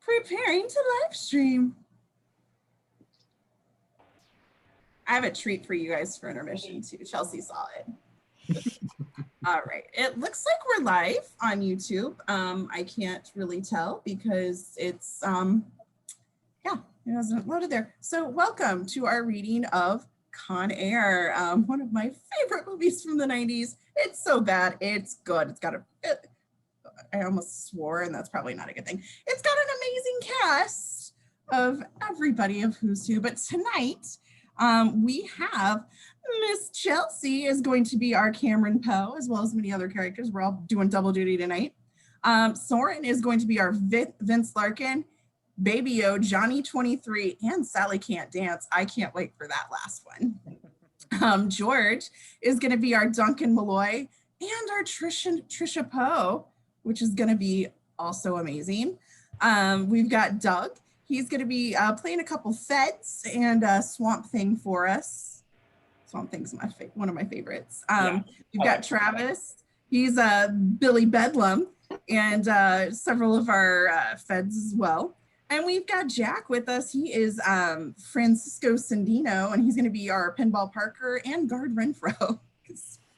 Preparing to live stream. I have a treat for you guys for intermission too. Chelsea saw it. All right, it looks like we're live on YouTube. I can't really tell because it's, yeah, it hasn't loaded there. So welcome to our reading of Con Air, one of my favorite movies from the 90s. It's so bad, it's good. It's got I almost swore, and that's probably not a good thing. It's got an amazing cast of everybody of who's who, but tonight we have Miss Chelsea is going to be our Cameron Poe, as well as many other characters. We're all doing double duty tonight. Soren is going to be our Vince Larkin, Baby O, Johnny 23, and Sally Can't Dance. I can't wait for that last one. George is going to be our Duncan Malloy and our Trisha Poe, which is going to be also amazing. We've got Doug. He's going to be playing a couple feds and Swamp Thing for us. Swamp Thing's one of my favorites. We've got Travis. He's Billy Bedlam and several of our feds as well. And we've got Jack with us. He is Francisco Sandino, and he's going to be our Pinball Parker and Guard Renfro.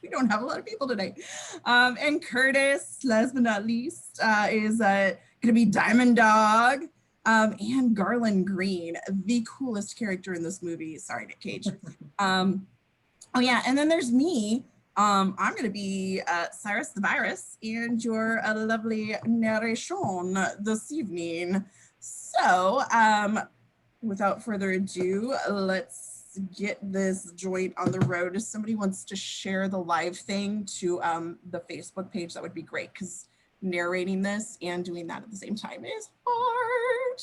We don't have a lot of people tonight. And Curtis, last but not least, is going to be Diamond Dog and Garland Green, the coolest character in this movie. Sorry, Nick Cage. Oh yeah, and then there's me. I'm going to be Cyrus the Virus and your lovely narration this evening. So without further ado, let's get this joint on the road. If somebody wants to share the live thing to the Facebook page, that would be great, because narrating this and doing that at the same time is hard.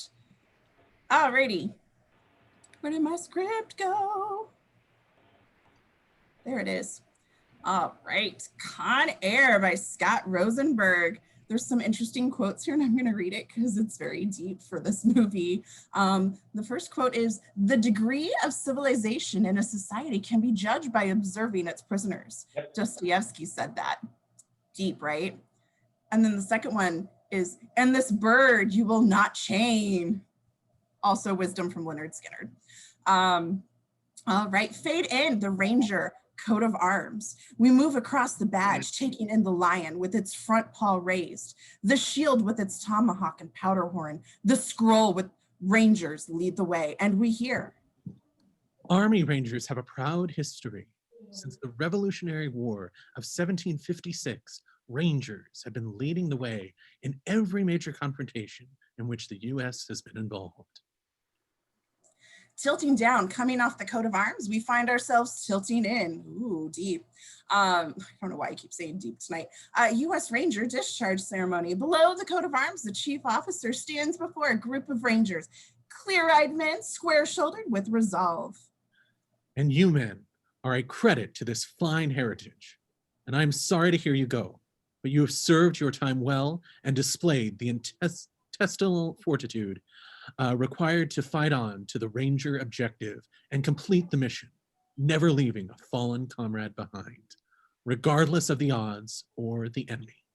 Alrighty, where did my script go? There it is. All right, Con Air by Scott Rosenberg. There's some interesting quotes here, and I'm going to read it because it's very deep for this movie. The first quote is, "The degree of civilization in a society can be judged by observing its prisoners." Yep. Dostoevsky said that. Deep, right? And then the second one is, "And this bird you will not chain." Also wisdom from Leonard Skinner. All right, fade in, the Ranger. Coat of arms. We move across the badge, taking in the lion with its front paw raised, the shield with its tomahawk and powder horn, the scroll with Rangers lead the way, and we hear. Army Rangers have a proud history. Since the Revolutionary War of 1756, Rangers have been leading the way in every major confrontation in which the U.S. has been involved. Tilting down, coming off the coat of arms, we find ourselves tilting in. Ooh, deep. I don't know why I keep saying deep tonight. U.S. Ranger discharge ceremony. Below the coat of arms, the chief officer stands before a group of Rangers, clear-eyed men, square-shouldered with resolve. And you men are a credit to this fine heritage. And I'm sorry to hear you go, but you have served your time well and displayed the intestinal fortitude required to fight on to the Ranger objective and complete the mission, never leaving a fallen comrade behind, regardless of the odds or the enemy.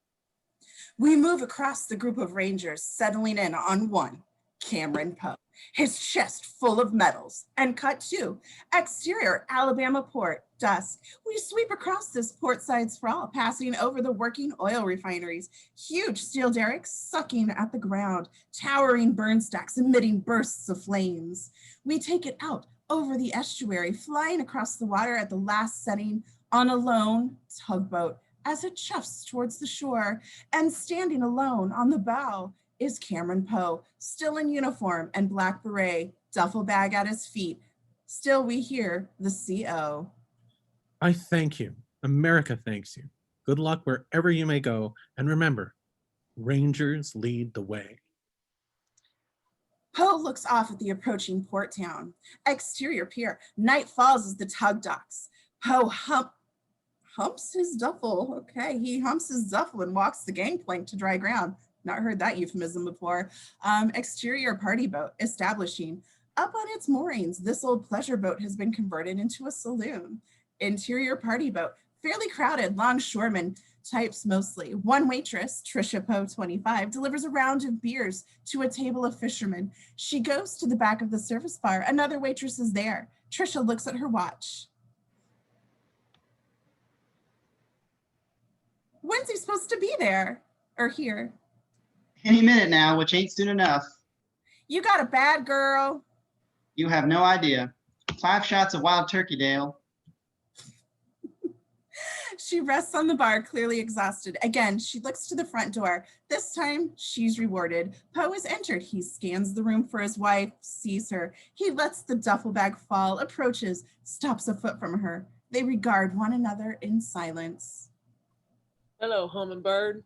We move across the group of Rangers, settling in on one, Cameron Poe, his chest full of medals, and cut two, exterior Alabama port, dusk. We sweep across this port-side sprawl, passing over the working oil refineries, huge steel derricks sucking at the ground, towering burn stacks emitting bursts of flames. We take it out over the estuary, flying across the water at the last setting on a lone tugboat as it chuffs towards the shore, and standing alone on the bow is Cameron Poe, still in uniform and black beret, duffel bag at his feet. Still we hear the CO. I thank you. America thanks you. Good luck wherever you may go. And remember, Rangers lead the way. Poe looks off at the approaching port town. Exterior pier. Night falls as the tug docks. Poe humps his duffel. Okay, he humps his duffel and walks the gangplank to dry ground. Not heard that euphemism before. Exterior party boat establishing. Up on its moorings, this old pleasure boat has been converted into a saloon. Interior party boat, fairly crowded, longshoremen types mostly. One waitress, Trisha Poe 25, delivers a round of beers to a table of fishermen. She goes to the back of the service bar. Another waitress is there. Trisha looks at her watch. When's he supposed to be there? Or here? Any minute now, which ain't soon enough. You got a bad girl. You have no idea. 5 shots of wild turkey, Dale. She rests on the bar, clearly exhausted. Again, she looks to the front door. This time, she's rewarded. Poe has entered. He scans the room for his wife, sees her. He lets the duffel bag fall, approaches, stops a foot from her. They regard one another in silence. Hello, hummingbird.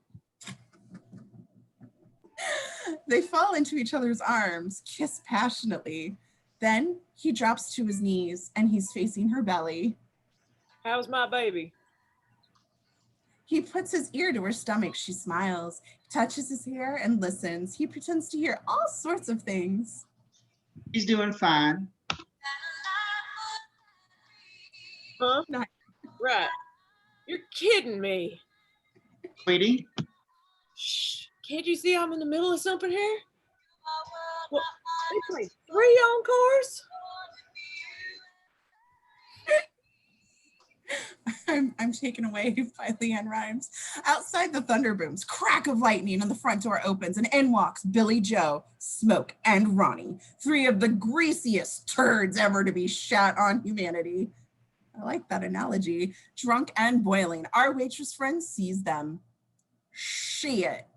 They fall into each other's arms, kiss passionately. Then he drops to his knees and he's facing her belly. How's my baby? He puts his ear to her stomach. She smiles, touches his hair and listens. He pretends to hear all sorts of things. He's doing fine. Huh? Nice. Right. You're kidding me. Sweetie, Shh. Can't you see I'm in the middle of something here? What? They play 3 encores? I'm taken away by Leanne Rhymes. Outside, the thunder booms, crack of lightning, and the front door opens, and in walks Billy Joe, Smoke, and Ronnie, 3 of the greasiest turds ever to be shat on humanity. I like that analogy. Drunk and boiling. Our waitress friend sees them. Shit.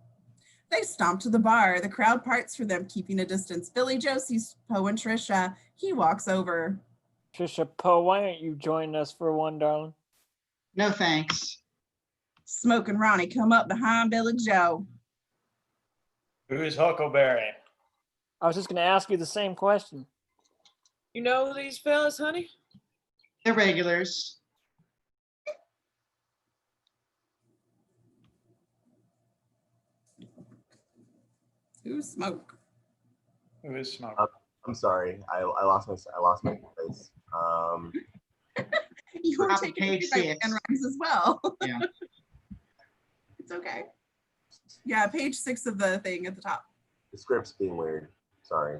They stomp to the bar. The crowd parts for them, keeping a distance. Billy Joe sees Poe and Trisha. He walks over. Trisha Poe, why aren't you joining us for one, darling? no thanks. Smoke and Ronnie come up behind Billy Joe. Who's Huckleberry? I was just going to ask you the same question. You know these fellas, honey? They're regulars. Who's Smoke? Who is Smoke? I'm sorry, I lost my place. You were Top of taken page by 6. Leanne Rhymes as well. Yeah. It's okay. Yeah, page 6 of the thing at the top. The script's being weird. Sorry.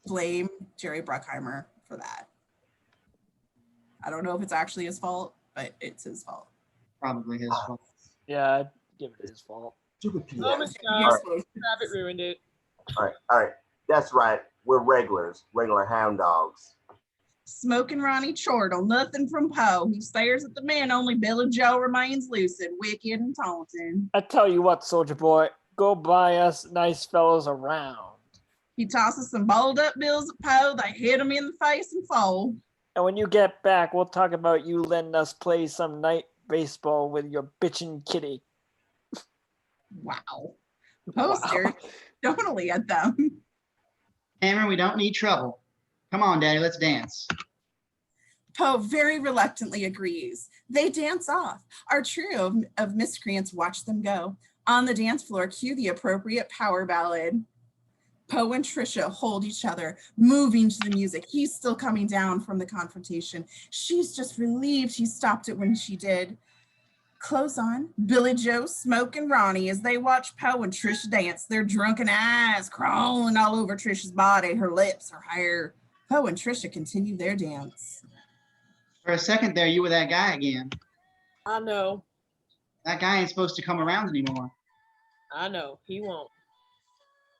Blame Jerry Bruckheimer for that. I don't know if it's actually his fault, but it's his fault. Probably his fault. Yeah, I'd give it his fault. Stupid Oh, PS. my All right. God. Rabbit ruined it. All right. That's right. We're regulars, regular hound dogs. Smoke and Ronnie chortle, nothing from Poe. He stares at the man, only Billy Joe remains lucid, wicked and taunting. I tell you what, soldier boy, go buy us nice fellows around. He tosses some balled up bills at Poe. They hit him in the face and fall. And when you get back, we'll talk about you letting us play some night baseball with your bitchin' kitty. Wow. Poe stares stonily at them. Cameron, we don't need trouble. Come on, Daddy, let's dance. Poe very reluctantly agrees. They dance off. Our trio of miscreants watch them go. On the dance floor, cue the appropriate power ballad. Poe and Trisha hold each other, moving to the music. He's still coming down from the confrontation. She's just relieved he stopped it when she did. Clothes on, Billy Joe, Smoke, and Ronnie as they watch Poe and Trisha dance, their drunken eyes crawling all over Trisha's body, her lips, her hair. Poe and Trisha continue their dance. For a second there, you were that guy again. I know. That guy ain't supposed to come around anymore. I know. He won't.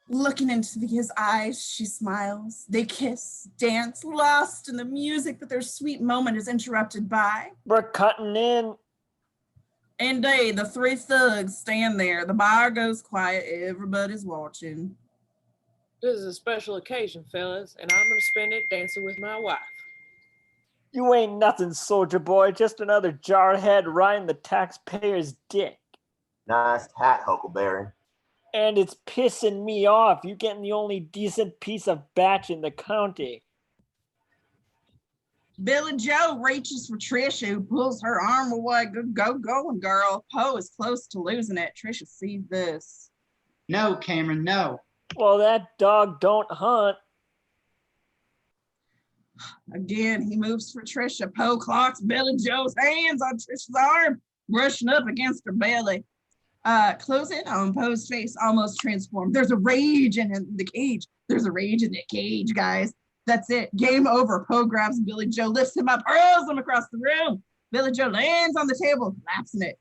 Looking into his eyes, she smiles. They kiss, dance, lost in the music, but their sweet moment is interrupted by... We're cutting in. Indeed, the 3 thugs stand there. The bar goes quiet. Everybody's watching. This is a special occasion, fellas, and I'm going to spend it dancing with my wife. You ain't nothing, soldier boy, just another jarhead riding the taxpayer's dick. Nice hat, Huckleberry. And it's pissing me off. You're getting the only decent piece of batch in the county. Billy Joe reaches for Trisha, who pulls her arm away. Go, going, girl. Poe is close to losing it. Trisha sees this. No, Cameron, no. Well, that dog don't hunt. Again, he moves for Trisha. Poe clocks Billy Joe's hands on Trisha's arm, brushing up against her belly. Close in on Poe's face, almost transformed. There's a rage in the cage. There's a rage in the cage, guys. That's it. Game over. Poe grabs Billy Joe, lifts him up, hurls him across the room. Billy Joe lands on the table, collapsing it.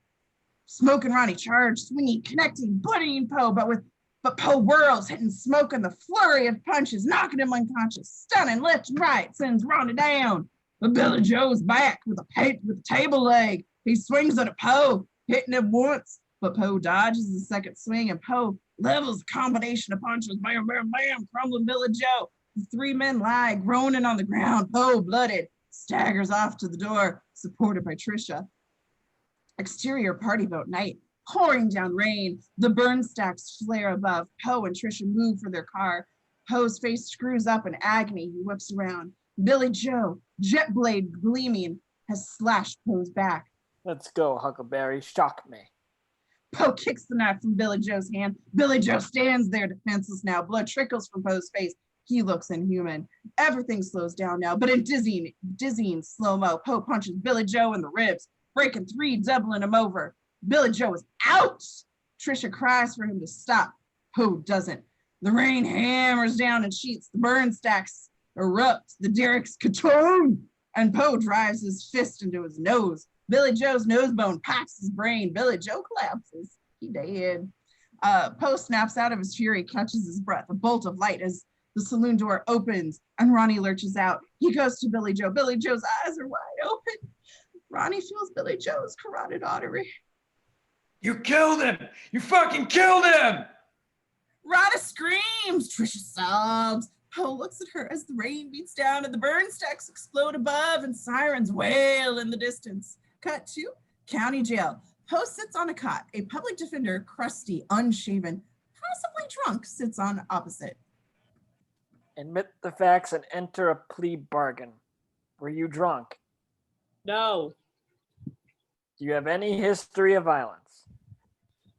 Smoke and Ronnie charge, swinging, connecting, bludgeoning Poe, but Poe whirls, hitting Smoke in the flurry of punches, knocking him unconscious, stunning left and right, sends Ronnie down. But Billy Joe's back with a table leg. He swings at Poe, hitting him once, but Poe dodges the second swing, and Poe levels a combination of punches, bam, bam, bam, crumbling Billy Joe. The three men lie, groaning on the ground. Poe, blooded, staggers off to the door, supported by Trisha. Exterior party boat night, pouring down rain. The burn stacks flare above. Poe and Trisha move for their car. Poe's face screws up in agony. He whips around. Billy Joe, jet blade gleaming, has slashed Poe's back. Let's go, Huckleberry. Shock me. Poe kicks the knife from Billy Joe's hand. Billy Joe stands there defenseless now. Blood trickles from Poe's face. He looks inhuman. Everything slows down now, but in dizzying slow-mo, Poe punches Billy Joe in the ribs, breaking three, doubling him over. Billy Joe is out. Trisha cries for him to stop. Poe doesn't. The rain hammers down in sheets. The burn stacks erupt. The derricks ka-toom, and Poe drives his fist into his nose. Billy Joe's nose bone pops his brain. Billy Joe collapses. He dead. Poe snaps out of his fury, catches his breath. A bolt of light as the saloon door opens and Ronnie lurches out. He goes to Billy Joe. Billy Joe's eyes are wide open. Ronnie feels Billy Joe's carotid artery. You killed him! You fucking killed him! Ronnie screams. Trisha sobs. Poe looks at her as the rain beats down and the burn stacks explode above and sirens wail in the distance. Cut to county jail. Poe sits on a cot. A public defender, crusty, unshaven, possibly drunk, sits on opposite. Admit the facts and enter a plea bargain. Were you drunk? No, Do you have any history of violence?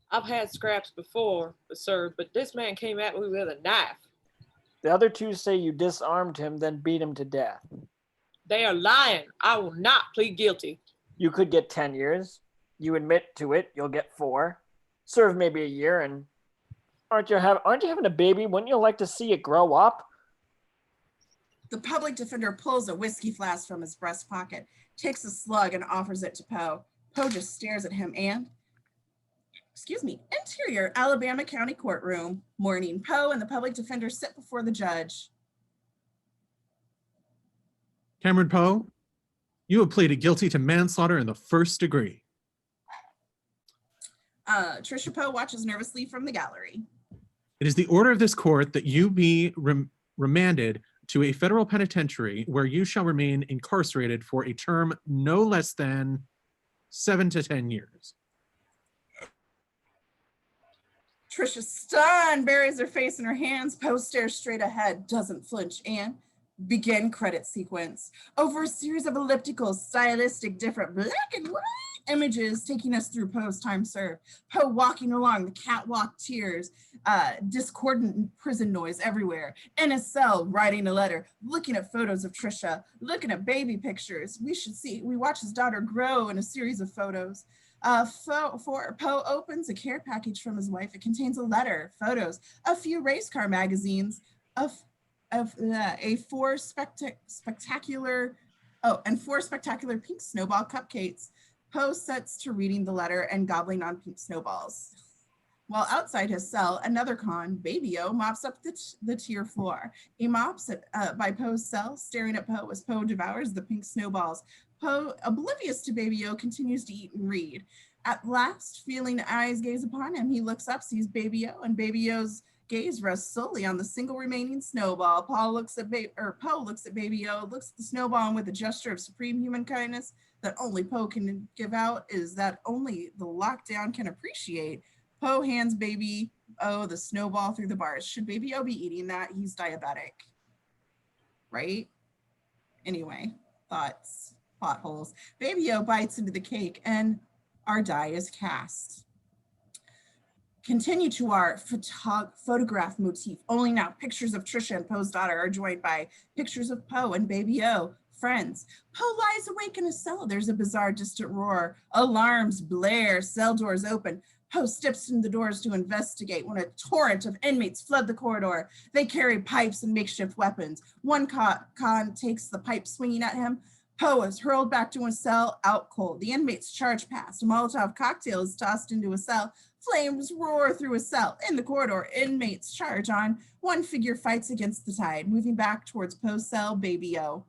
I've had scraps before, sir, but this man came at me with a knife. The other two say you disarmed him, then beat him to death. They are lying. I will not plead guilty. You could get 10 years. You admit to it, you'll get 4. Serve maybe a year, and aren't you having a baby? Wouldn't you like to see it grow up? The public defender pulls a whiskey flask from his breast pocket, takes a slug and offers it to Poe. Poe just stares at him and, interior Alabama County courtroom. Morning. Poe and the public defender sit before the judge. Cameron Poe, you have pleaded guilty to manslaughter in the first degree. Trisha Poe watches nervously from the gallery. It is the order of this court that you be remanded to a federal penitentiary where you shall remain incarcerated for a term no less than 7 to 10 years. Trisha, stunned, buries her face in her hands. Poe stares straight ahead, doesn't flinch, and begin credit sequence. Over a series of elliptical, stylistic, different black and white images taking us through Poe's time served. Poe walking along the catwalk, tears, discordant prison noise everywhere. In his cell, writing a letter, looking at photos of Trisha, looking at baby pictures. We watch his daughter grow in a series of photos. Poe opens a care package from his wife. It contains a letter, photos, a few race car magazines, four spectacular pink snowball cupcakes. Poe sets to reading the letter and gobbling on pink snowballs. While outside his cell, another con, Baby-O, mops up the tier floor. He mops by Poe's cell, staring at Poe as Poe devours the pink snowballs. Poe, oblivious to Baby-O, continues to eat and read. At last, feeling eyes gaze upon him, he looks up, sees Baby-O, and Baby-O's gaze rests solely on the single remaining snowball. Poe looks at Baby-O, looks at the snowball, and with a gesture of supreme human kindness that only Poe can give out, is that only the lockdown can appreciate. Poe hands Baby-O the snowball through the bars. Should Baby-O be eating that? He's diabetic, right? Anyway, thoughts, potholes. Baby-O bites into the cake and our die is cast. Continue to our photograph motif. Only now, pictures of Trisha and Poe's daughter are joined by pictures of Poe and Baby O, friends. Poe lies awake in a cell. There's a bizarre, distant roar. Alarms blare. Cell doors open. Poe steps in the doors to investigate when a torrent of inmates flood the corridor. They carry pipes and makeshift weapons. One con takes the pipe swinging at him. Poe is hurled back to his cell, out cold. The inmates charge past. A Molotov cocktail is tossed into a cell. Flames roar through a cell. In the corridor, inmates charge on. One figure fights against the tide, moving back towards Poe's cell, Baby O.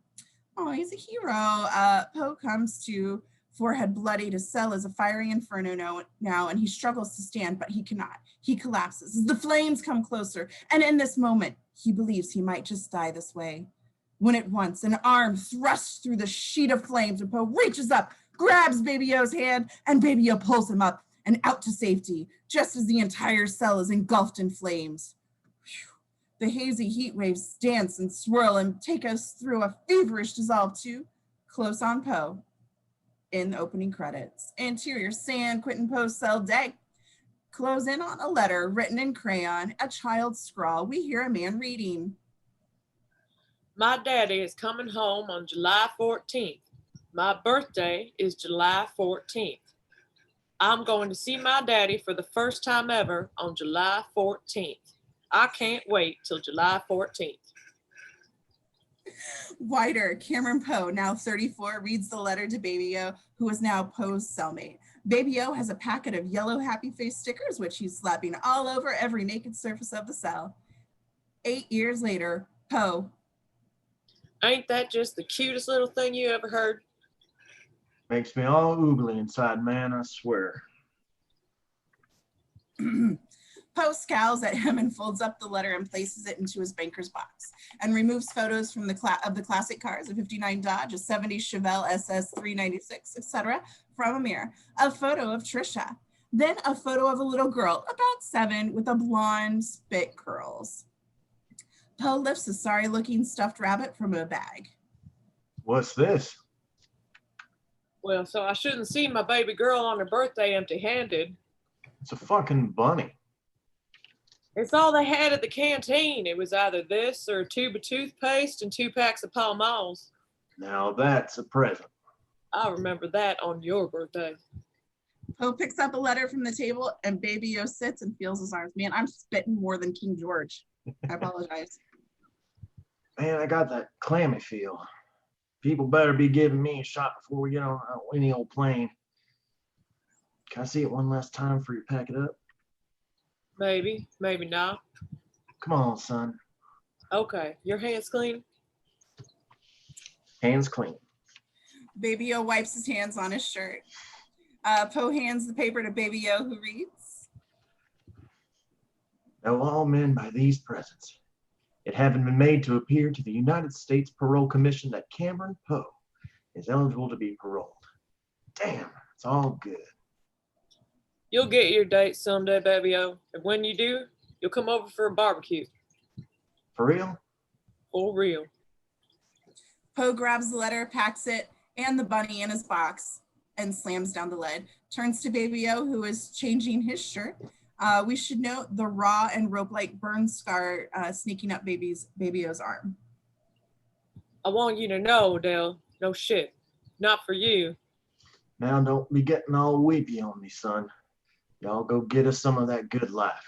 Oh, he's a hero. Poe comes to, forehead bloodied. His cell is a fiery inferno now, and he struggles to stand, but he cannot. He collapses as the flames come closer, and in this moment, he believes he might just die this way. When at once, an arm thrusts through the sheet of flames, and Poe reaches up, grabs Baby O's hand, and Baby O pulls him up and out to safety, just as the entire cell is engulfed in flames. Whew. The hazy heat waves dance and swirl and take us through a feverish dissolve to Close on Poe in the opening credits. Interior, San Quentin Poe's cell day. Close in on a letter written in crayon, a child's scrawl. We hear a man reading. My daddy is coming home on July 14th. My birthday is July 14th. I'm going to see my daddy for the first time ever on July 14th. I can't wait till July 14th. Wider, Cameron Poe, now 34, reads the letter to Baby O, who is now Poe's cellmate. Baby O has a packet of yellow happy face stickers, which he's slapping all over every naked surface of the cell. 8 years later, Poe. Ain't that just the cutest little thing you ever heard? Makes me all oogly inside, man, I swear. Poe scowls at him and folds up the letter and places it into his banker's box and removes photos from the classic cars, a 59 Dodge, a 70 Chevelle SS 396, etc., from a mirror, a photo of Trisha, then a photo of a little girl, about 7, with a blonde spit curls. Poe lifts a sorry-looking stuffed rabbit from a bag. What's this? Well, so I shouldn't see my baby girl on her birthday empty-handed. It's a fucking bunny. It's all they had at the canteen. It was either this or a tube of toothpaste and 2 packs of Pall Malls. Now that's a present. I remember that on your birthday. Poe picks up a letter from the table and Baby O sits and feels his arms. Man, I'm spitting more than King George. I apologize. Man, I got that clammy feel. People better be giving me a shot before we get on any old plane. Can I see it one last time before you pack it up? Maybe, maybe not. Come on, son. Okay, your hands clean? Hands clean. Baby O wipes his hands on his shirt. Poe hands the paper to Baby O, who reads. Know all men by these presents. It having been made to appear to the United States Parole Commission that Cameron Poe is eligible to be paroled. Damn, it's all good. You'll get your date someday, Baby O. And when you do, you'll come over for a barbecue. For real? For real. Poe grabs the letter, packs it and the bunny in his box, and slams down the lid. Turns to Baby O, who is changing his shirt. We should note the raw and rope-like burn scar sneaking up Baby O's arm. I want you to know, Dale. No shit. Not for you. Now don't be getting all weepy on me, son. Y'all go get us some of that good life.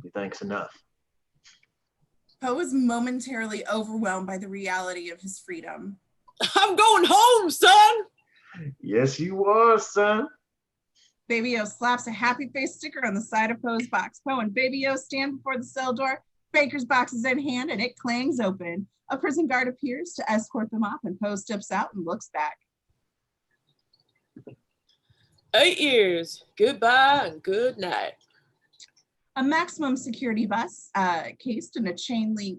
Be thanks enough. Poe is momentarily overwhelmed by the reality of his freedom. I'm going home, son! Yes, you are, son. Baby O slaps a happy face sticker on the side of Poe's box. Poe and Baby O stand before the cell door. Baker's box is in hand and it clangs open. A prison guard appears to escort them off and Poe steps out and looks back. 8 years. Goodbye and good night. A maximum security bus, cased in a chain link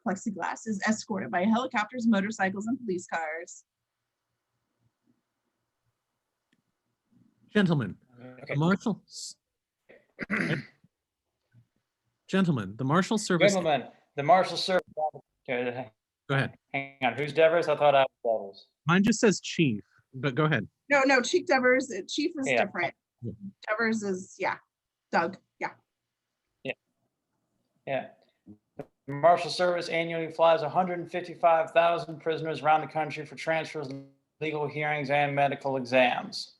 plexiglass, is escorted by helicopters, motorcycles, and police cars. Gentlemen, Okay. the marshal. Gentlemen, the marshal service. Gentlemen, the marshal service. Okay, Go ahead. hang on. Who's Devers? I thought I was Devers. Mine just says chief, but go ahead. No, Chief Devers. Chief is Yeah. different. Yeah. Devers is, yeah. Doug, yeah. Yeah. The Marshal Service annually flies 155,000 prisoners around the country for transfers, legal hearings, and medical exams.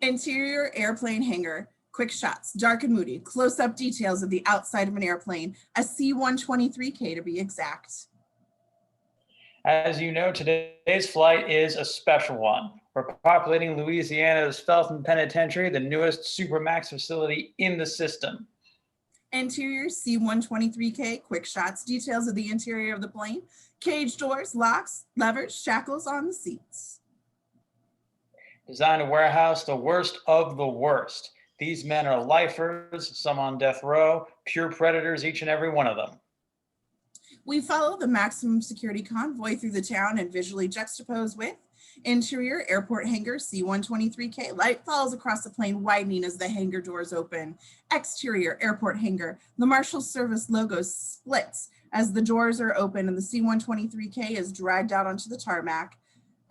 Interior airplane hangar. Quick shots, dark and moody, close-up details of the outside of an airplane, a C-123K to be exact. As you know, today's flight is a special one. We're populating Louisiana's Felton Penitentiary, the newest Supermax facility in the system. Interior C-123K, quick shots, details of the interior of the plane, cage doors, locks, levers, shackles on the seats. Designed to warehouse the worst of the worst. These men are lifers, some on death row, pure predators, each and every one of them. We follow the maximum security convoy through the town and visually juxtapose with interior airport hangar C-123K. Light falls across the plane, widening as the hangar doors open. Exterior airport hangar. The Marshal Service logo splits as the doors are open and the C-123K is dragged out onto the tarmac.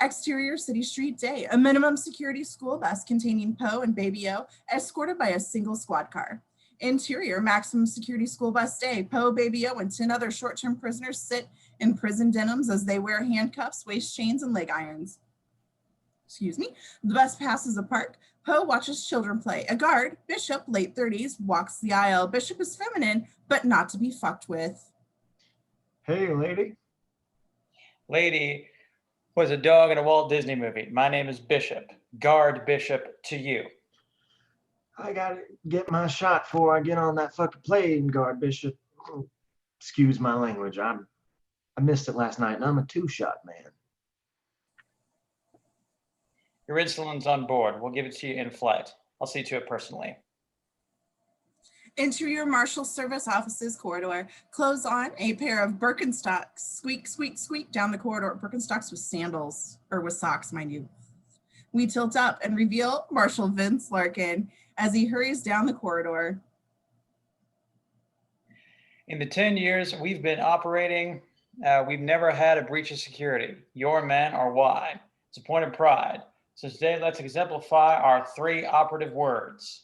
Exterior City Street day. A minimum security school bus containing Poe and Baby O, escorted by a single squad car. Interior maximum security school bus day. Poe, Baby O, and 10 other short-term prisoners sit in prison denims as they wear handcuffs, waist chains, and leg irons. Excuse me. The bus passes a park. Poe watches children play. A guard, Bishop, late 30s, walks the aisle. Bishop is feminine, but not to be fucked with. Hey, lady. Lady was a dog in a Walt Disney movie. My name is Bishop. Guard Bishop to you. I gotta get my shot before I get on that fucking plane, Guard Bishop. Excuse my language. I missed it last night, and I'm a two-shot man. Your insulin's on board. We'll give it to you in flight. I'll see to it personally. Interior Marshal Service offices corridor. Clothes on, a pair of Birkenstocks. Squeak, squeak, squeak down the corridor. Birkenstocks with sandals, or with socks, mind you. We tilt up and reveal Marshal Vince Larkin as he hurries down the corridor. In the 10 years we've been operating, we've never had a breach of security. Your men are why. It's a point of pride. So today, let's exemplify our 3 operative words.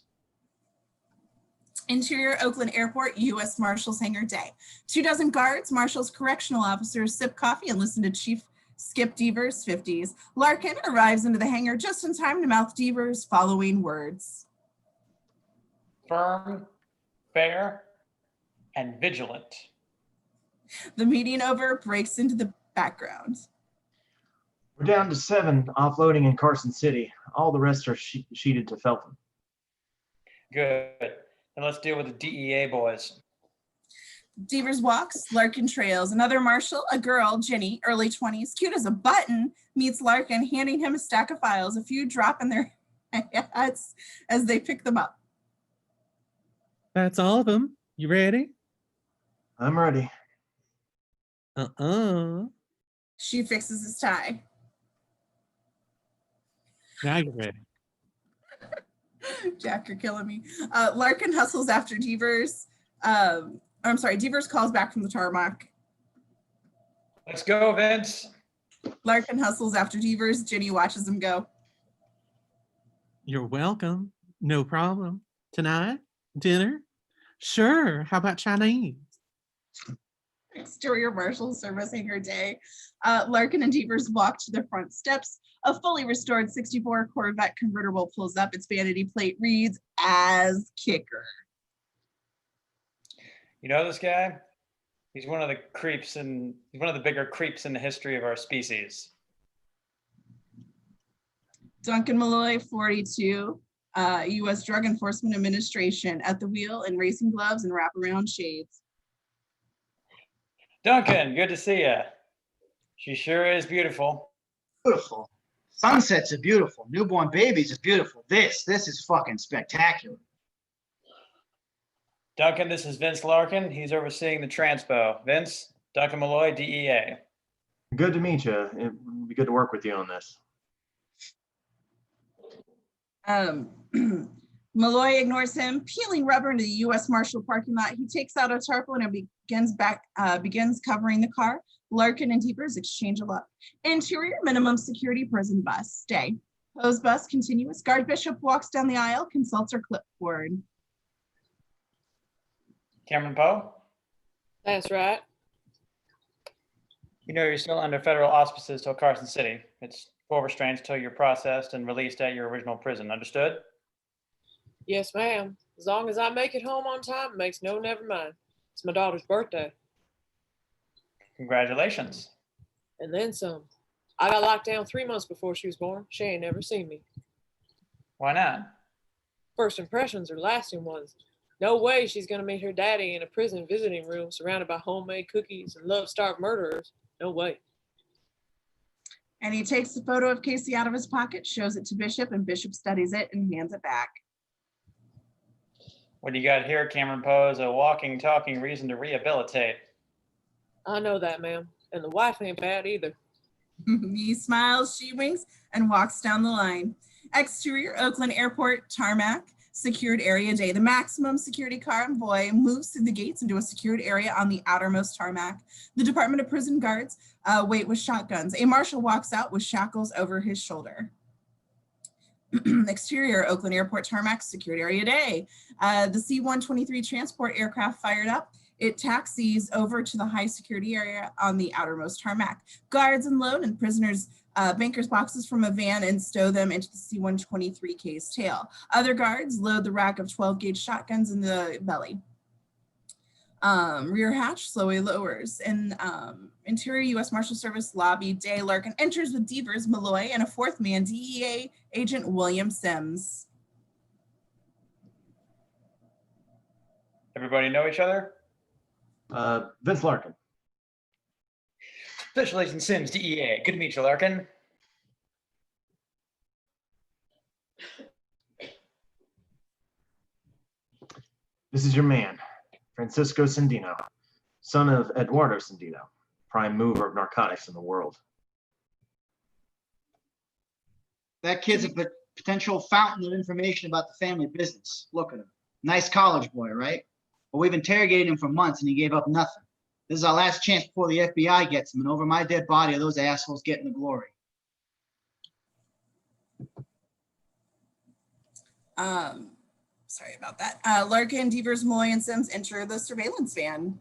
Interior Oakland Airport, U.S. Marshals Hangar Day. 24 guards, marshals, correctional officers sip coffee and listen to Chief Skip Deaver's 50s. Larkin arrives into the hangar just in time to mouth Deaver's following words. Firm, fair, and vigilant. The meeting over breaks into the background. We're down to 7 offloading in Carson City. All the rest are sheeted to Felton. Good. And let's deal with the DEA boys. Deavers walks, Larkin trails. Another marshal, a girl, Jenny, early 20s, cute as a button, meets Larkin, handing him a stack of files. A few drop in their hats as they pick them up. That's all of them. You ready? I'm ready. She fixes his tie. Now you're ready. Jack, you're killing me. Larkin hustles after Deavers. Deavers calls back from the tarmac. Let's go, Vince. Larkin hustles after Deavers. Jenny watches him go. You're welcome. No problem. Tonight? Dinner? Sure. How about Chinese? Exterior Marshal Service Hangar Day. Larkin and Deavers walk to the front steps. A fully restored 64 Corvette convertible pulls up. Its vanity plate reads as kicker. You know this guy? He's one of the creeps and he's one of the bigger creeps in the history of our species. Duncan Malloy, 42, U.S. Drug Enforcement Administration, at the wheel in racing gloves and wraparound shades. Duncan, good to see you. She sure is beautiful. Beautiful. Sunsets are beautiful. Newborn babies are beautiful. This is fucking spectacular. Duncan, this is Vince Larkin. He's overseeing the transpo. Vince, Duncan Malloy, DEA. Good to meet you. It would be good to work with you on this. Malloy ignores him, peeling rubber into the U.S. Marshal parking lot. He takes out a tarpaulin and begins covering the car. Larkin and Deavers exchange a look. Interior minimum security prison bus. Stay. Poe's bus continuous. Guard Bishop walks down the aisle, consults her clipboard. Cameron Poe? That's right. You know you're still under federal auspices till Carson City. It's 4 restraints till you're processed and released at your original prison. Understood? Yes, ma'am. As long as I make it home on time, it makes no never mind. It's my daughter's birthday. Congratulations. And then some. I got locked down 3 months before she was born. She ain't never seen me. Why not? First impressions are lasting ones. No way she's gonna meet her daddy in a prison visiting room surrounded by homemade cookies and love-starved murderers. No way. And he takes a photo of Casey out of his pocket, shows it to Bishop, and Bishop studies it and hands it back. What do you got here, Cameron Poe, is a walking, talking reason to rehabilitate. I know that, ma'am. And the wife ain't bad either. He smiles, she winks, and walks down the line. Exterior Oakland Airport tarmac, secured area day. The maximum security convoy moves through the gates into a secured area on the outermost tarmac. The Department of Prison guards wait with shotguns. A marshal walks out with shackles over his shoulder. Exterior Oakland Airport tarmac, secured area day. The C-123 transport aircraft fired up. It taxis over to the high security area on the outermost tarmac. Guards unload and prisoners bankers boxes from a van and stow them into the C-123K's tail. Other guards load the rack of 12-gauge shotguns in the belly. Rear hatch slowly lowers. In interior U.S. Marshal Service lobby, Day Larkin enters with Devers, Malloy, and a fourth man, DEA agent William Sims. Everybody know each other? Vince Larkin. Special Agent Sims, DEA. Good to meet you, Larkin. This is your man, Francisco Sandino, son of Eduardo Sandino, prime mover of narcotics in the world. That kid's a potential fountain of information about the family business. Look at him. Nice college boy, right? But we've interrogated him for months and he gave up nothing. This is our last chance before the FBI gets him, and over my dead body are those assholes getting the glory. Sorry about that. Larkin, Devers, Malloy, and Sims enter the surveillance van.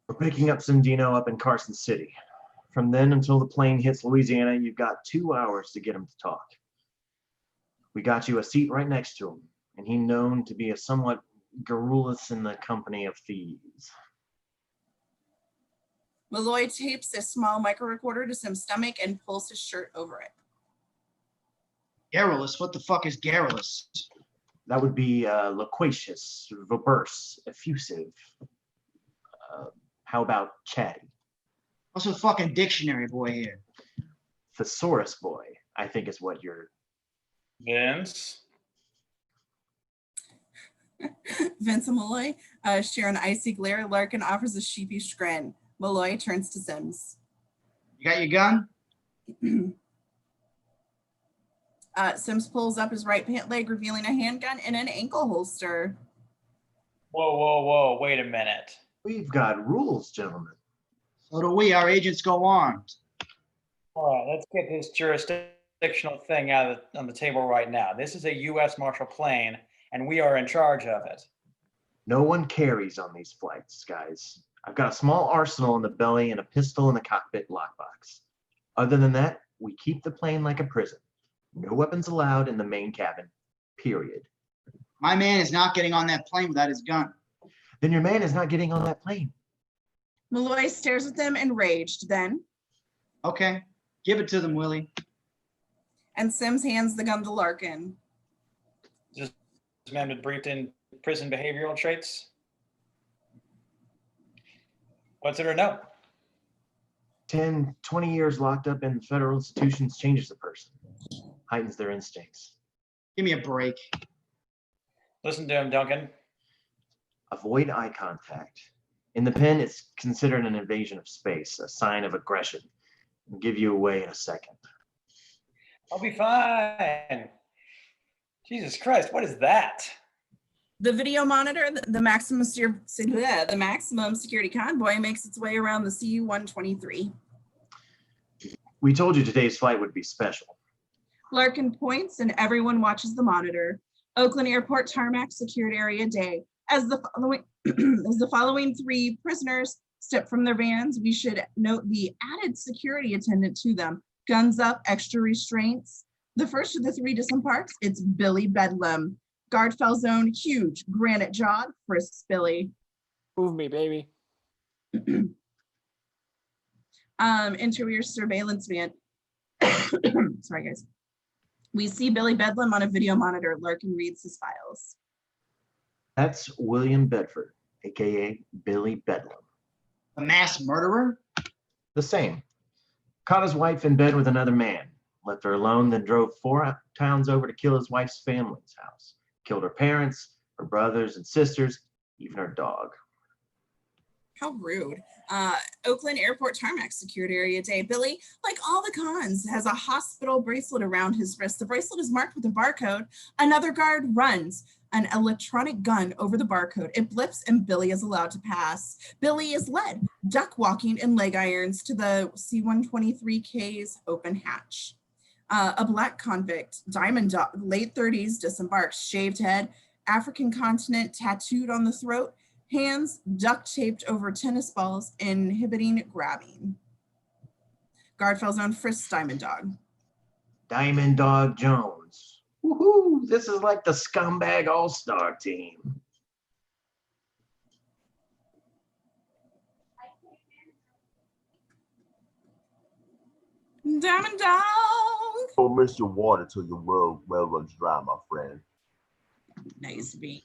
We're picking up Sandino up in Carson City. From then until the plane hits Louisiana, you've got 2 hours to get him to talk. We got you a seat right next to him, and he's known to be a somewhat garrulous in the company of thieves. Malloy tapes a small micro recorder to Sim's stomach and pulls his shirt over it. Garrulous? What the fuck is garrulous? That would be loquacious, verbose, effusive. How about chatty? What's a fucking dictionary boy here? Thesaurus boy, I think is what you're... Vince? Vince and Malloy share an icy glare. Larkin offers a sheepish grin. Malloy turns to Sims. You got your gun? Sims pulls up his right pant leg, revealing a handgun in an ankle holster. Whoa, whoa, whoa, wait a minute. We've got rules, gentlemen. So do we. Our agents go armed. All right, let's get this jurisdictional thing out on the table right now. This is a U.S. Marshal plane, and we are in charge of it. No one carries on these flights, guys. I've got a small arsenal in the belly and a pistol in the cockpit lockbox. Other than that, we keep the plane like a prison. No weapons allowed in the main cabin, period. My man is not getting on that plane without his gun. Then your man is not getting on that plane. Malloy stares at them enraged, then. Okay, give it to them, Willie. And Sims hands the gun to Larkin. This man with briefed in prison behavioral traits? What's it or no? 10, 20 years locked up in federal institutions changes a person, heightens their instincts. Give me a break. Listen to him, Duncan. Avoid eye contact. In the pen, it's considered an invasion of space, a sign of aggression. I'll give you away in a second. I'll be fine. Jesus Christ, what is that? The video monitor, the maximum security convoy makes its way around the C-123. We told you today's flight would be special. Larkin points and everyone watches the monitor. Oakland Airport Tarmac Secured Area Day. As the following, as the following three prisoners step from their vans, we should note the added security attendant to them. Guns up, extra restraints. The first of the three disembarks, it's Billy Bedlam. Guard fell zone, huge, granite jawed, frisks Billy. Move me, baby. Interior surveillance van. Sorry, guys. We see Billy Bedlam on a video monitor. Larkin reads his files. That's William Bedford, aka Billy Bedlam. A mass murderer? The same. Caught his wife in bed with another man, left her alone, then drove 4 towns over to kill his wife's family's house. Killed her parents, her brothers and sisters, even her dog. How rude. Oakland Airport Tarmac Secured Area Day. Billy, like all the cons, has a hospital bracelet around his wrist. The bracelet is marked with a barcode. Another guard runs an electronic gun over the barcode. It blips and Billy is allowed to pass. Billy is led, duck walking in leg irons to the C-123K's open hatch. A black convict, diamond dog, late 30s, disembarks, shaved head, African continent tattooed on the throat, hands duct taped over tennis balls, inhibiting grabbing. Guard fell zone frisks Diamond Dog. Diamond Dog Jones. Woohoo! This is like the scumbag all-star team. Diamond Dog. Don't miss your water till your well runs dry, my friend. Nice beat.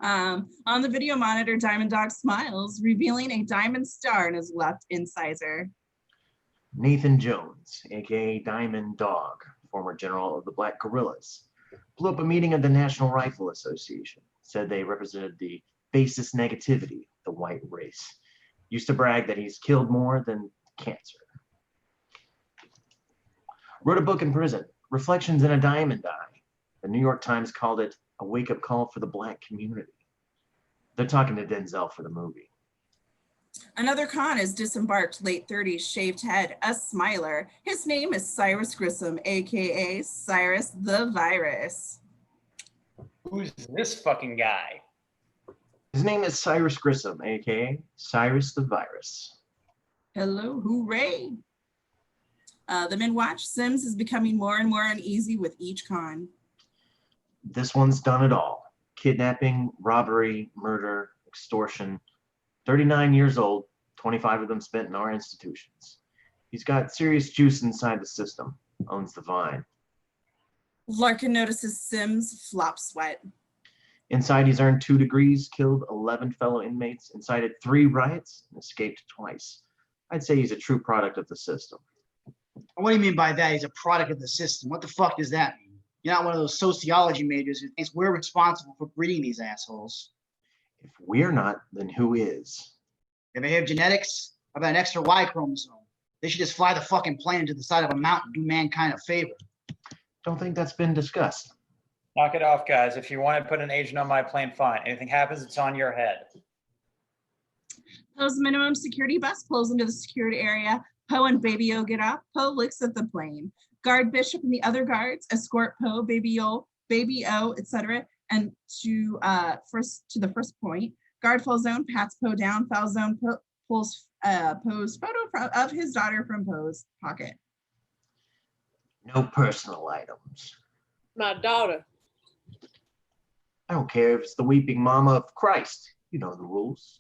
On the video monitor, Diamond Dog smiles, revealing a diamond star in his left incisor. Nathan Jones, aka Diamond Dog, former general of the Black Guerrillas, blew up a meeting of the National Rifle Association, said they represented the basest negativity of the white race. Used to brag that he's killed more than cancer. Wrote a book in prison, Reflections in a Diamond Eye. The New York Times called it a wake-up call for the Black community. They're talking to Denzel for the movie. Another con is disembarked, late 30s, shaved head, a smiler. His name is Cyrus Grissom, aka Cyrus the Virus. Who's this fucking guy? His name is Cyrus Grissom, aka Cyrus the Virus. Hello, hooray. The men watch. Sims is becoming more and more uneasy with each con. This one's done it all. Kidnapping, robbery, murder, extortion. 39 years old, 25 of them spent in our institutions. He's got serious juice inside the system, owns the vine. Larkin notices Sims flop sweat. Inside, he's earned 2 degrees, killed 11 fellow inmates, incited 3 riots, and escaped twice. I'd say he's a true product of the system. What do you mean by that? He's a product of the system. What the fuck does that mean? You're not one of those sociology majors who thinks we're responsible for breeding these assholes. If we're not, then who is? Ever hear of genetics? How about an extra Y chromosome? They should just fly the fucking plane to the side of a mountain, do mankind a favor. Don't think that's been discussed. Knock it off, guys. If you want to put an agent on my plane, fine. Anything happens, it's on your head. Poe's minimum security bus pulls into the secured area. Poe and Baby O get off. Poe looks at the plane. Guard Bishop and the other guards escort Poe, Baby O, etc. and to the first point. Guard Foul Zone pats Poe down. Foul Zone pulls Poe's photo of his daughter from Poe's pocket. No personal items. My daughter. I don't care if it's the weeping mama of Christ. You know the rules.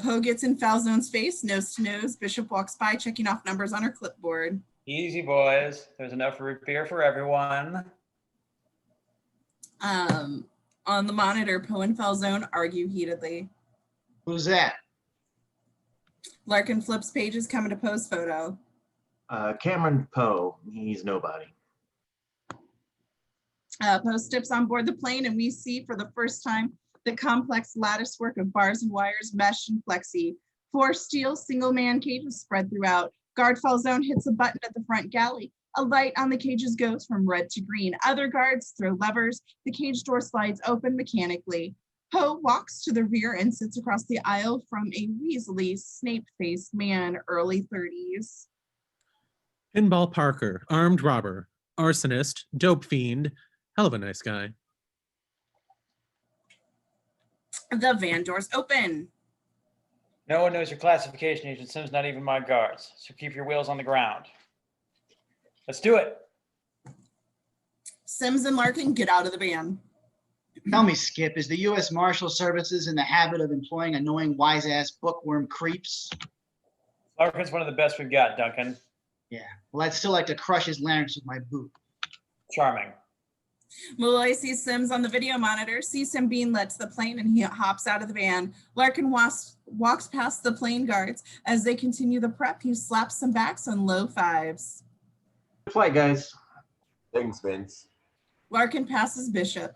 Poe gets in Foul Zone's face, nose to nose. Bishop walks by, checking off numbers on her clipboard. Easy, boys. There's enough root beer for everyone. On the monitor, Poe and Foul Zone argue heatedly. Who's that? Larkin flips pages, coming to Poe's photo. Cameron Poe, he's nobody. Poe steps on board the plane, and we see for the first time the complex lattice work of bars and wires, mesh and plexi. 4 steel single-man cages spread throughout. Guard Foul Zone hits a button at the front galley. A light on the cages goes from red to green. Other guards throw levers. The cage door slides open mechanically. Poe walks to the rear and sits across the aisle from a weaselly, snape-faced man, early 30s. Pinball Parker, armed robber, arsonist, dope fiend, Hell of a nice guy. The van doors open. No one knows your classification, Agent Sims, not even my guards. So keep your wheels on the ground. Let's do it. Sims and Larkin get out of the van. Tell me, Skip, is the U.S. Marshal Services in the habit of employing annoying wise-ass bookworm creeps? Larkin's one of the best we've got, Duncan. Yeah. Well, I'd still like to crush his larynx with my boot. Charming. Malloy sees Sims on the video monitor, sees him being led to the plane, and he hops out of the van. Larkin walks past the plane guards. As they continue the prep, he slaps some backs on low fives. Good flight, guys. Thanks, Vince. Larkin passes Bishop.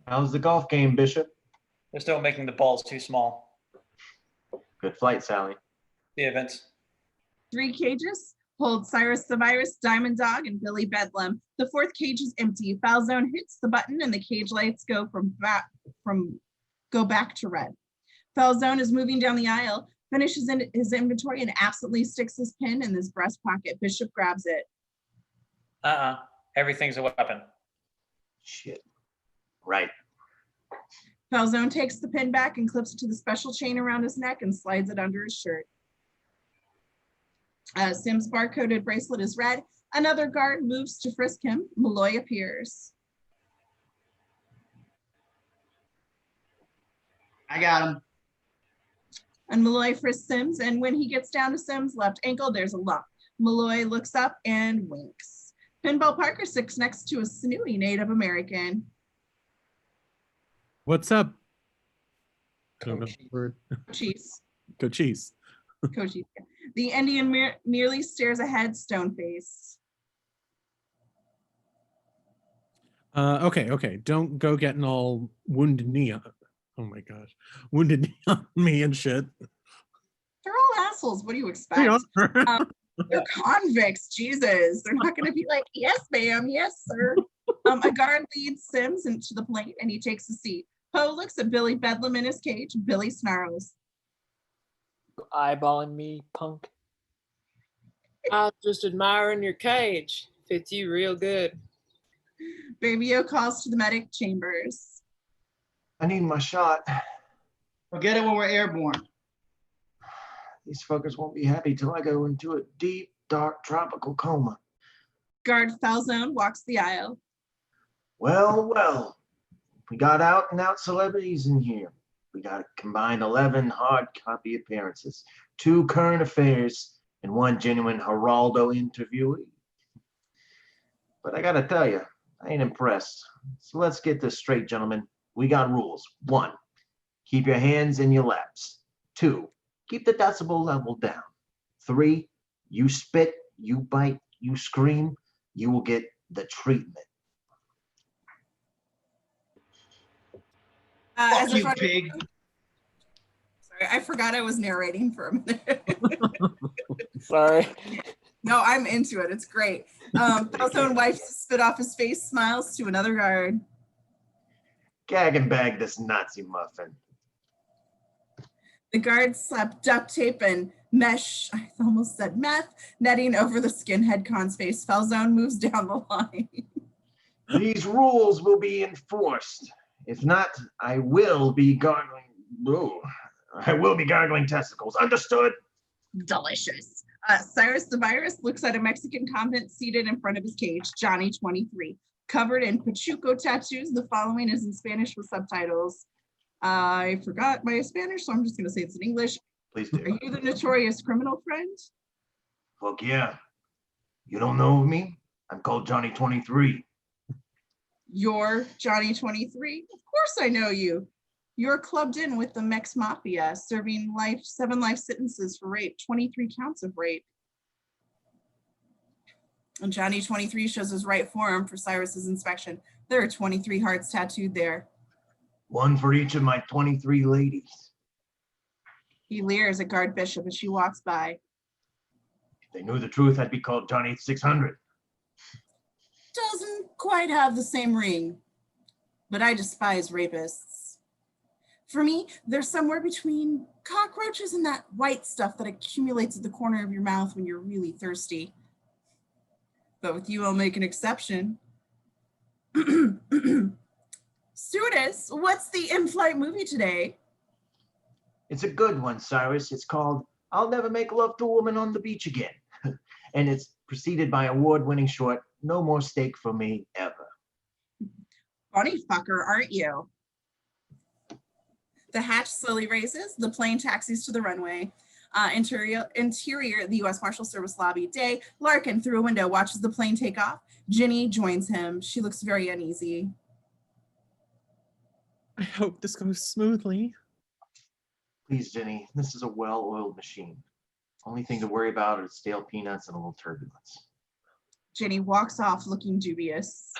How's the golf game, Bishop? They're still making the balls too small. Good flight, Sally. See you, Vince. 3 cages hold Cyrus the Virus, Diamond Dog, and Billy Bedlam. The 4th cage is empty. Foul Zone hits the button, and the cage lights go back to red. Foul Zone is moving down the aisle, finishes in his inventory, and absently sticks his pin in his breast pocket. Bishop grabs it. Everything's a weapon. Shit. Right. Foul Zone takes the pin back and clips it to the special chain around his neck and slides it under his shirt. Sims' barcoded bracelet is red. Another guard moves to frisk him. Malloy appears. I got him. And Malloy frisks Sims, and when he gets down to Sims' left ankle, there's a lump. Malloy looks up and winks. Pinball Parker sits next to a snooty Native American. What's up? Cheese. Cochise. Cochise. The Indian merely stares ahead, stone face. Okay. Don't go getting all wounded knee on. Oh my gosh. Wounded knee on me and shit. They're all assholes. What do you expect? They're convicts. Jesus. They're not going to be like, yes, ma'am. Yes, sir. A guard leads Sims into the plane and he takes a seat. Poe looks at Billy Bedlam in his cage. Billy snarls. Eyeballing me, punk. I was just admiring your cage. Fits you real good. Baby-O calls to the medic chambers. I need my shot. We'll get it when we're airborne. These fuckers won't be happy till I go into a deep, dark, tropical coma. Guard Foul Zone walks the aisle. Well. We got out and out celebrities in here. We got a combined 11 hard copy appearances, 2 current affairs, and 1 genuine Geraldo interviewee. But I gotta tell you, I ain't impressed. So let's get this straight, gentlemen. We got rules. 1, keep your hands in your laps. 2, keep the decibel level down. 3, you spit, you bite, you scream, you will get the treatment. Fuck you, pig. Sorry, I forgot I was narrating for a minute. Sorry. No, I'm into it. It's great. Foul Zone wipes the spit off his face, smiles to another guard. Gag and bag this Nazi muffin. The guards slap duct tape and mesh, I almost said meth, netting over the skinhead con's face. Foul Zone moves down the line. These rules will be enforced. If not, I will be gargling. Ooh, I will be gargling testicles. Understood? Delicious. Cyrus the Virus looks at a Mexican convict seated in front of his cage, Johnny 23. Covered in Pachuco tattoos, the following is in Spanish with subtitles. I forgot my Spanish, so I'm just going to say it's in English. Please do. Are you the notorious criminal, friend? Fuck yeah. You don't know me? I'm called Johnny 23. You're Johnny 23? Of course I know you. You're clubbed in with the Mex Mafia, serving 7 life sentences for rape, 23 counts of rape. And Johnny 23 shows his right forearm for Cyrus's inspection. There are 23 hearts tattooed there. 1 for each of my 23 ladies. He leers at Guard Bishop as she walks by. If they knew the truth, I'd be called Johnny 600. Doesn't quite have the same ring, but I despise rapists. For me, they're somewhere between cockroaches and that white stuff that accumulates at the corner of your mouth when you're really thirsty. But with you, I'll make an exception. Stewardess, what's the in-flight movie today? It's a good one, Cyrus. It's called I'll Never Make Love to a Woman on the Beach Again. And it's preceded by award-winning short, No More Steak for Me Ever. Funny fucker, aren't you? The hatch slowly raises. The plane taxis to the runway. Interior, the U.S. Marshal Service lobby. Day, Larkin through a window watches the plane take off. Ginny joins him. She looks very uneasy. I hope this goes smoothly. Please, Jenny, this is a well-oiled machine. Only thing to worry about is stale peanuts and a little turbulence. Ginny walks off looking dubious.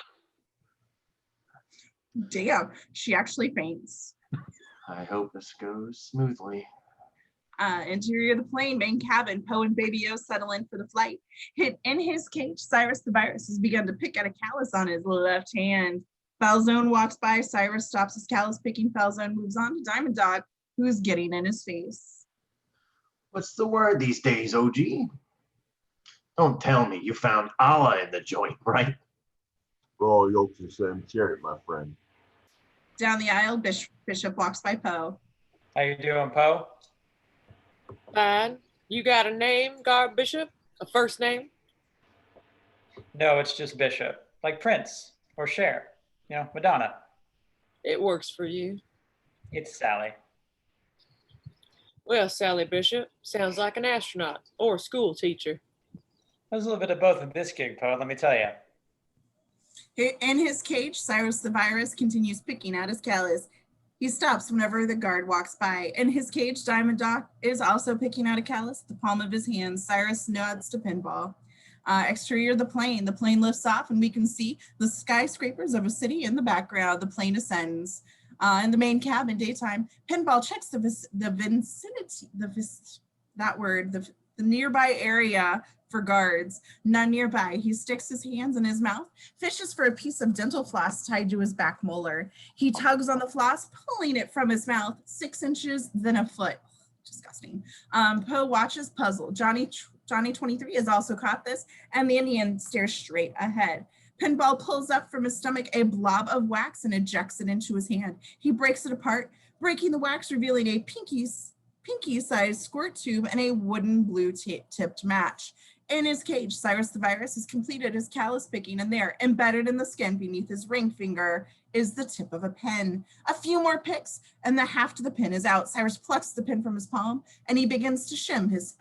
Damn, she actually faints. I hope this goes smoothly. Interior of the plane, main cabin. Poe and Baby O settle in for the flight. In his cage, Cyrus the Virus has begun to pick at a callus on his left hand. Falzone walks by. Cyrus stops his callus picking. Falzone moves on to Diamond Dog, who's getting in his face. What's the word these days, OG? Don't tell me you found Allah in the joint, right? Royal yolks and same chariot, my friend. Down the aisle, Bishop walks by Poe. How you doing, Poe? Fine. You got a name, Guard Bishop? A first name? No, it's just Bishop, like Prince or Cher, Madonna. It works for you. It's Sally. Well, Sally Bishop, sounds like an astronaut or a school teacher. There's a little bit of both in this gig, Poe, let me tell you. In his cage, Cyrus the Virus continues picking at his callus. He stops whenever the guard walks by. In his cage, Diamond Dog is also picking out a callus, the palm of his hand. Cyrus nods to Pinball. Exterior of the plane lifts off and we can see the skyscrapers of a city in the background. The plane ascends. In the main cabin, daytime, Pinball checks the nearby area for guards. None nearby. He sticks his hands in his mouth, fishes for a piece of dental floss tied to his back molar. He tugs on the floss, pulling it from his mouth 6 inches, then a foot. Disgusting. Poe watches puzzled. Johnny 23 has also caught this, and the Indian stares straight ahead. Pinball pulls up from his stomach a blob of wax and ejects it into his hand. He breaks it apart, breaking the wax, revealing a pinky-sized squirt tube and a wooden blue-tipped match. In his cage, Cyrus the Virus has completed his callus picking, and there, embedded in the skin beneath his ring finger, is the tip of a pen. A few more picks, and the haft of the pin is out. Cyrus plucks the pin from his palm, and he begins to shim his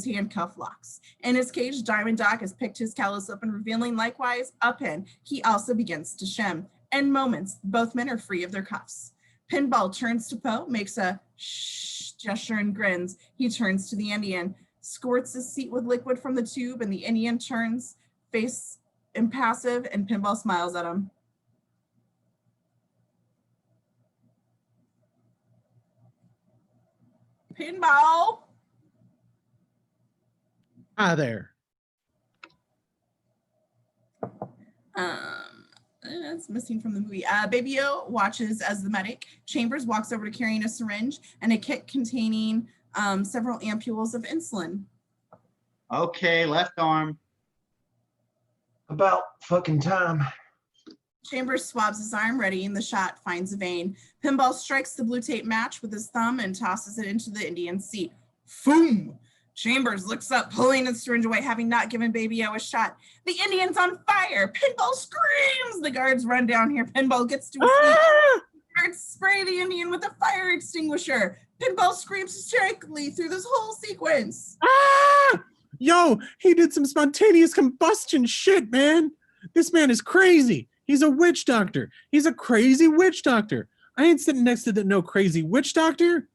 handcuff locks. In his cage, Diamond Dog has picked his callus open, revealing likewise a pin. He also begins to shim. In moments, both men are free of their cuffs. Pinball turns to Poe, makes a shh gesture and grins. He turns to the Indian, squirts his seat with liquid from the tube, and the Indian turns, face impassive, and Pinball smiles at him. Pinball! Hi there. That's missing from the movie. Baby O watches as the medic. Chambers walks over to carrying a syringe and a kit containing several ampules of insulin. Okay, left arm. About fucking time. Chambers swabs his arm, readying the shot, finds a vein. Pinball strikes the blue tape match with his thumb and tosses it into the Indian's seat. Boom! Chambers looks up, pulling the syringe away, having not given Baby O a shot. The Indian's on fire! Pinball screams! The guards run down here. Pinball gets to his feet. Guards spray the Indian with a fire extinguisher. Pinball screams hysterically through this whole sequence. Ah! Yo, he did some spontaneous combustion shit, man. This man is crazy. He's a witch doctor. He's a crazy witch doctor. I ain't sitting next to no crazy witch doctor.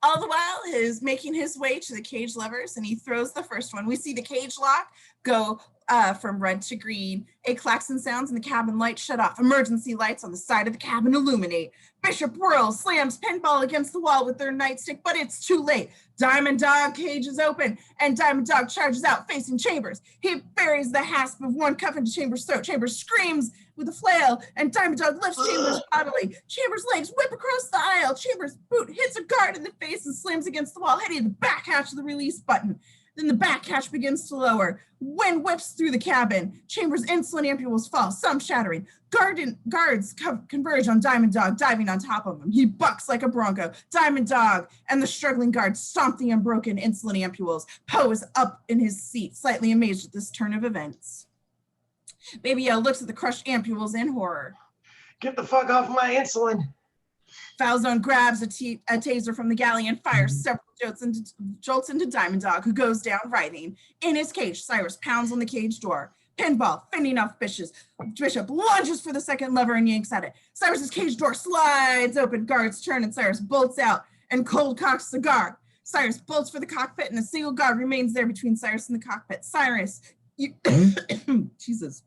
All the while, he's making his way to the cage levers, and he throws the first one. We see the cage lock go from red to green. A klaxon sounds, and the cabin lights shut off. Emergency lights on the side of the cabin illuminate. Bishop whirls, slams Pinball against the wall with their nightstick, but it's too late. Diamond Dog cage is open, and Diamond Dog charges out, facing Chambers. He buries the hasp of one cuff into Chambers' throat. Chambers screams with a flail, and Diamond Dog lifts Chambers bodily. Chambers' legs whip across the aisle. Chambers' boot hits a guard in the face and slams against the wall, hitting the back hatch of the release button. Then the back hatch begins to lower. Wind whips through the cabin. Chambers' insulin ampules fall, some shattering. Guards converge on Diamond Dog, diving on top of him. He bucks like a bronco. Diamond Dog and the struggling guards stomp the unbroken insulin ampules. Poe is up in his seat, slightly amazed at this turn of events. Baby O looks at the crushed ampules in horror. Get the fuck off my insulin. Falzone grabs a taser from the galley and fires several jolts into Diamond Dog, who goes down writhing. In his cage, Cyrus pounds on the cage door. Pinball, fending off Bishop lunges for the second lever and yanks at it. Cyrus's cage door slides open, guards turn, and Cyrus bolts out and cold cocks the guard. Cyrus bolts for the cockpit, and a single guard remains there between Cyrus and the cockpit. Cyrus, Jesus,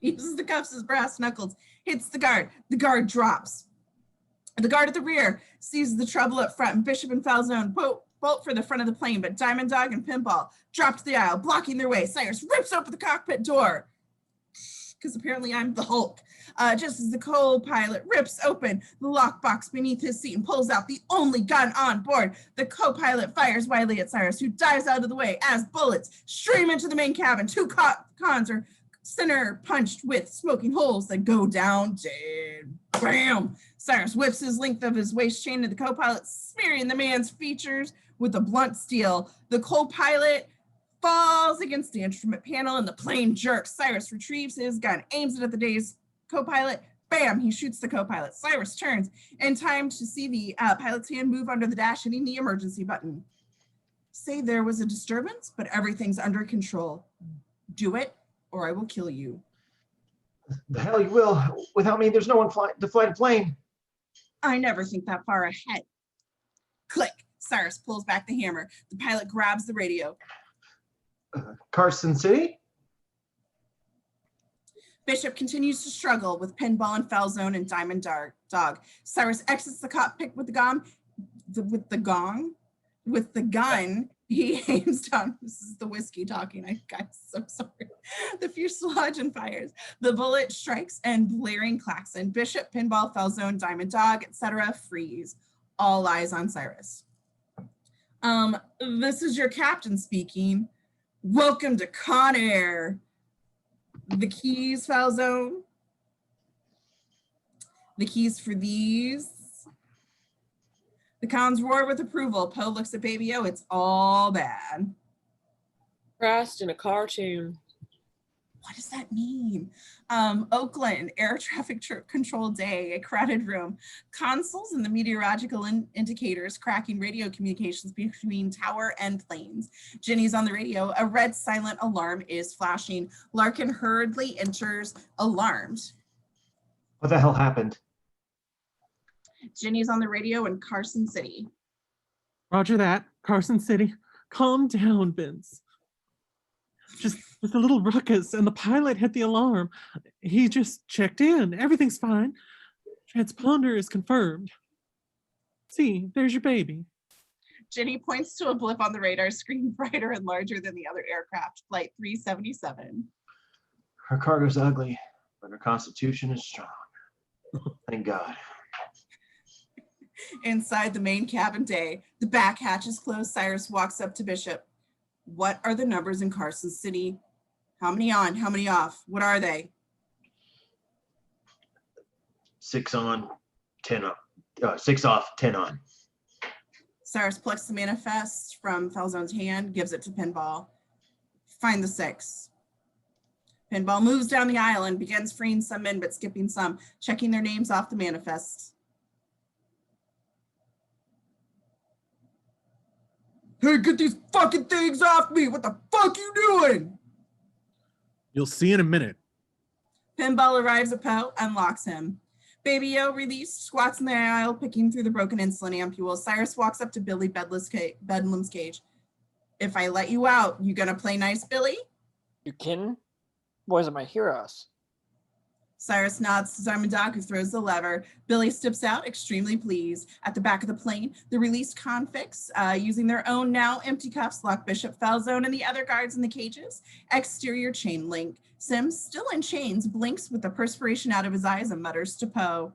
uses the cuffs as brass knuckles, hits the guard. The guard drops. The guard at the rear sees the trouble up front, and Bishop and Falzone bolt for the front of the plane, but Diamond Dog and Pinball drop to the aisle, blocking their way. Cyrus rips open the cockpit door, because apparently I'm the Hulk. Just as the co-pilot rips open the lockbox beneath his seat and pulls out the only gun on board, the co-pilot fires wildly at Cyrus, who dives out of the way as bullets stream into the main cabin. Two cons are center punched with smoking holes that go down dead. Bam! Cyrus whips his length of his waist chain to the co-pilot, smearing the man's features with a blunt steel. The co-pilot falls against the instrument panel and the plane jerks. Cyrus retrieves his gun, aims it at the dazed co-pilot. Bam! He shoots the co-pilot. Cyrus turns in time to see the pilot's hand move under the dash, hitting the emergency button. Say there was a disturbance, but everything's under control. Do it, or I will kill you. The hell you will. Without me, there's no one to fly the plane. I never think that far ahead. Click. Cyrus pulls back the hammer. The pilot grabs the radio. Carson City? Bishop continues to struggle with Pinball and Falzone and Diamond Dog. Cyrus exits the cockpit with the gun. He aims down. This is the whiskey talking. I'm so sorry. The fuselage and fires. The bullet strikes and blaring klaxon. Bishop, Pinball, Falzone, Diamond Dog, etc. freeze. All eyes on Cyrus. This is your captain speaking. Welcome to Con Air. The keys, Falzone. The keys for these. The cons roar with approval. Poe looks at Baby O. It's all bad. Christ in a cartoon. What does that mean? Oakland, air traffic control day, a crowded room. Consoles and the meteorological indicators cracking radio communications between tower and planes. Jenny's on the radio. A red silent alarm is flashing. Larkin hurriedly enters, alarmed. What the hell happened? Jenny's on the radio in Carson City. Roger that. Carson City. Calm down, Vince. Just a little ruckus, and the pilot hit the alarm. He just checked in. Everything's fine. Transponder is confirmed. See, there's your baby. Jenny points to a blip on the radar screen, brighter and larger than the other aircraft, Flight 377. Her cargo's ugly, but her constitution is strong. Thank God. Inside the main cabin day, the back hatch is closed. Cyrus walks up to Bishop. What are the numbers in Carson City? How many on, how many off? What are they? 6 on, 10 off. 6 off, 10 on. Cyrus plucks the manifest from Falzone's hand, gives it to Pinball. Find the 6. Pinball moves down the aisle and begins freeing some men, but skipping some, checking their names off the manifest. Hey, get these fucking things off me! What the fuck you doing? You'll see in a minute. Pinball arrives at Poe, unlocks him. Baby O, released, squats in the aisle, picking through the broken insulin ampules. Cyrus walks up to Billy Bedlam's cage. If I let you out, you gonna play nice, Billy? You kidding? Boys are my heroes. Cyrus nods to Diamond Dog, who throws the lever. Billy steps out, extremely pleased. At the back of the plane, the released convicts, using their own now empty cuffs, lock Bishop, Falzone, and the other guards in the cages. Exterior chain link. Sims, still in chains, blinks with the perspiration out of his eyes and mutters to Poe.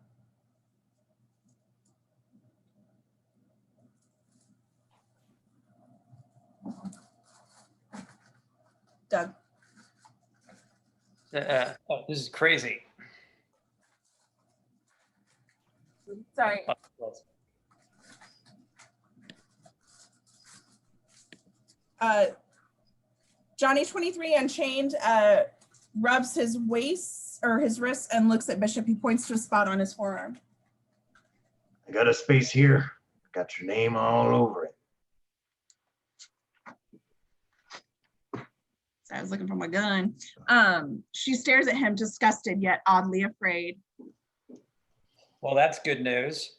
Doug. This is crazy. Sorry. Johnny 23 Unchained rubs his waist or his wrist and looks at Bishop. He points to a spot on his forearm. I got a space here. Got your name all over it. So I was looking for my gun. She stares at him, disgusted yet oddly afraid. Well, that's good news.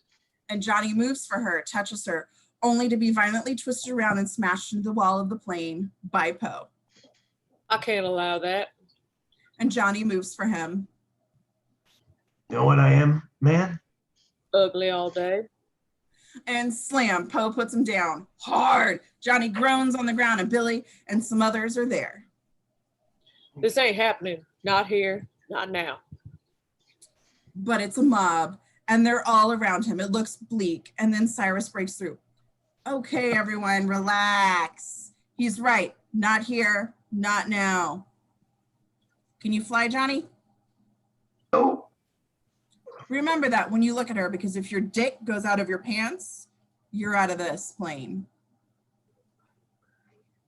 And Johnny moves for her, touches her, only to be violently twisted around and smashed into the wall of the plane by Poe. I can't allow that. And Johnny moves for him. You know what I am, man? Ugly all day. And slam, Poe puts him down hard. Johnny groans on the ground and Billy and some others are there. This ain't happening. Not here. Not now. But it's a mob and they're all around him. It looks bleak. And then Cyrus breaks through. Okay, everyone, relax. He's right. Not here, not now. Can you fly, Johnny? Oh. Remember that when you look at her, because if your dick goes out of your pants, you're out of this plane.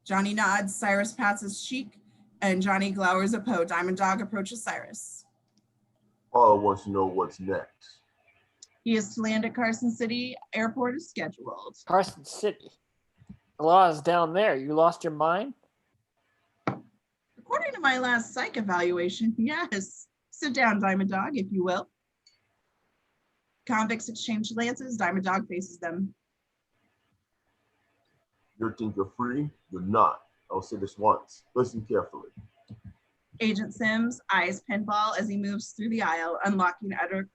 Johnny nods, Cyrus pats his cheek, and Johnny glowers at Poe. Diamond Dog approaches Cyrus. Paula wants to know what's next. He is to land at Carson City Airport as scheduled. Carson City. The law is down there. You lost your mind? According to my last psych evaluation, yes. Sit down, Diamond Dog, if you will. Convicts exchange glances. Diamond Dog faces them. You think you're free? You're not. I'll say this once. Listen carefully. Agent Sims eyes Pinball as he moves through the aisle, unlocking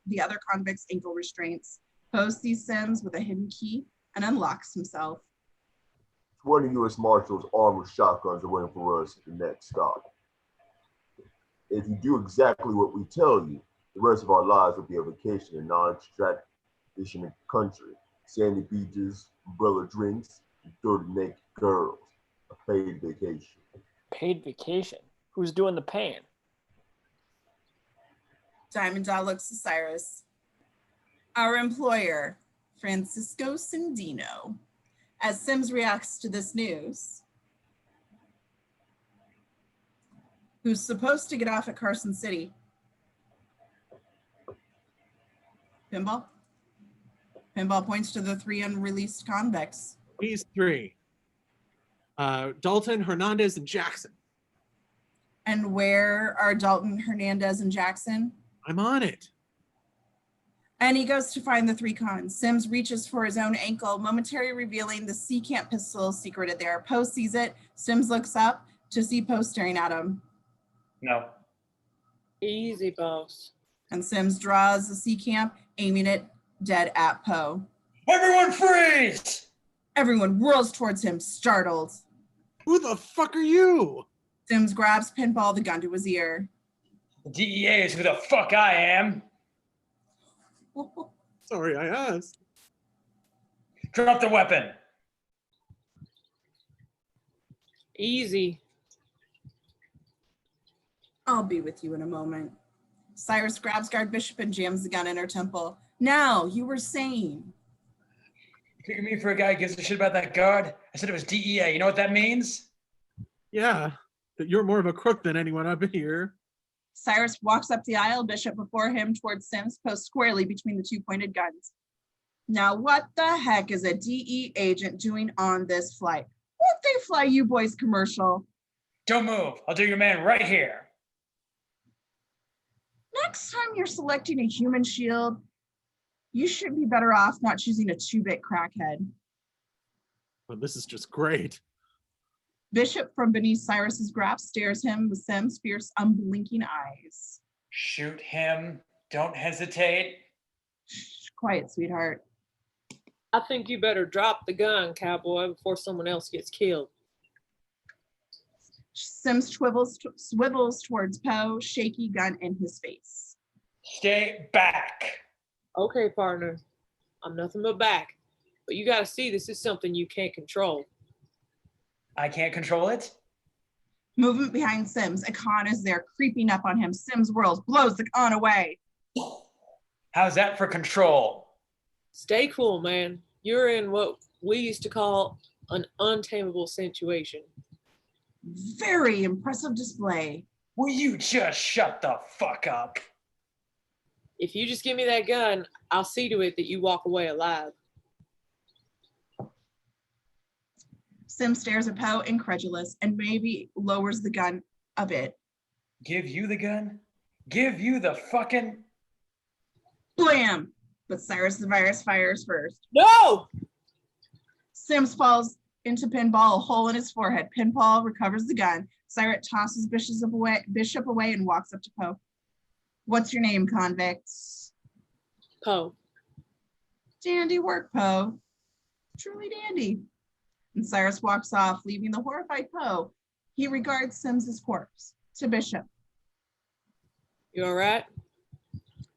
the other convict's ankle restraints. Poe sees Sims with a hidden key and unlocks himself. 20 U.S. Marshals armed with shotguns are waiting for us at the next stop. If you do exactly what we tell you, the rest of our lives will be a vacation in non-extradition country. Sandy beaches, umbrella drinks, and 30 naked girls. A paid vacation. Paid vacation? Who's doing the paying? Diamond Dog looks to Cyrus. Our employer, Francisco Sandino. As Sims reacts to this news, who's supposed to get off at Carson City. Pinball? Pinball points to the 3 unreleased convicts. These 3. Dalton, Hernandez, and Jackson. And where are Dalton, Hernandez, and Jackson? I'm on it. And he goes to find the 3 cons. Sims reaches for his own ankle, momentarily revealing the C Camp pistol secreted there. Poe sees it. Sims looks up to see Poe staring at him. No. Easy, boss. And Sims draws the C Camp, aiming it dead at Poe. Everyone freeze! Everyone whirls towards him, startled. Who the fuck are you? Sims grabs Pinball, the gun to his ear. The DEA is who the fuck I am. Sorry, I asked. Drop the weapon. Easy. I'll be with you in a moment. Cyrus grabs Guard Bishop and jams the gun in her temple. Now, you were saying. You taking me for a guy who gives a shit about that guard? I said it was DEA. You know what that means? Yeah, that you're more of a crook than anyone up here. Cyrus walks up the aisle, Bishop before him towards Sims, posed squarely between the 2 pointed guns. Now, what the heck is a DE agent doing on this flight? Won't they fly you boys commercial? Don't move. I'll do your man right here. Next time you're selecting a human shield, you should be better off not choosing a 2-bit crackhead. Well, this is just great. Bishop from beneath Cyrus's grasp stares him with Sims' fierce, unblinking eyes. Shoot him. Don't hesitate. Shh, quiet, sweetheart. I think you better drop the gun, cowboy, before someone else gets killed. Sims swivels towards Poe, shaky gun in his face. Stay back. Okay, partner. I'm nothing but back. But you gotta see this is something you can't control. I can't control it. Movement behind Sims. A con is there creeping up on him. Sims whirls, blows the con away. How's that for control? Stay cool, man. You're in what we used to call an untamable situation. Very impressive display. Will you just shut the fuck up? If you just give me that gun, I'll see to it that you walk away alive. Sim stares at Poe, incredulous, and maybe lowers the gun a bit. Give you the gun? Give you the fucking... Blam! But Cyrus the Virus fires first. No! Sims falls into Pinball, a hole in his forehead. Pinball recovers the gun. Cyrus tosses Bishop away and walks up to Poe. What's your name, convicts? Poe. Dandy work, Poe. Truly dandy. And Cyrus walks off, leaving the horrified Poe. He regards Sims's corpse. To Bishop. You all right?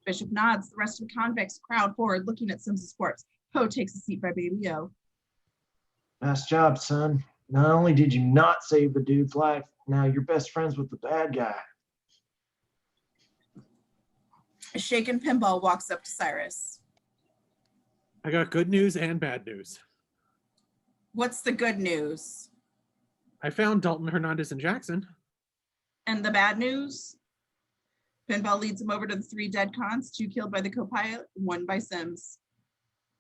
Bishop nods. The rest of the convicts crowd forward, looking at Sims's corpse. Poe takes a seat by Baby O. Nice job, son. Not only did you not save the dude's life, now you're best friends with the bad guy. A shaken Pinball walks up to Cyrus. I got good news and bad news. What's the good news? I found Dalton, Hernandez, and Jackson. And the bad news? Pinball leads him over to the 3 dead cons, 2 killed by the co-pilot, 1 by Sims.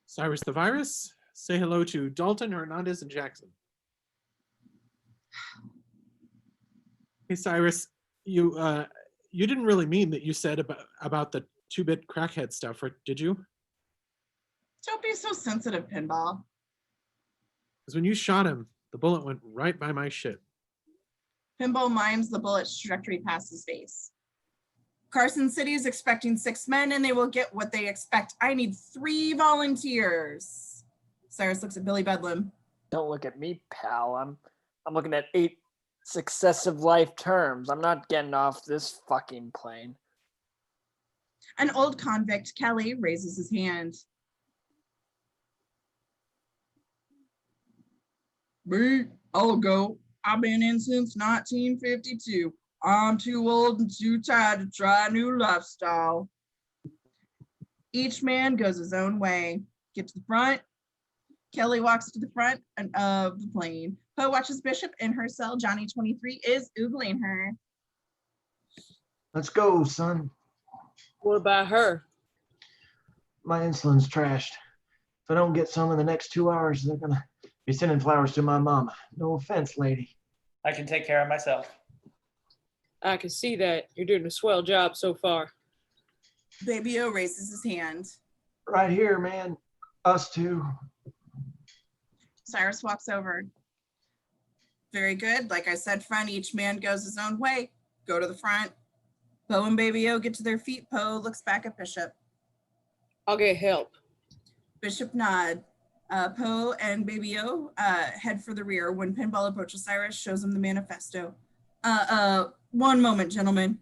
Cyrus the Virus, say hello to Dalton, Hernandez, and Jackson. Hey, Cyrus, you didn't really mean that you said about the 2-bit crackhead stuff, did you? Don't be so sensitive, Pinball. Because when you shot him, the bullet went right by my shit. Pinball mimes the bullet's trajectory past his face. Carson City is expecting 6 men, and they will get what they expect. I need 3 volunteers. Cyrus looks at Billy Bedlam. Don't look at me, pal. I'm looking at 8 successive life terms. I'm not getting off this fucking plane. An old convict, Kelly, raises his hand. Me, I'll go. I've been in since 1952. I'm too old and too tired to try a new lifestyle. Each man goes his own way. Get to the front. Kelly walks to the front of the plane. Poe watches Bishop in her cell. Johnny 23 is oogling her. Let's go, son. What about her? My insulin's trashed. If I don't get some in the next 2 hours, they're gonna be sending flowers to my mom. No offense, lady. I can take care of myself. I can see that. You're doing a swell job so far. Baby O raises his hand. Right here, man. Us too. Cyrus walks over. Very good. Like I said, front, each man goes his own way. Go to the front. Poe and Baby O get to their feet. Poe looks back at Bishop. I'll get help. Bishop nod. Poe and Baby O head for the rear. When Pinball approaches Cyrus, shows him the manifesto. One moment, gentlemen.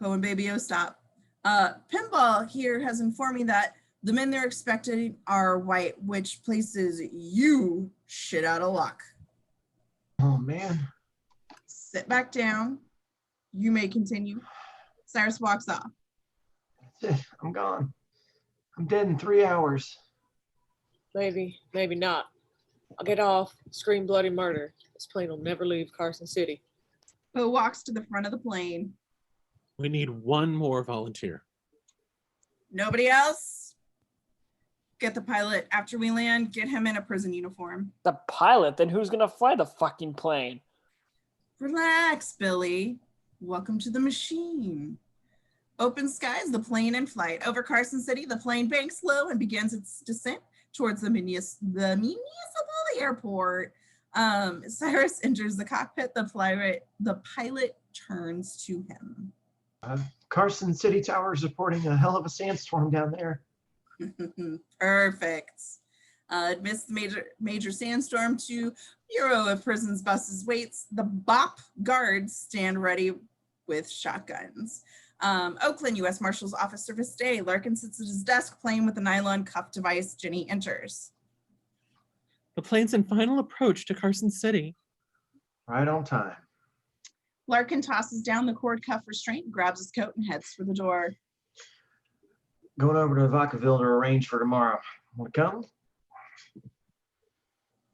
Poe and Baby O stop. Pinball here has informed me that the men they're expecting are white, which places you shit out of luck. Oh, man. Sit back down. You may continue. Cyrus walks off. That's it. I'm gone. I'm dead in 3 hours. Maybe, maybe not. I'll get off, scream bloody murder. This plane will never leave Carson City. Poe walks to the front of the plane. We need 1 more volunteer. Nobody else? Get the pilot. After we land, get him in a prison uniform. The pilot? Then who's gonna fly the fucking plane? Relax, Billy. Welcome to the machine. Open skies, the plane in flight. Over Carson City, the plane banks low and begins its descent towards the municipal airport. Cyrus enters the cockpit. The pilot turns to him. Carson City Tower is reporting a hell of a sandstorm down there. Perfect. Amidst the major sandstorm, 2 Bureau of Prisons buses waits. The BOP guards stand ready with shotguns. Oakland U.S. Marshal's Office Service Day. Larkin sits at his desk playing with a nylon cuff device. Jenny enters. The plane's in final approach to Carson City. Right on time. Larkin tosses down the cord cuff restraint, grabs his coat, and heads for the door. Going over to Vacaville to arrange for tomorrow. Want to come?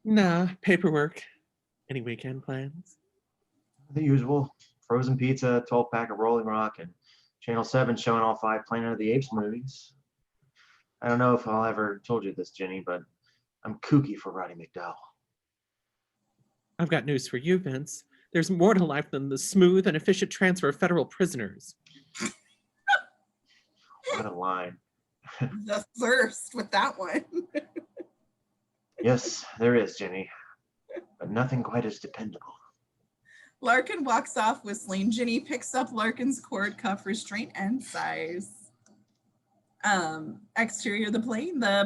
Nah, paperwork. Any weekend plans? The usual. Frozen pizza, 12-pack of Rolling Rock, and Channel 7 showing all 5 Planet of the Apes movies. I don't know if I'll ever told you this, Jenny, but I'm kooky for Roddy McDowell. I've got news for you, Vince. There's more to life than the smooth and efficient transfer of federal prisoners. What a line. The thirst with that one. Yes, there is, Jenny, but nothing quite as dependable. Larkin walks off whistling. Ginny picks up Larkin's cord cuff restraint and sighs. Exterior of the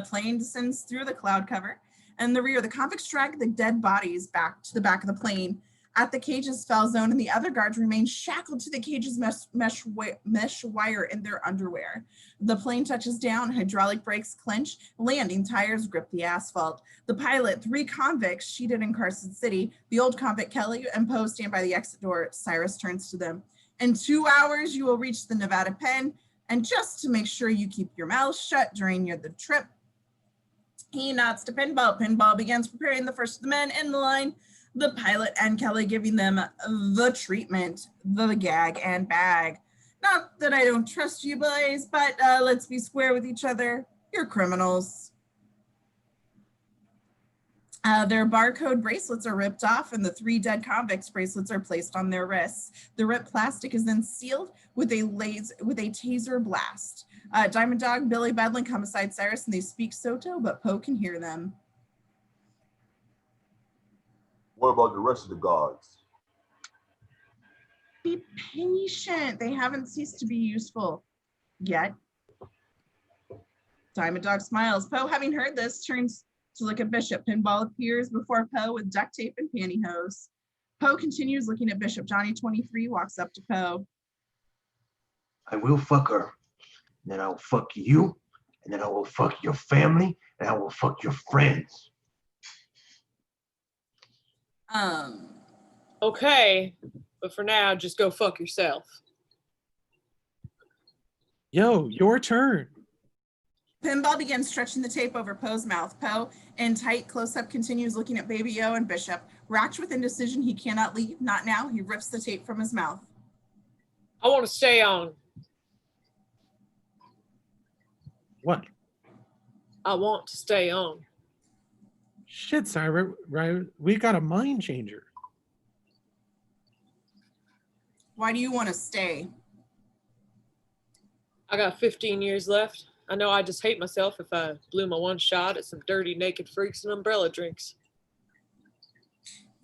plane descends through the cloud cover. And the rear, the convicts drag the dead bodies back to the back of the plane. At the cage's foul zone, and the other guards remain shackled to the cage's mesh wire in their underwear. The plane touches down, hydraulic brakes clench, landing tires grip the asphalt. The pilot, 3 convicts sheeted in Carson City, the old convict Kelly and Poe stand by the exit door. Cyrus turns to them. In 2 hours, you will reach the Nevada pen, and just to make sure you keep your mouth shut during the trip, he nods to Pinball. Pinball begins preparing the first of the men in the line, the pilot and Kelly giving them the treatment, the gag and bag. Not that I don't trust you boys, but let's be square with each other. You're criminals. Their barcode bracelets are ripped off and the 3 dead convicts bracelets are placed on their wrists. The ripped plastic is then sealed with a taser blast. Diamond Dog, Billy Bedlin come beside Cyrus and they speak Soto, but Poe can hear them. What about the rest of the guards? Be patient. They haven't ceased to be useful yet. Diamond Dog smiles. Poe, having heard this, turns to look at Bishop. Pinball appears before Poe with duct tape and pantyhose. Poe continues looking at Bishop. Johnny 23 walks up to Poe. I will fuck her. And then I will fuck you. And then I will fuck your family. And I will fuck your friends. Okay, but for now, just go fuck yourself. Yo, your turn. Pinball begins stretching the tape over Poe's mouth. Poe, in tight close-up, continues looking at Baby O and Bishop. Racked with indecision, he cannot leave. Not now. He rips the tape from his mouth. I want to stay on. What? I want to stay on. Shit, Cyrus, right? We got a mind changer. Why do you want to stay? I got 15 years left. I know I just hate myself if I blew my one shot at some dirty naked freaks and umbrella drinks.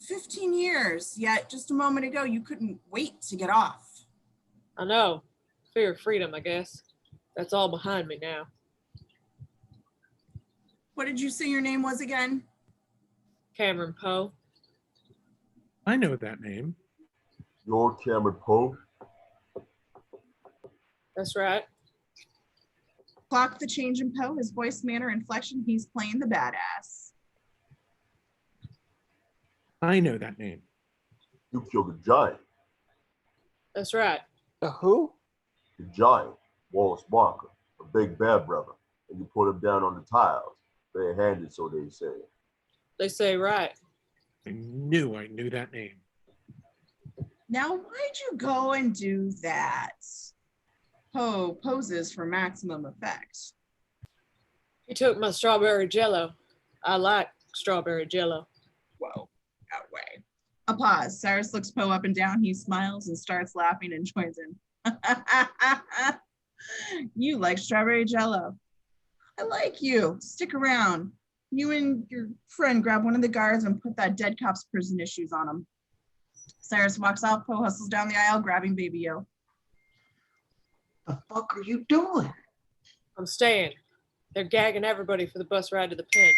15 years, yet just a moment ago you couldn't wait to get off. I know. Fear of freedom, I guess. That's all behind me now. What did you say your name was again? Cameron Poe. I know that name. You're Cameron Poe? That's right. Clock the change in Poe, his voice, manner, inflection. He's playing the badass. I know that name. You killed a giant. That's right. The who? The giant, Wallace Barker, a big bad brother. And you put him down on the tiles. Bare-handed, so they say. They say right. I knew that name. Now, why'd you go and do that? Poe poses for maximum effect. He took my strawberry jello. I like strawberry jello. Whoa, no way. A pause. Cyrus looks Poe up and down. He smiles and starts laughing and joins in. You like strawberry jello. I like you. Stick around. You and your friend grab one of the guards and put that dead cop's prison issues on him. Cyrus walks off. Poe hustles down the aisle, grabbing Baby O. The fuck are you doing? I'm staying. They're gagging everybody for the bus ride to the pen.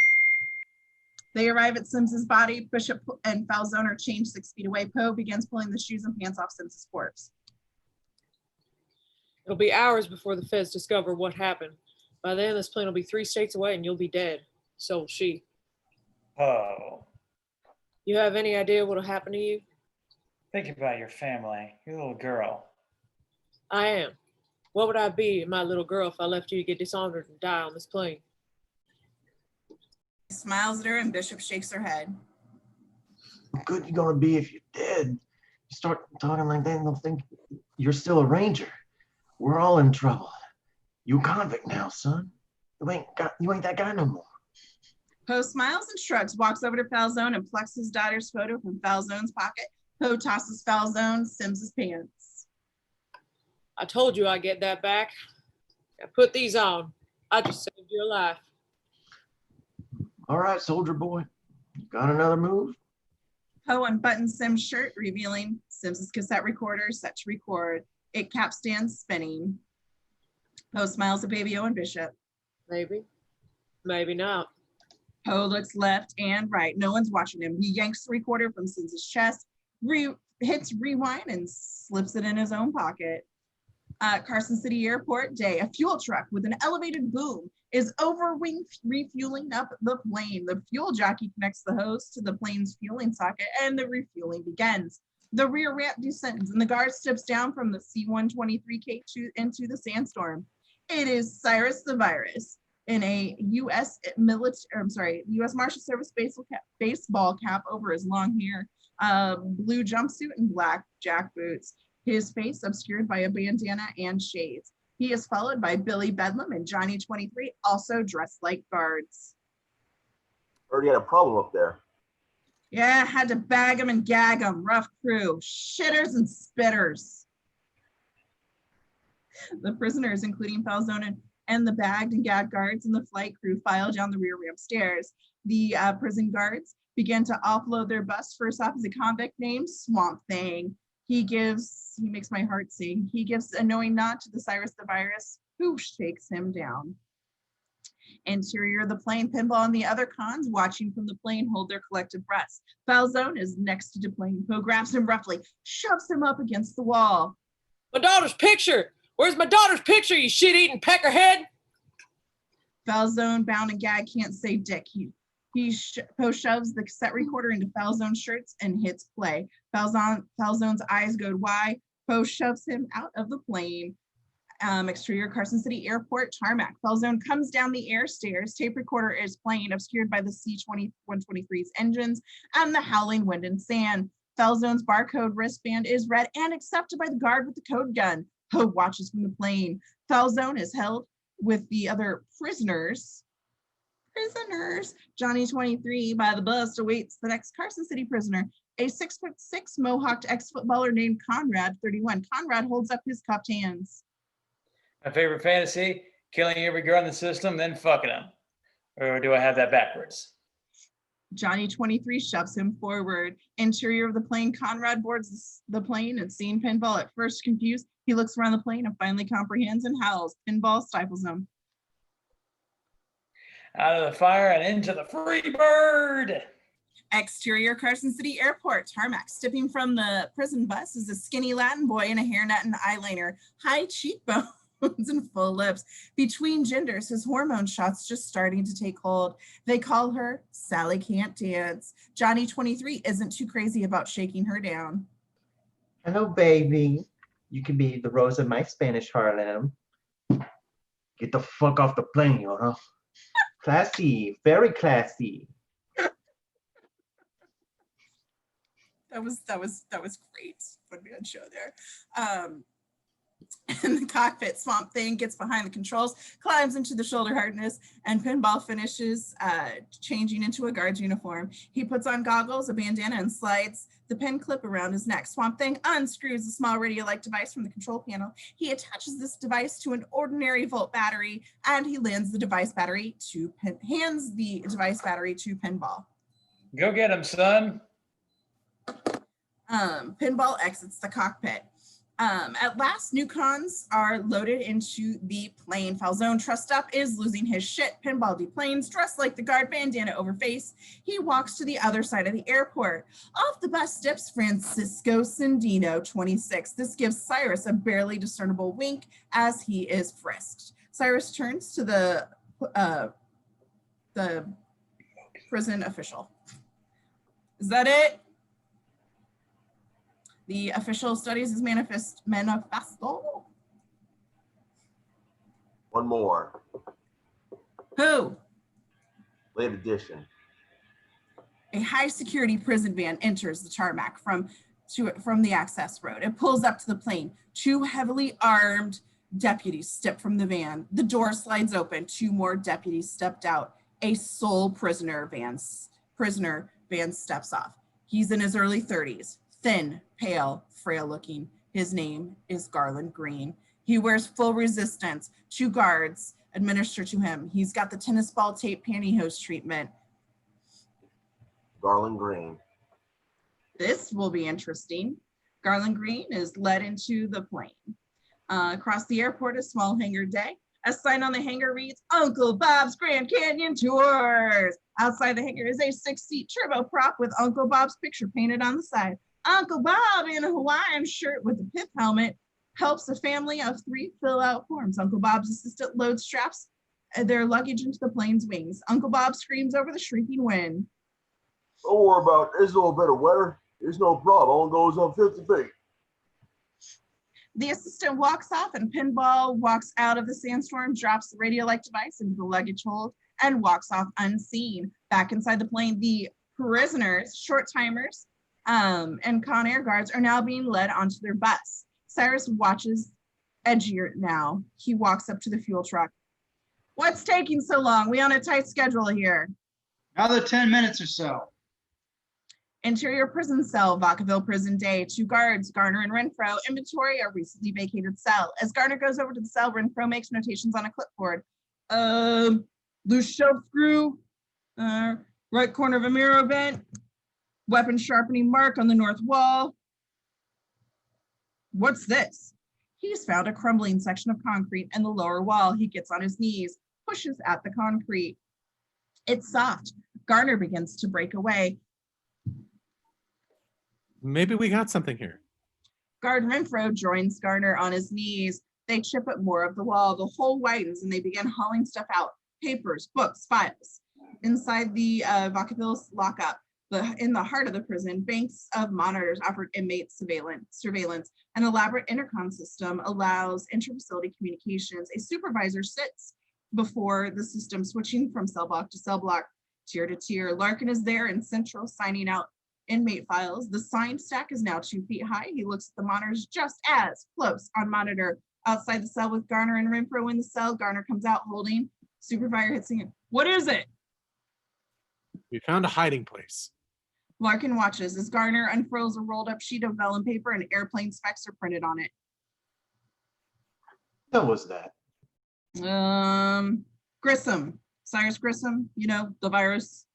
They arrive at Sims's body. Bishop and Falzone are changed 6 feet away. Poe begins pulling the shoes and pants off Sims's corpse. It'll be hours before the feds discover what happened. By then, this plane will be 3 states away and you'll be dead. So will she. Oh. You have any idea what'll happen to you? Think about your family, your little girl. I am. What would I be, my little girl, if I left you to get dishonored and die on this plane? He smiles at her and Bishop shakes her head. How good you gonna be if you're dead? You start talking like that, and they'll think you're still a ranger. We're all in trouble. You a convict now, son. You ain't that guy no more. Poe smiles and shrugs, walks over to Falzone and plucks his daughter's photo from Falzone's pocket. Poe tosses Falzone Sims's pants. I told you I'd get that back. I put these on. I just saved your life. All right, soldier boy. You got another move? Poe unbuttons Sim's shirt, revealing Sims's cassette recorder set to record. It capstans spinning. Poe smiles at Baby O and Bishop. Maybe. Maybe not. Poe looks left and right. No one's watching him. He yanks the recorder from Sims's chest, hits rewind, and slips it in his own pocket. Carson City Airport day, a fuel truck with an elevated boom is overwing refueling up the plane. The fuel jockey connects the hose to the plane's fueling socket and the refueling begins. The rear ramp descends and the guard steps down from the C-123K into the sandstorm. It is Cyrus the Virus in a U.S. Marshal Service baseball cap over his long hair, blue jumpsuit and black jack boots. His face obscured by a bandana and shades. He is followed by Billy Bedlam and Johnny 23, also dressed like guards. Heard you had a problem up there. Yeah, had to bag him and gag him. Rough crew, shitters and spitters. The prisoners, including Falzone and the bagged and gagged guards and the flight crew, file down the rear ramp stairs. The prison guards begin to offload their bus. First off is a convict named Swamp Thing. He makes my heart sing. He gives a knowing nod to the Cyrus the Virus, who shakes him down. Interior of the plane, Pinball and the other cons watching from the plane hold their collective breaths. Falzone is next to Duplain. Poe grabs him roughly, shoves him up against the wall. My daughter's picture! Where's my daughter's picture, you shit-eating peckerhead? Falzone, bound and gagged, can't say dick. Poe shoves the cassette recorder into Falzone's shirts and hits play. Falzone's eyes go wide. Poe shoves him out of the plane. Exterior Carson City Airport tarmac. Falzone comes down the air stairs. Tape recorder is playing, obscured by the C-123's engines and the howling wind and sand. Falzone's barcode wristband is read and accepted by the guard with the code gun. Poe watches from the plane. Falzone is held with the other prisoners. Johnny 23 by the bus awaits the next Carson City prisoner, a 6'6" mohawked ex-footballer named Conrad 31. Conrad holds up his cupped hands. My favorite fantasy, killing every girl in the system, then fucking them. Or do I have that backwards? Johnny 23 shoves him forward. Interior of the plane, Conrad boards the plane and seeing Pinball at first confused, he looks around the plane and finally comprehends and howls. Pinball stifles him. Out of the fire and into the free bird. Exterior Carson City Airport tarmac. Stepping from the prison bus is a skinny Latin boy in a hairnet and eyeliner, high cheekbones and full lips. Between genders, his hormone shots just starting to take hold. They call her Sally Can't Dance. Johnny 23 isn't too crazy about shaking her down. Hello, baby. You can be the rose of my Spanish Harlem. Get the fuck off the plane, you know? Classy, very classy. That was great. What a good show there. In the cockpit, Swamp Thing gets behind the controls, climbs into the shoulder harness, and Pinball finishes changing into a guard's uniform. He puts on goggles, a bandana, and slides the pin clip around his neck. Swamp Thing unscrews a small radio-like device from the control panel. He attaches this device to an ordinary volt battery, and he hands the device battery to Pinball. Go get him, son. Pinball exits the cockpit. At last, new cons are loaded into the plane. Falzone, trussed up, is losing his shit. Pinball deplanes, dressed like the guard, bandana over face. He walks to the other side of the airport. Off the bus steps Francisco Cindino, 26. This gives Cyrus a barely discernible wink as he is frisked. Cyrus turns to the prison official. Is that it? The official studies is manifesto. One more. Who? Late edition. A high security prison van enters the tarmac from the access road. It pulls up to the plane. 2 heavily armed deputies step from the van. The door slides open. 2 more deputies stepped out. A sole prisoner van steps off. He's in his early 30s, thin, pale, frail looking. His name is Garland Green. He wears full resistance. 2 guards administer to him. He's got the tennis ball tape pantyhose treatment. Garland Green. This will be interesting. Garland Green is led into the plane. Across the airport, a small hangar deck. A sign on the hangar reads, Uncle Bob's Grand Canyon Tours. Outside the hangar is a 6-seat turboprop with Uncle Bob's picture painted on the side. Uncle Bob in a Hawaiian shirt with a pith helmet helps a family of 3 fill out forms. Uncle Bob's assistant loads straps their luggage into the plane's wings. Uncle Bob screams over the shrieking wind. Don't worry about it. It's a little bit of weather. It's no problem. All goes up 50 feet. The assistant walks off and Pinball walks out of the sandstorm, drops the radio-like device into the luggage hold, and walks off unseen. Back inside the plane, the prisoners, short-timers, and Con Air guards are now being led onto their bus. Cyrus watches edgier now. He walks up to the fuel truck. What's taking so long? We on a tight schedule here. Another 10 minutes or so. Interior prison cell, Vacaville Prison Day. 2 guards, Garner and Renfro, inventory a recently vacated cell. As Garner goes over to the cell, Renfro makes notations on a clipboard. Loose shelf screw, right corner of a mirror vent, weapon sharpening mark on the north wall. What's this? He's found a crumbling section of concrete in the lower wall. He gets on his knees, pushes at the concrete. It's soft. Garner begins to break away. Maybe we got something here. Guard Renfro joins Garner on his knees. They chip at more of the wall. The hole widens and they begin hauling stuff out. Papers, books, files. Inside the Vacaville's lockup, in the heart of the prison, banks of monitors offered inmate surveillance. An elaborate intercom system allows inter-facility communications. A supervisor sits before the system, switching from cell block to cell block, tier to tier. Larkin is there in central, signing out inmate files. The sign stack is now 2 feet high. He looks at the monitors just as close on monitor. Outside the cell with Garner and Renfro in the cell, Garner comes out holding. Supervisor hits him. What is it? We found a hiding place. Larkin watches as Garner unfurls a rolled up sheet of vellum paper and airplane specs are printed on it. What was that? Grissom. Cyrus Grissom, you know, the virus.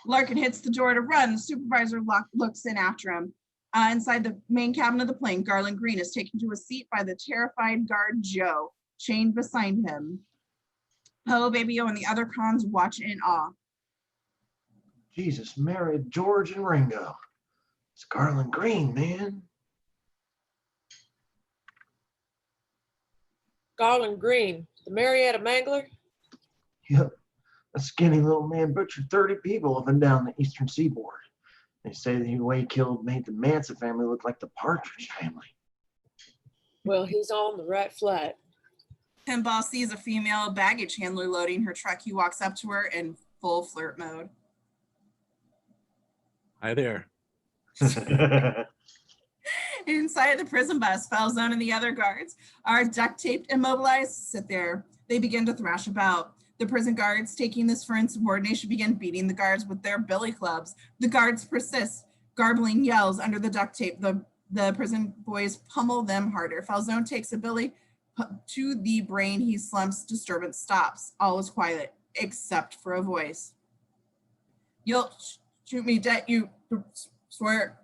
Larkin hits the door to run. The supervisor looks in after him. Inside the main cabin of the plane, Garland Green is taken to a seat by the terrified guard Joe, chained beside him. Poe, Baby O, and the other cons watch in awe. Jesus, Mary, George, and Ringo. It's Garland Green, man. Garland Green, the Marietta Mangler? Yep. A skinny little man butchered 30 people up and down the eastern seaboard. They say the way he killed made the Manson family look like the Partridge family. Well, he's on the right flight. Pinball sees a female baggage handler loading her truck. He walks up to her in full flirt mode. Hi there. Inside the prison bus, Falzone and the other guards are duct taped, immobilized, sit there. They begin to thrash about. The prison guards, taking this for insubordination, begin beating the guards with their billy clubs. The guards persist, garbling yells under the duct tape. The prison boys pummel them harder. Falzone takes a billy to the brain. He slumps. Disturbance stops. All is quiet, except for a voice. You'll shoot me dead, you swear.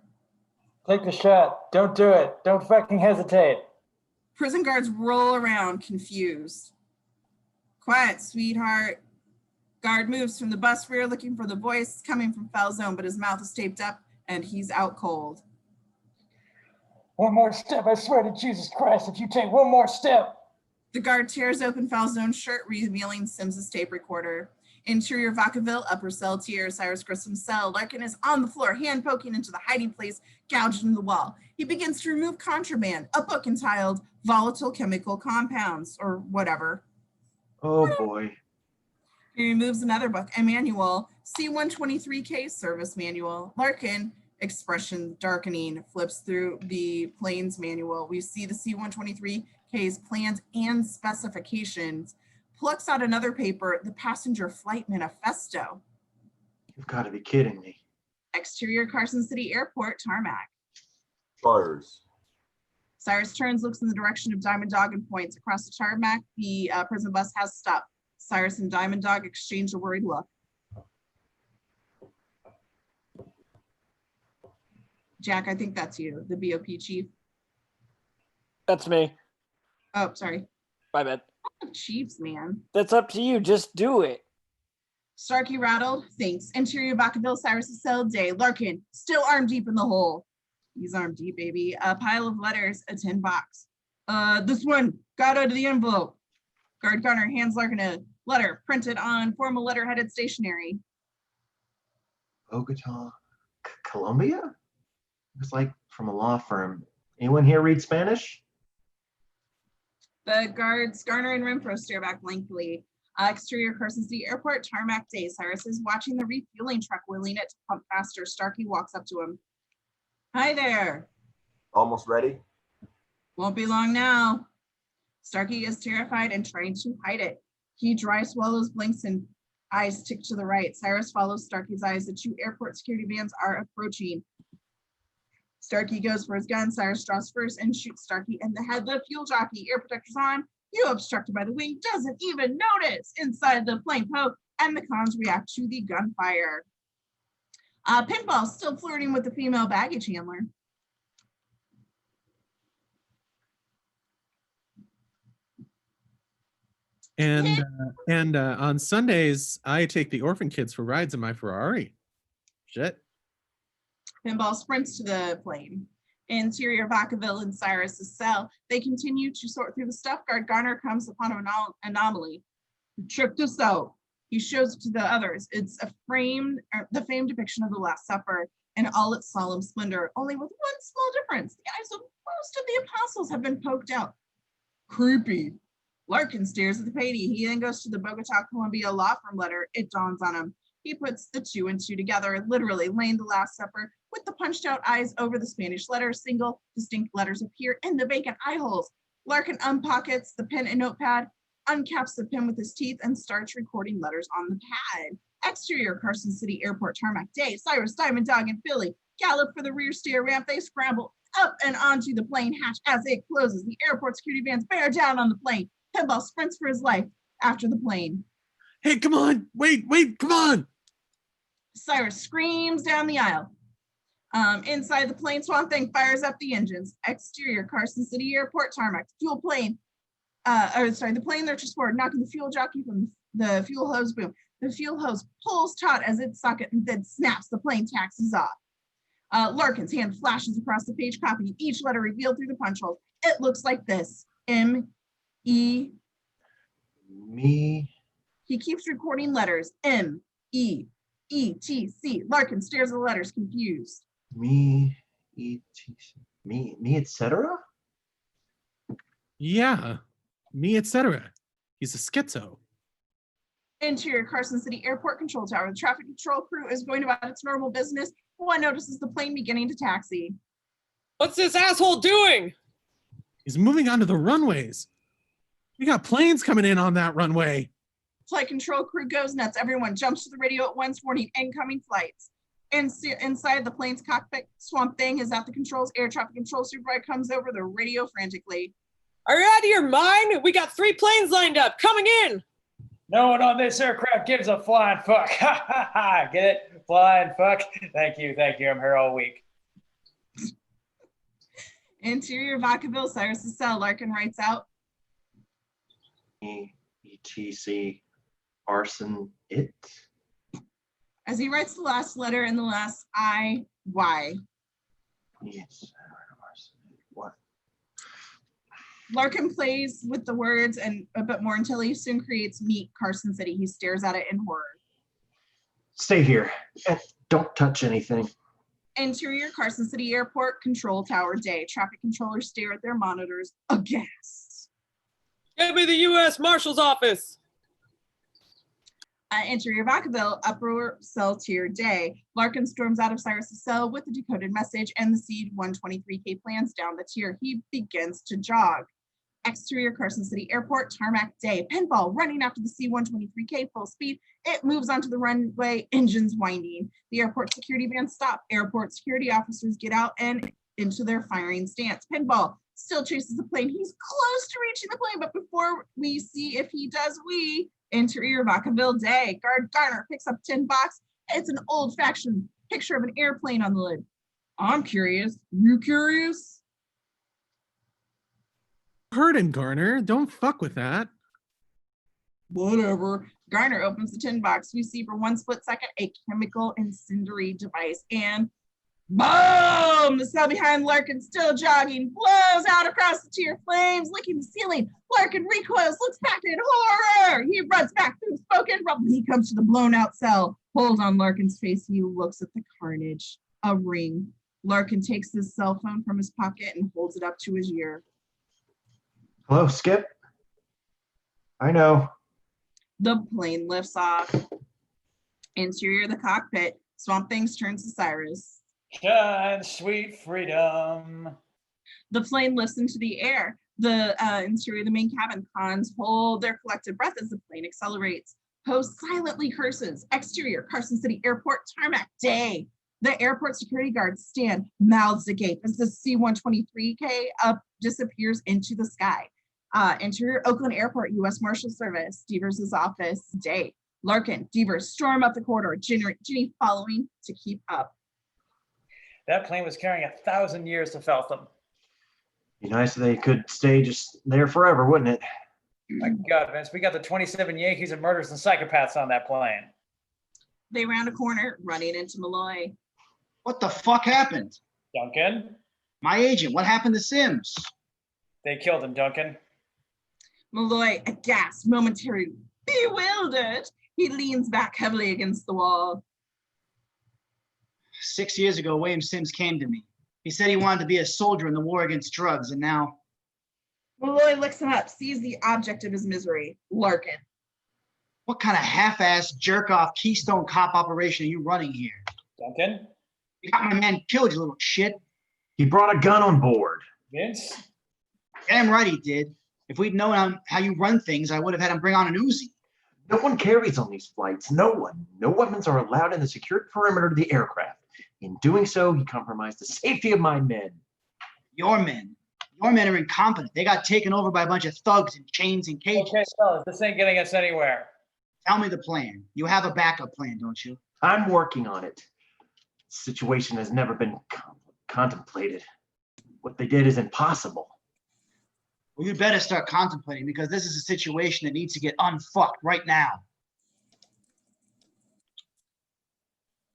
Take the shot. Don't do it. Don't fucking hesitate. Prison guards roll around, confused. Quiet, sweetheart. Guard moves from the bus rear looking for the voice coming from Falzone, but his mouth is taped up and he's out cold. One more step, I swear to Jesus Christ, if you take one more step. The guard tears open Falzone's shirt, revealing Sims's tape recorder. Interior Vacaville, upper cell tier, Cyrus Grissom's cell. Larkin is on the floor, hand poking into the hiding place, gouged into the wall. He begins to remove contraband, a book entitled Volatile Chemical Compounds, or whatever. Oh boy. He removes another book, a manual, C-123K service manual. Larkin, expression darkening, flips through the plane's manual. We see the C-123K's plans and specifications. Plucks out another paper, the passenger flight manifesto. You've got to be kidding me. Exterior Carson City Airport, tarmac. Fires. Cyrus turns, looks in the direction of Diamond Dog and points. Across the tarmac, the prison bus has stopped. Cyrus and Diamond Dog exchange a worried look. Jack, I think that's you, the BOP chief. That's me. Oh, sorry. My bad. Chiefs, man. That's up to you. Just do it. Starkey rattled. Thanks. Interior Vacaville, Cyrus' cell day. Larkin, still arm deep in the hole. He's arm deep, baby. A pile of letters, a tin box. This one got out of the envelope. Guard Gunner hands Larkin a letter printed on formal letter-headed stationery. Bogota, Colombia? It was like from a law firm. Anyone here read Spanish? The guards, Garner and Renfro, stare back blankly. Exterior Carson City Airport, tarmac day. Cyrus is watching the refueling truck, willing it to pump faster. Starkey walks up to him. Hi there. Almost ready? Won't be long now. Starkey is terrified and trying to hide it. He dry swallows, blinks, and eyes tick to the right. Cyrus follows Starkey's eyes. The two airport security vans are approaching. Starkey goes for his gun. Cyrus draws first and shoots Starkey in the head. The fuel jockey, ear protectors on, you obstructed by the wing, doesn't even notice. Inside the plane poke, and the cons react to the gunfire. Pinball still flirting with the female baggage handler. And on Sundays, I take the orphan kids for rides in my Ferrari. Shit. Pinball sprints to the plane. Interior Vacaville and Cyrus's cell. They continue to sort through the stuff. Guard Garner comes upon an anomaly. Check this out. He shows it to the others. It's the famed depiction of the Last Supper in all its solemn splendor, only with one small difference. The eyes of most of the apostles have been poked out. Creepy. Larkin stares at the painting. He then goes to the Bogota, Colombia law firm letter. It dawns on him. He puts the two and two together, literally laying the Last Supper with the punched out eyes over the Spanish letters. Single distinct letters appear in the vacant eye holes. Larkin unpockets the pen and notepad, uncaps the pen with his teeth, and starts recording letters on the pad. Exterior Carson City Airport, tarmac day. Cyrus, Diamond Dog, and Billy gallop for the rear stair ramp. They scramble up and onto the plane hatch as it closes. The airport security vans bear down on the plane. Pinball sprints for his life after the plane. Hey, come on. Wait, come on. Cyrus screams down the aisle. Inside the plane, Swamp Thing fires up the engines. Exterior Carson City Airport, tarmac. The plane lurches forward, knocking the fuel jockey from the fuel hose boom. The fuel hose pulls taut as its socket and then snaps. The plane taxis off. Larkin's hand flashes across the page, copying each letter revealed through the punch hole. It looks like this. M-E. Me. He keeps recording letters. M-E-E-T-C. Larkin stares at the letters, confused. Me, E-T-C. Me, etc.? Yeah, me, etc. He's a schizo. Interior Carson City Airport control tower. The traffic control crew is going about its normal business. One notices the plane beginning to taxi. What's this asshole doing? He's moving onto the runways. We got planes coming in on that runway. Flight control crew goes nuts. Everyone jumps to the radio at once, warning incoming flights. Inside the plane's cockpit, Swamp Thing is at the controls. Air traffic control supervisor comes over the radio frantically. Are you out of your mind? We got 3 planes lined up, coming in. No one on this aircraft gives a flying fuck. Ha ha ha. Get it? Flying fuck. Thank you. I'm here all week. Interior Vacaville, Cyrus's cell. Larkin writes out. E-T-C. Arson it. As he writes the last letter and the last I-Y. Yes. What? Larkin plays with the words and a bit more until he soon creates Meet Carson City. He stares at it in horror. Stay here and don't touch anything. Interior Carson City Airport Control Tower Day. Traffic controllers stare at their monitors aghast. Give me the U.S. Marshal's office. Interior Vacaville Upper Cell Tier Day. Larkin storms out of Cyrus's cell with a decoded message and the C-123K plans down the tier. He begins to jog. Exterior Carson City Airport Tarmac Day. Pinball running after the C-123K full speed. It moves onto the runway, engines winding. The airport security vans stop. Airport security officers get out and into their firing stance. Pinball still chases the plane. He's close to reaching the plane, but before we see if he does, Interior Vacaville Day. Guard Garner picks up tin box. It's an old-fashioned picture of an airplane on the lid. I'm curious. You curious? Heard him, Garner. Don't fuck with that. Whatever. Garner opens the tin box. We see for 1 split second a chemical incendiary device, and boom! The cell behind Larkin, still jogging, blows out across the tier, flames licking the ceiling. Larkin recoils, looks back in horror. He runs back through the smoke and rubble. He comes to the blown out cell. Hold on Larkin's face. He looks at the carnage. A ring. Larkin takes his cell phone from his pocket and holds it up to his ear. Hello, Skip? I know. The plane lifts off. Interior of the cockpit. Swamp Things turns to Cyrus. Shine, sweet freedom. The plane lifts into the air. The interior of the main cabin. Cons hold their collective breath as the plane accelerates. Poe silently curses. Exterior, Carson City Airport, Tarmac Day. The airport security guards stand, mouths agape, as the C-123K up disappears into the sky. Interior Oakland Airport, U.S. Marshal Service, Devers' office, Day. Larkin, Devers storm up the corridor, Ginny following to keep up. That plane was carrying 1,000 years to Feltham. Be nice if they could stay just there forever, wouldn't it? My God, Vince, we got the 27 Yankees and murderers and psychopaths on that plane. They round a corner, running into Malloy. What the fuck happened? Duncan? My agent, what happened to Sims? They killed him, Duncan. Malloy, aghast, momentarily bewildered. He leans back heavily against the wall. 6 years ago, William Sims came to me. He said he wanted to be a soldier in the war against drugs, and now... Malloy looks him up, sees the object of his misery, Larkin. What kind of half-assed, jerk-off Keystone Cop operation are you running here? Duncan? You got my man killed, you little shit. He brought a gun on board. Vince? Damn right he did. If we'd known how you run things, I would have had him bring on an Uzi. No one carries on these flights. No one. No weapons are allowed in the secured perimeter of the aircraft. In doing so, he compromised the safety of my men. Your men. Your men are incompetent. They got taken over by a bunch of thugs in chains and cages. Okay, fellas, this ain't getting us anywhere. Tell me the plan. You have a backup plan, don't you? I'm working on it. The situation has never been contemplated. What they did is impossible. Well, you'd better start contemplating, because this is a situation that needs to get unfucked right now.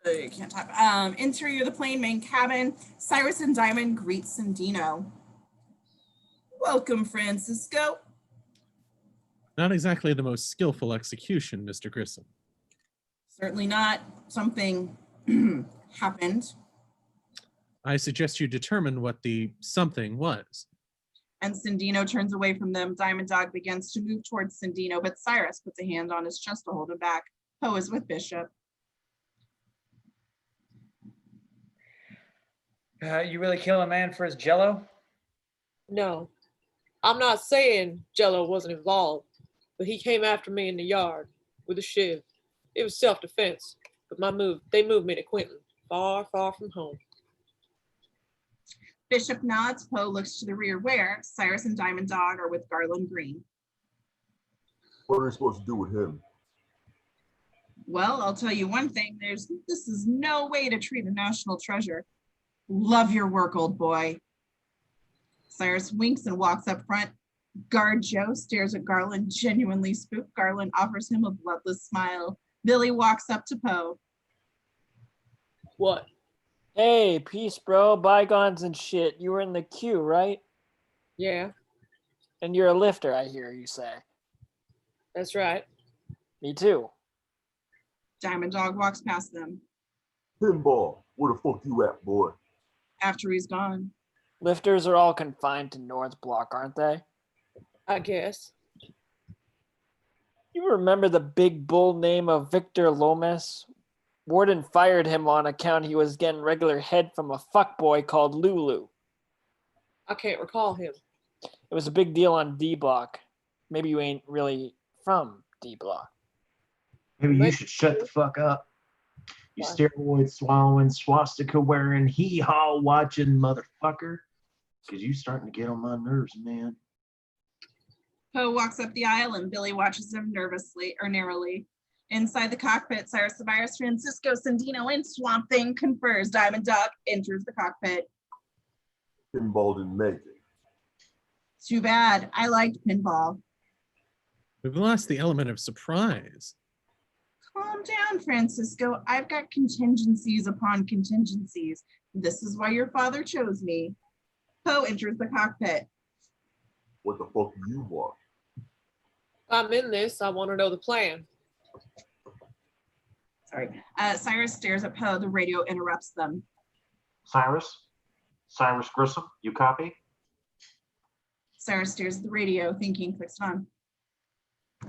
You can't talk. Interior of the plane, main cabin. Cyrus and Diamond greet Sandino. Welcome, Francisco. Not exactly the most skillful execution, Mr. Grissom. Certainly not. Something happened. I suggest you determine what the something was. And Sandino turns away from them. Diamond Dog begins to move towards Sandino, but Cyrus puts a hand on his chest to hold him back. Poe is with Bishop. You really kill a man for his jello? No, I'm not saying Jello wasn't involved, but he came after me in the yard with a shiv. It was self-defense, but they moved me to Quentin, far, far from home. Bishop nods. Poe looks to the rear where Cyrus and Diamond Dog are with Garland Green. What are they supposed to do with him? Well, I'll tell you one thing. This is no way to treat a national treasure. Love your work, old boy. Cyrus winks and walks up front. Guard Joe stares at Garland, genuinely spooked. Garland offers him a bloodless smile. Billy walks up to Poe. What? Hey, peace, bro. Bygones and shit. You were in the queue, right? Yeah. And you're a lifter, I hear you say. That's right. Me too. Diamond Dog walks past them Pinball, where the fuck you at, boy? after he's gone. Lifters are all confined to North Block, aren't they? I guess. You remember the big bull name of Victor Lomas? Warden fired him on account he was getting regular head from a fuckboy called Lulu. I can't recall him. It was a big deal on D Block. Maybe you ain't really from D Block. Maybe you should shut the fuck up. You Why? steroid swallowing, swastika wearing, hee haw watching motherfucker. Because you starting to get on my nerves, man. Poe walks up the aisle and Billy watches him nervously or narrowly. Inside the cockpit, Cyrus Tobias, Francisco Sandino, and Swamp Thing confers. Diamond Dog enters the cockpit. Pinball didn't make it. Too bad. I liked pinball. We've lost the element of surprise. Calm down, Francisco. I've got contingencies upon contingencies. This is why your father chose me. Poe enters the cockpit. What the fuck do you want? If I'm in this, I want to know the plan. Sorry. Cyrus stares at Poe. The radio interrupts them. Cyrus Grissom, you copy? Cyrus stares at the radio, thinking, clicks it on.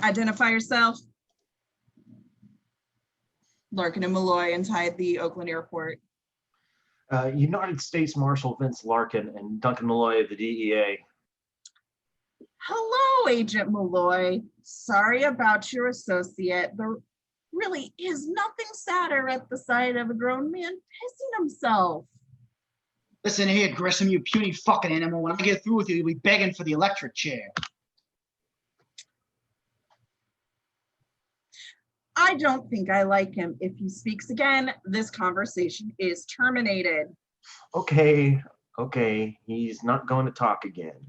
Identify yourself. Larkin and Malloy inside the Oakland airport. United States Marshal Vince Larkin and Duncan Malloy of the DEA. Hello, Agent Malloy. Sorry about your associate. There really is nothing sadder at the sight of a grown man pissing himself. Listen here, Grissom, you puny fucking animal. When I get through with you, you'll be begging for the electric chair. I don't think I like him. If he speaks again, this conversation is terminated. Okay, he's not going to talk again.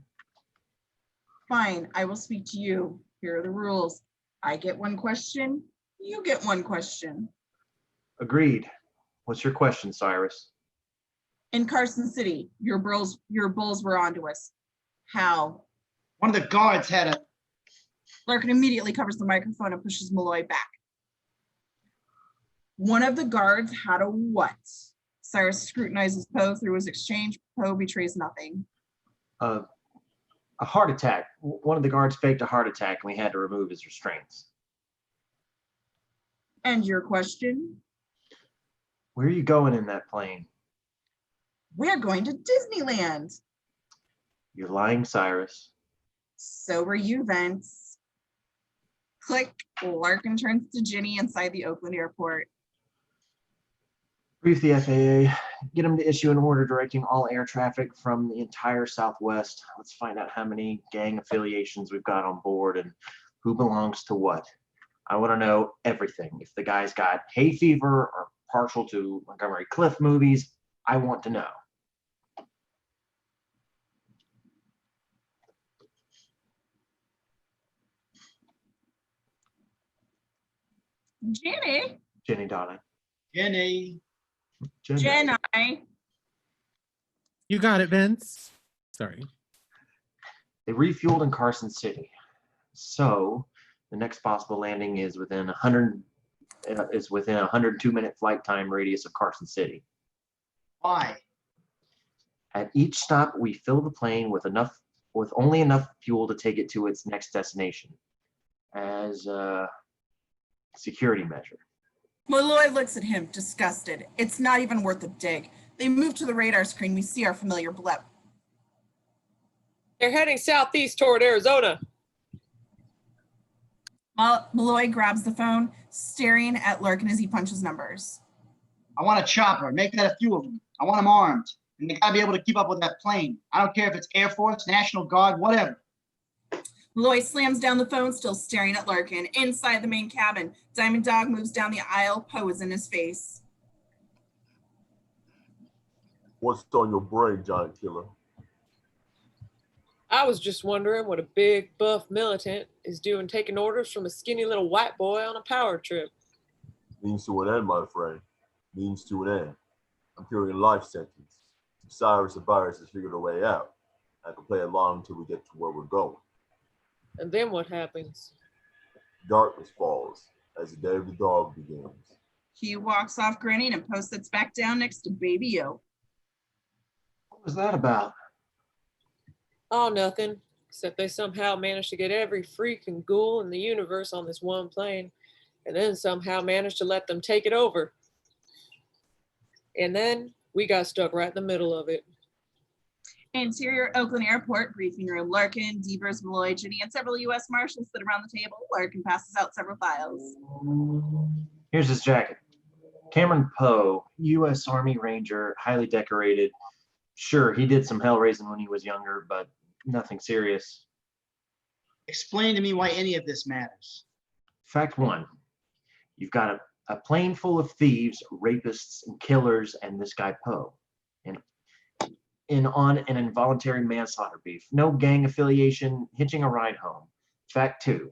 Fine, I will speak to you. Here are the rules. I get one question, you get one question. Agreed. What's your question, Cyrus? In Carson City, your bulls were onto us. How? One of the guards had a... Larkin immediately covers the microphone and pushes Malloy back. One of the guards had a what? Cyrus scrutinizes Poe through his exchange. Poe betrays nothing. A heart attack. One of the guards faked a heart attack and we had to remove his restraints. And your question? Where are you going in that plane? We're going to Disneyland. You're lying, Cyrus. So were you, Vince. Click. Larkin turns to Ginny inside the Oakland airport. Brief the FAA. Get them to issue an order directing all air traffic from the entire Southwest. Let's find out how many gang affiliations we've got on board and who belongs to what. I want to know everything. If the guy's got hay fever or partial to Montgomery Cliff movies, I want to know. Jenny, darling. Jenny. Jenny. You got it, Vince. Sorry. They refueled in Carson City. So the next possible landing is within 102-minute flight time radius of Carson City. Why? At each stop, we fill the plane with only enough fuel to take it to its next destination as a security measure. Malloy looks at him, disgusted. It's not even worth a dig. They move to the radar screen. We see our familiar blip. They're heading southeast toward Arizona. Malloy grabs the phone, staring at Larkin as he punches numbers. I want a chopper. Make that a few of them. I want them armed. And they gotta be able to keep up with that plane. I don't care if it's Air Force, National Guard, whatever. Malloy slams down the phone, still staring at Larkin. Inside the main cabin, Diamond Dog moves down the aisle. Poe is in his face. What's on your brain, giant killer? I was just wondering what a big, buff militant is doing taking orders from a skinny little white boy on a power trip. Means to an end, my friend. Means to an end. I'm carrying a life sentence. Cyrus the virus has figured a way out. I can play along until we get to where we're going. And then what happens? Darkness falls as the day of the dog begins. He walks off grinning and sits back down next to Baby O. What was that about? Oh, nothing. Except they somehow managed to get every freak and ghoul in the universe on this one plane, and then somehow managed to let them take it over. And then we got stuck right in the middle of it. Interior Oakland Airport briefing room. Larkin, Devers, Malloy, Ginny, and several U.S. Marshals sit around the table. Larkin passes out several files. Here's his jacket. Cameron Poe, U.S. Army Ranger, highly decorated. Sure, he did some hell raising when he was younger, but nothing serious. Explain to me why any of this matters. Fact one, you've got a plane full of thieves, rapists, and killers, and this guy Poe. And on an involuntary manslaughter beef. No gang affiliation, hitching a ride home. Fact two,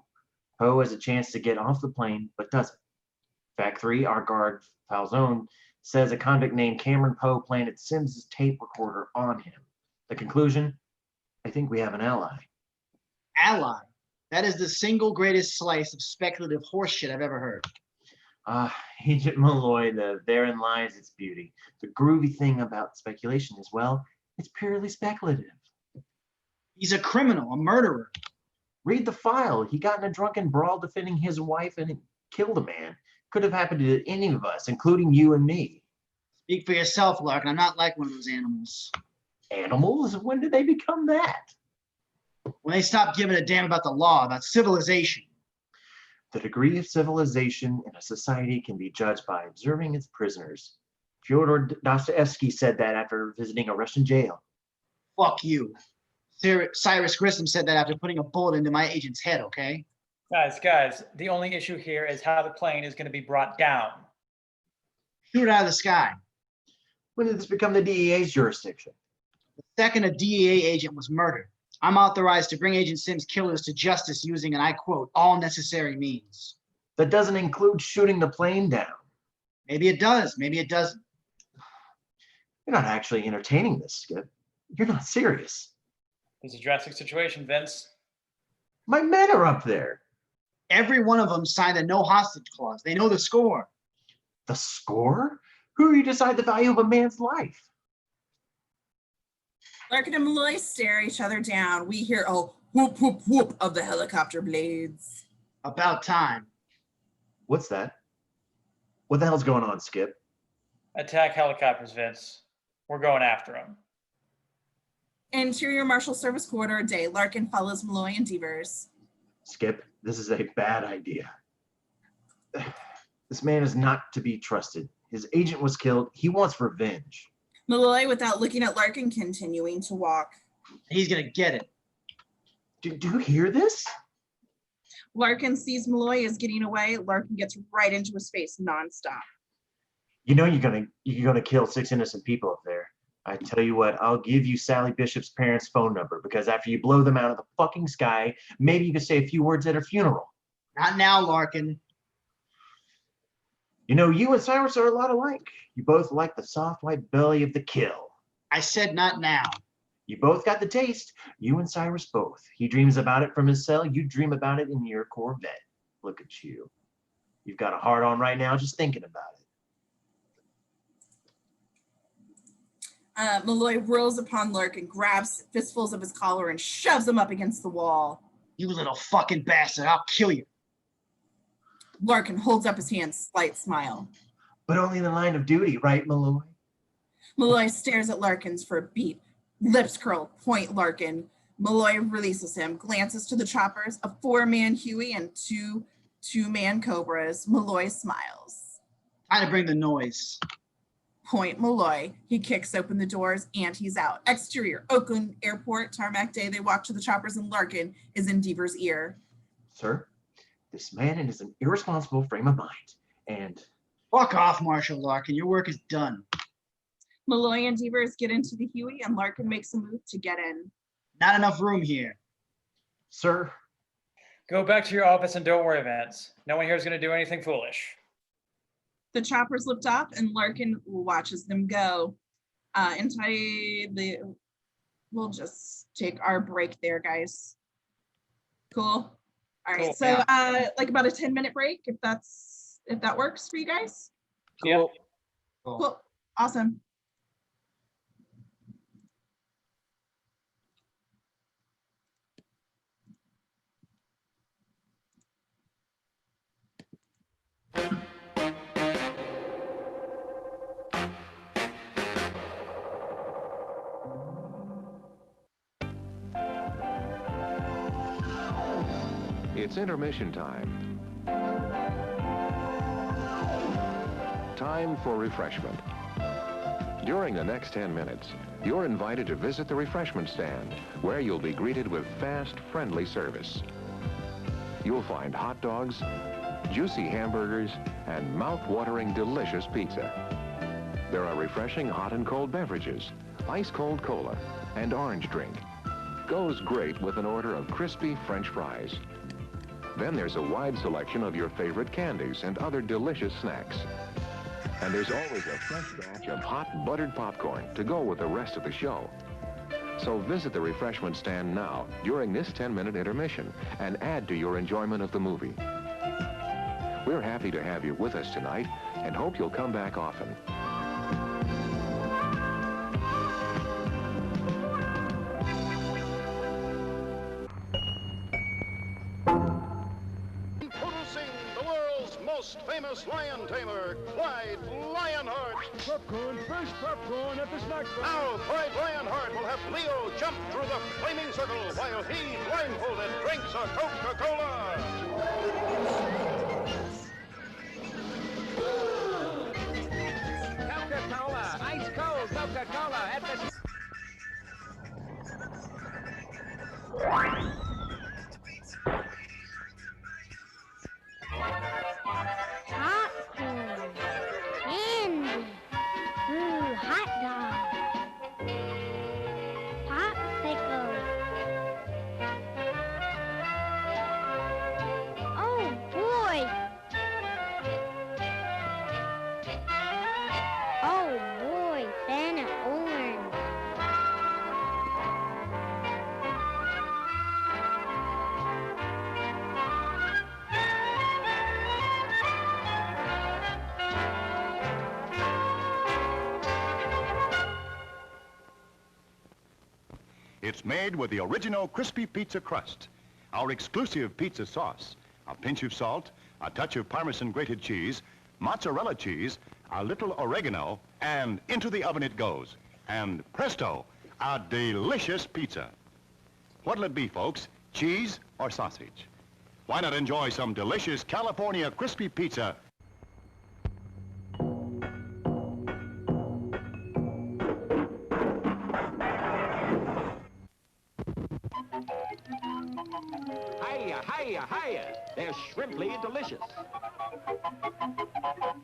Poe has a chance to get off the plane, but doesn't. Fact three, our guard, Falzone, says a convict named Cameron Poe planted Sims's tape recorder on him. The conclusion, I think we have an ally. Ally. That is the single greatest slice of speculative horseshit I've ever heard. Agent Malloy, therein lies its beauty. The groovy thing about speculation is, well, it's purely speculative. He's a criminal, a murderer. Read the file. He got in a drunken brawl defending his wife and killed a man. Could have happened to any of us, including you and me. Speak for yourself, Larkin. I'm not like one of those animals. Animals? When did they become that? When they stop giving a damn about the law, about civilization. The degree of civilization in a society can be judged by observing its prisoners. Fyodor Dostoevsky said that after visiting a Russian jail. Fuck you. Cyrus Grissom said that after putting a bullet into my agent's head, okay? Guys, the only issue here is how the plane is going to be brought down. Shoot it out of the sky. When did this become the DEA's jurisdiction? The second a DEA agent was murdered, I'm authorized to bring Agent Sims' killers to justice using, and I quote, all necessary means. That doesn't include shooting the plane down. Maybe it does, maybe it doesn't. You're not actually entertaining this, Skip. You're not serious. There's a drastic situation, Vince. My men are up there. Every one of them signed a no hostage clause. They know the score. The score? Who you decide the value of a man's life? Larkin and Malloy stare each other down. We hear a whoop, whoop, whoop of the helicopter blades. About time. What's that? What the hell's going on, Skip? Attack helicopters, Vince. We're going after them. Interior Marshal Service Quarter Day. Larkin follows Malloy and Devers. Skip, this is a bad idea. This man is not to be trusted. His agent was killed. He wants revenge. Malloy, without looking at Larkin, continuing to walk. He's gonna get it. Do you hear this? Larkin sees Malloy is getting away. Larkin gets right into his face nonstop. You know you're gonna kill 6 innocent people up there. I tell you what, I'll give you Sally Bishop's parents' phone number because after you blow them out of the fucking sky, maybe you can say a few words at her funeral. Not now, Larkin. You know, you and Cyrus are a lot alike. You both like the soft white belly of the kill. I said not now. You both got the taste. You and Cyrus both. He dreams about it from his cell. You dream about it in your Corvette. Look at you. You've got a hard on right now just thinking about it. Malloy whirls upon Larkin, grabs fistfuls of his collar and shoves him up against the wall. You little fucking bastard, I'll kill you. Larkin holds up his hand, slight smile. But only in the line of duty, right, Malloy? Malloy stares at Larkin's for a beat. Lips curl, point Larkin. Malloy releases him, glances to the choppers, a 4-man Huey and two-man Cobras. Malloy smiles. Time to bring the noise. Point Malloy. He kicks open the doors and he's out. Exterior, Oakland Airport, tarmac day. They walk to the choppers and Larkin is in Deaver's ear. Sir, this man is an irresponsible frame of mind. And fuck off, Marshal Larkin. Your work is done. Malloy and Devers get into the Huey and Larkin makes a move to get in. Not enough room here. Sir? Go back to your office and don't worry, Vance. No one here is going to do anything foolish. The choppers lift off and Larkin watches them go. We'll just take our break there, guys. Cool. All right. Cool, So like about a 10-minute break, if that works for you guys. Yep. Cool. Awesome. It's intermission time. Time for refreshment. During the next 10 minutes, you're invited to visit the refreshment stand, where you'll be greeted with fast, friendly service. You'll find hot dogs, juicy hamburgers, and mouth-watering delicious pizza. There are refreshing hot and cold beverages, ice-cold cola, and orange drink. Goes great with an order of crispy French fries. Then there's a wide selection of your favorite candies and other delicious snacks. And there's always a fresh batch of hot buttered popcorn to go with the rest of the show. So visit the refreshment stand now during this 10-minute intermission and add to your enjoyment of the movie. We're happy to have you with us tonight and hope you'll come back often. Introducing the world's most famous lion tamer, Clyde Lionheart. Popcorn, fresh popcorn at the snack bar. Now, Clyde Lionheart will have Leo jump through the flaming circle while he, blindfolded, drinks a Coca-Cola. Coca-Cola, ice cold Coca-Cola at the... Popcorn, candy, ooh, hot dog, popsicle. Oh boy! Oh boy, banana orange. It's made with the original crispy pizza crust, our exclusive pizza sauce, a pinch of salt, a touch of Parmesan grated cheese, mozzarella cheese, a little oregano, and into the oven it goes. And presto, a delicious pizza. What'll it be, folks? Cheese or sausage? Why not enjoy some delicious California crispy pizza? Hiya, hiya, hiya. They're shrimply delicious.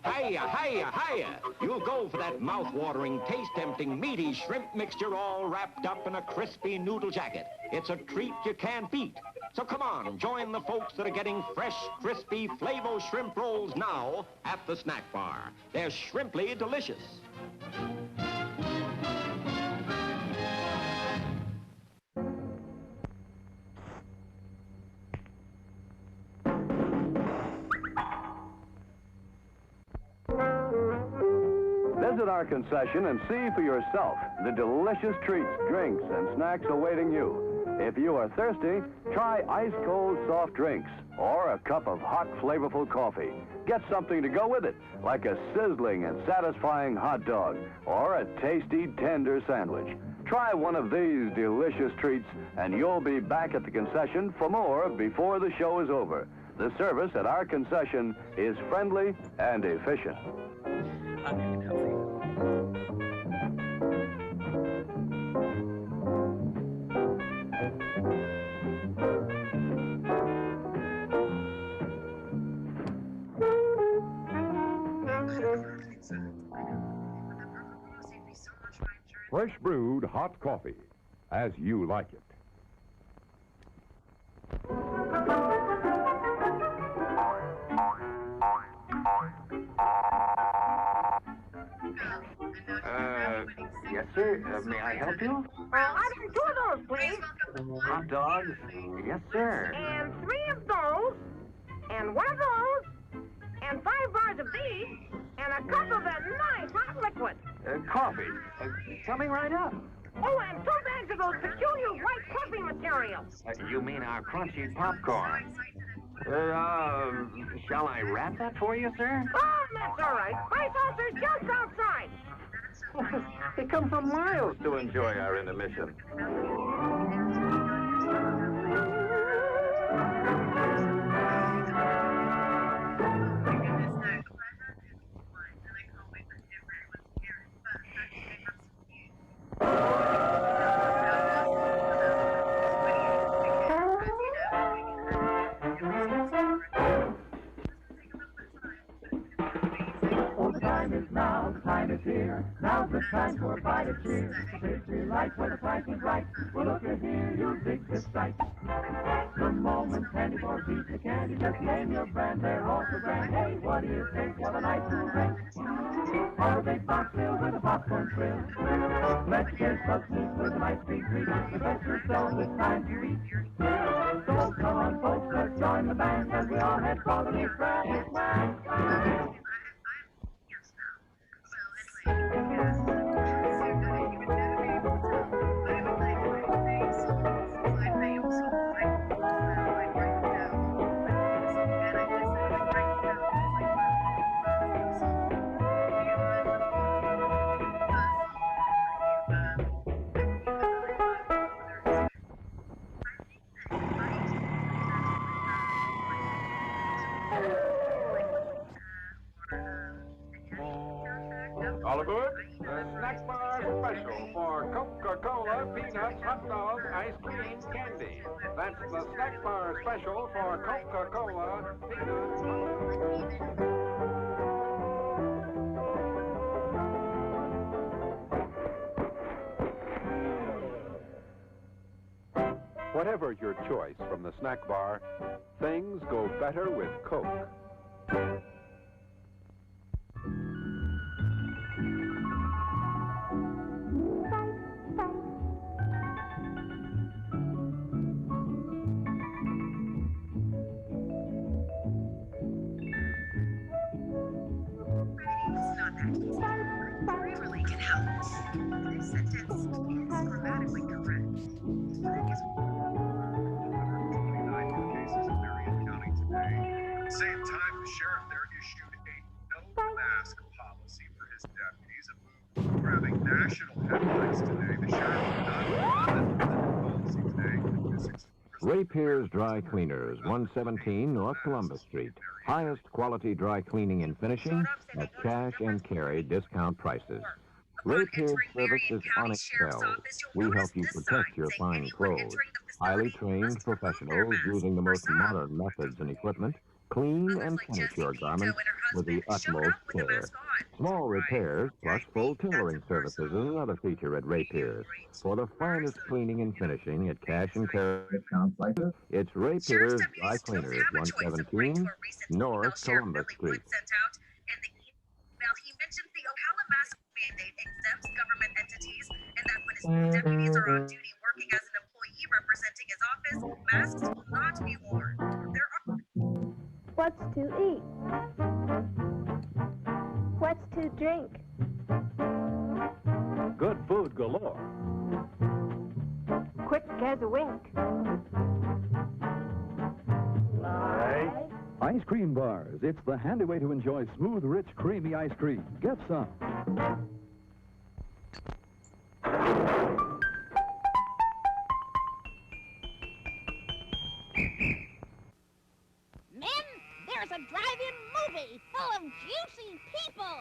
Hiya, hiya, hiya. You'll go for that mouth-watering, taste-tempting, meaty shrimp mixture all wrapped up in a crispy noodle jacket. It's a treat you can't beat. So come on, join the folks that are getting fresh, crispy, Flavo shrimp rolls now at the snack bar. They're shrimply delicious. Visit our concession and see for yourself the delicious treats, drinks, and snacks awaiting you. If you are thirsty, try ice-cold soft drinks or a cup of hot, flavorful coffee. Get something to go with it, like a sizzling and satisfying hot dog or a tasty, tender sandwich. Try one of these delicious treats, and you'll be back at the concession for more before the show is over. The service at our concession is friendly and efficient. Fresh brewed hot coffee, as you like it. Yes, sir. May I help you? Order 2 of those, please. Hot dogs? Yes, sir. And 3 of those, and 1 of those, and 5 bars of these, and a cup of that nice hot liquid. Coffee. Coming right up. Oh, and 2 bags of those peculiar white coffee materials. You mean our crunchy popcorn? Shall I wrap that for you, sir? Oh, that's all right. My saucer's just outside. They come from miles to enjoy our intermission. Time is here. Now's the time for a bite of cheer. Tasty light where the price is right. Well, look at here, you'll dig this sight. The moment candy for a piece of candy. Just name your brand, they're all for grand. Hey, what do you think? What a nice little drink. Or a big box filled with a popcorn thrill. Let's get some sweet with a nice sweet treat. The best yourself, it's time to eat. So come on, folks, let's join the band as we all head for the new brand. All aboard. Snack bar special for Coca-Cola, peanuts, hot dog, ice cream, candy. That's the snack bar special for Coca-Cola, peanuts. Whatever your choice from the snack bar, things go better with Coke. Really can help. This sentence is grammatically correct. Cases in Marion County today. At the same time, the sheriff there issued a no mask policy for his deputies, a move grabbing national headlines today. The sheriff did not policy today. Ray Pierre's Dry Cleaners, 117 North Columbus Street. Highest quality dry cleaning and finishing at cash and carry discount prices. Ray Pierre's service is unexcelled. We help you protect your fine clothes. Highly trained professionals using the most modern methods and equipment clean and finish your garments with the utmost care. Small repairs plus full tailoring services is another feature at Ray Pierre's. For the finest cleaning and finishing at cash and carry discount prices, it's Ray Pierre's Dry Cleaners, 117 North Columbus Street. He mentioned the Ocala mask mandate exempts government entities, and that when his deputies are on duty working as an employee representing his office, masks will not be worn. There are... What's to eat? What's to drink? Good food galore. Quick as a wink. Ice cream bars. It's the handy way to enjoy smooth, rich, creamy ice cream. Get some. Men, there's a drive-in movie full of juicy people.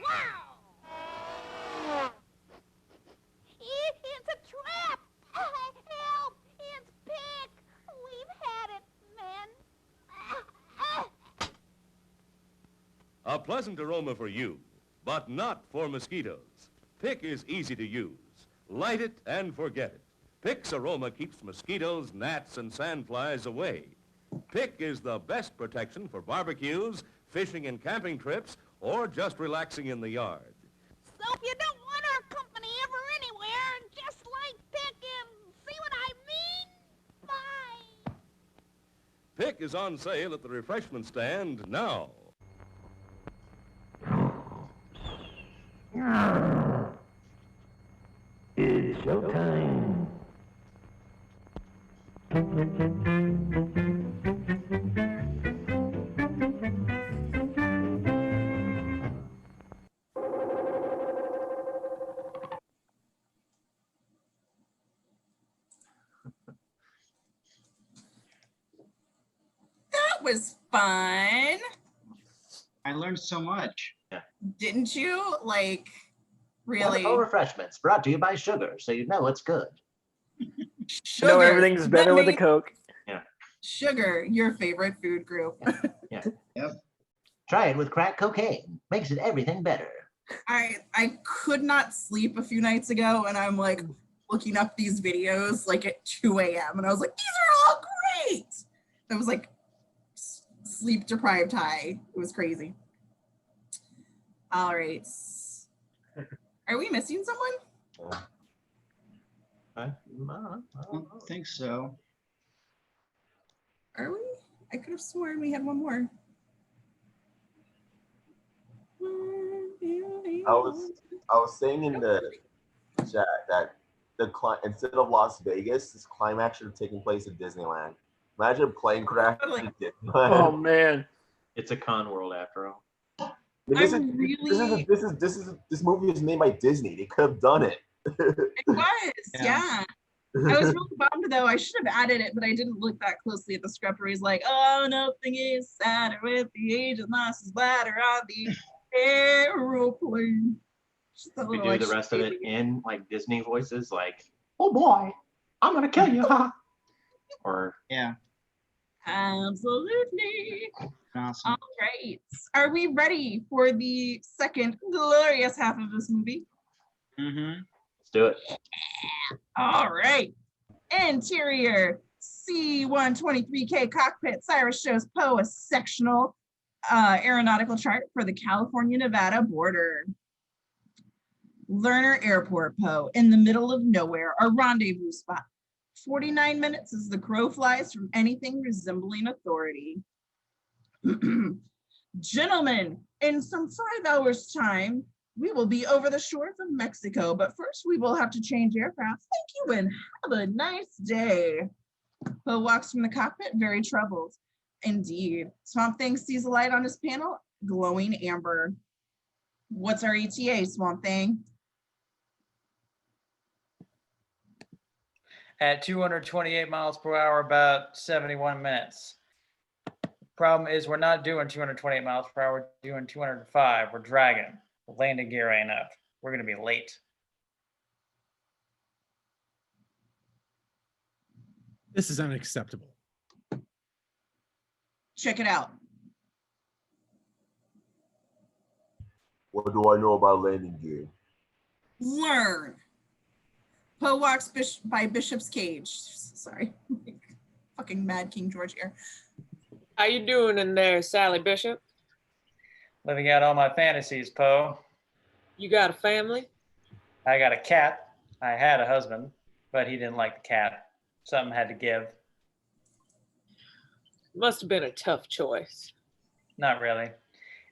Wow! It's a trap! Help! It's Pick! We've had it, men. A pleasant aroma for you, but not for mosquitoes. Pick is easy to use. Light it and forget it. Pick's aroma keeps mosquitoes, gnats, and sandflies away. Pick is the best protection for barbecues, fishing and camping trips, or just relaxing in the yard. So if you don't want our company ever anywhere, just like Pick and see what I mean? Pick is on sale at the refreshment stand now. It's showtime. That was fun. I learned so much. Didn't you? Like, really? Wonderful refreshments brought to you by sugar, so you know it's good. Sugar. No, everything's That better with a makes- Coke. Yeah. Sugar, your favorite food group. Yeah. Yep. Try it with crack cocaine. Makes it everything better. I could not sleep a few nights ago, and I'm like looking up these videos like at 2 a.m. and I was like, these are all great. I was like sleep deprived high. It was crazy. All right. Are we missing someone? I don't think so. Are we? I could have sworn we had one more. I was saying in the chat that instead of Las Vegas, this climax should have taken place at Disneyland. Imagine a plane crash at Disneyland. Oh man, it's a con world after all. This movie is made by Disney. They could have done it. It was, yeah. I was really bummed though. I should have added it, but I didn't look that closely at the script where he's like, oh, nothing is sadder with the age of Mrs. Bladder on the aeroplane. We do the rest of it in like Disney voices, like, oh boy, I'm gonna kill you, huh? Or yeah. Absolutely. Awesome. All right. Are we ready for the second glorious half of this movie? Mm-hmm. Let's do it. All right. Interior C-123K cockpit. Cyrus shows Poe a sectional aeronautical chart for the California-Nevada border. Lerner Airport, Poe, in the middle of nowhere, a rendezvous spot. 49 minutes as the crow flies from anything resembling authority. Gentlemen, in some 5 hours' time, we will be over the shores of Mexico, but first we will have to change aircraft. Thank you and have a nice day. Poe walks from the cockpit, very troubled. Indeed. Swamp Thing sees a light on his panel, glowing amber. What's our ETA, Swamp Thing? At 228 miles per hour, about 71 minutes. Problem is, we're not doing 228 miles per hour, we're doing 205. We're dragging. The landing gear ain't up. We're going to be late. This is unacceptable. Check it out. What do I know about landing gear? Learn. Poe walks by Bishop's cage. Sorry. Fucking Mad King George here. How you doing in there, Sally Bishop? Living out all my fantasies, Poe. You got a family? I got a cat. I had a husband, but he didn't like the cat. Something had to give. Must have been a tough choice. Not really.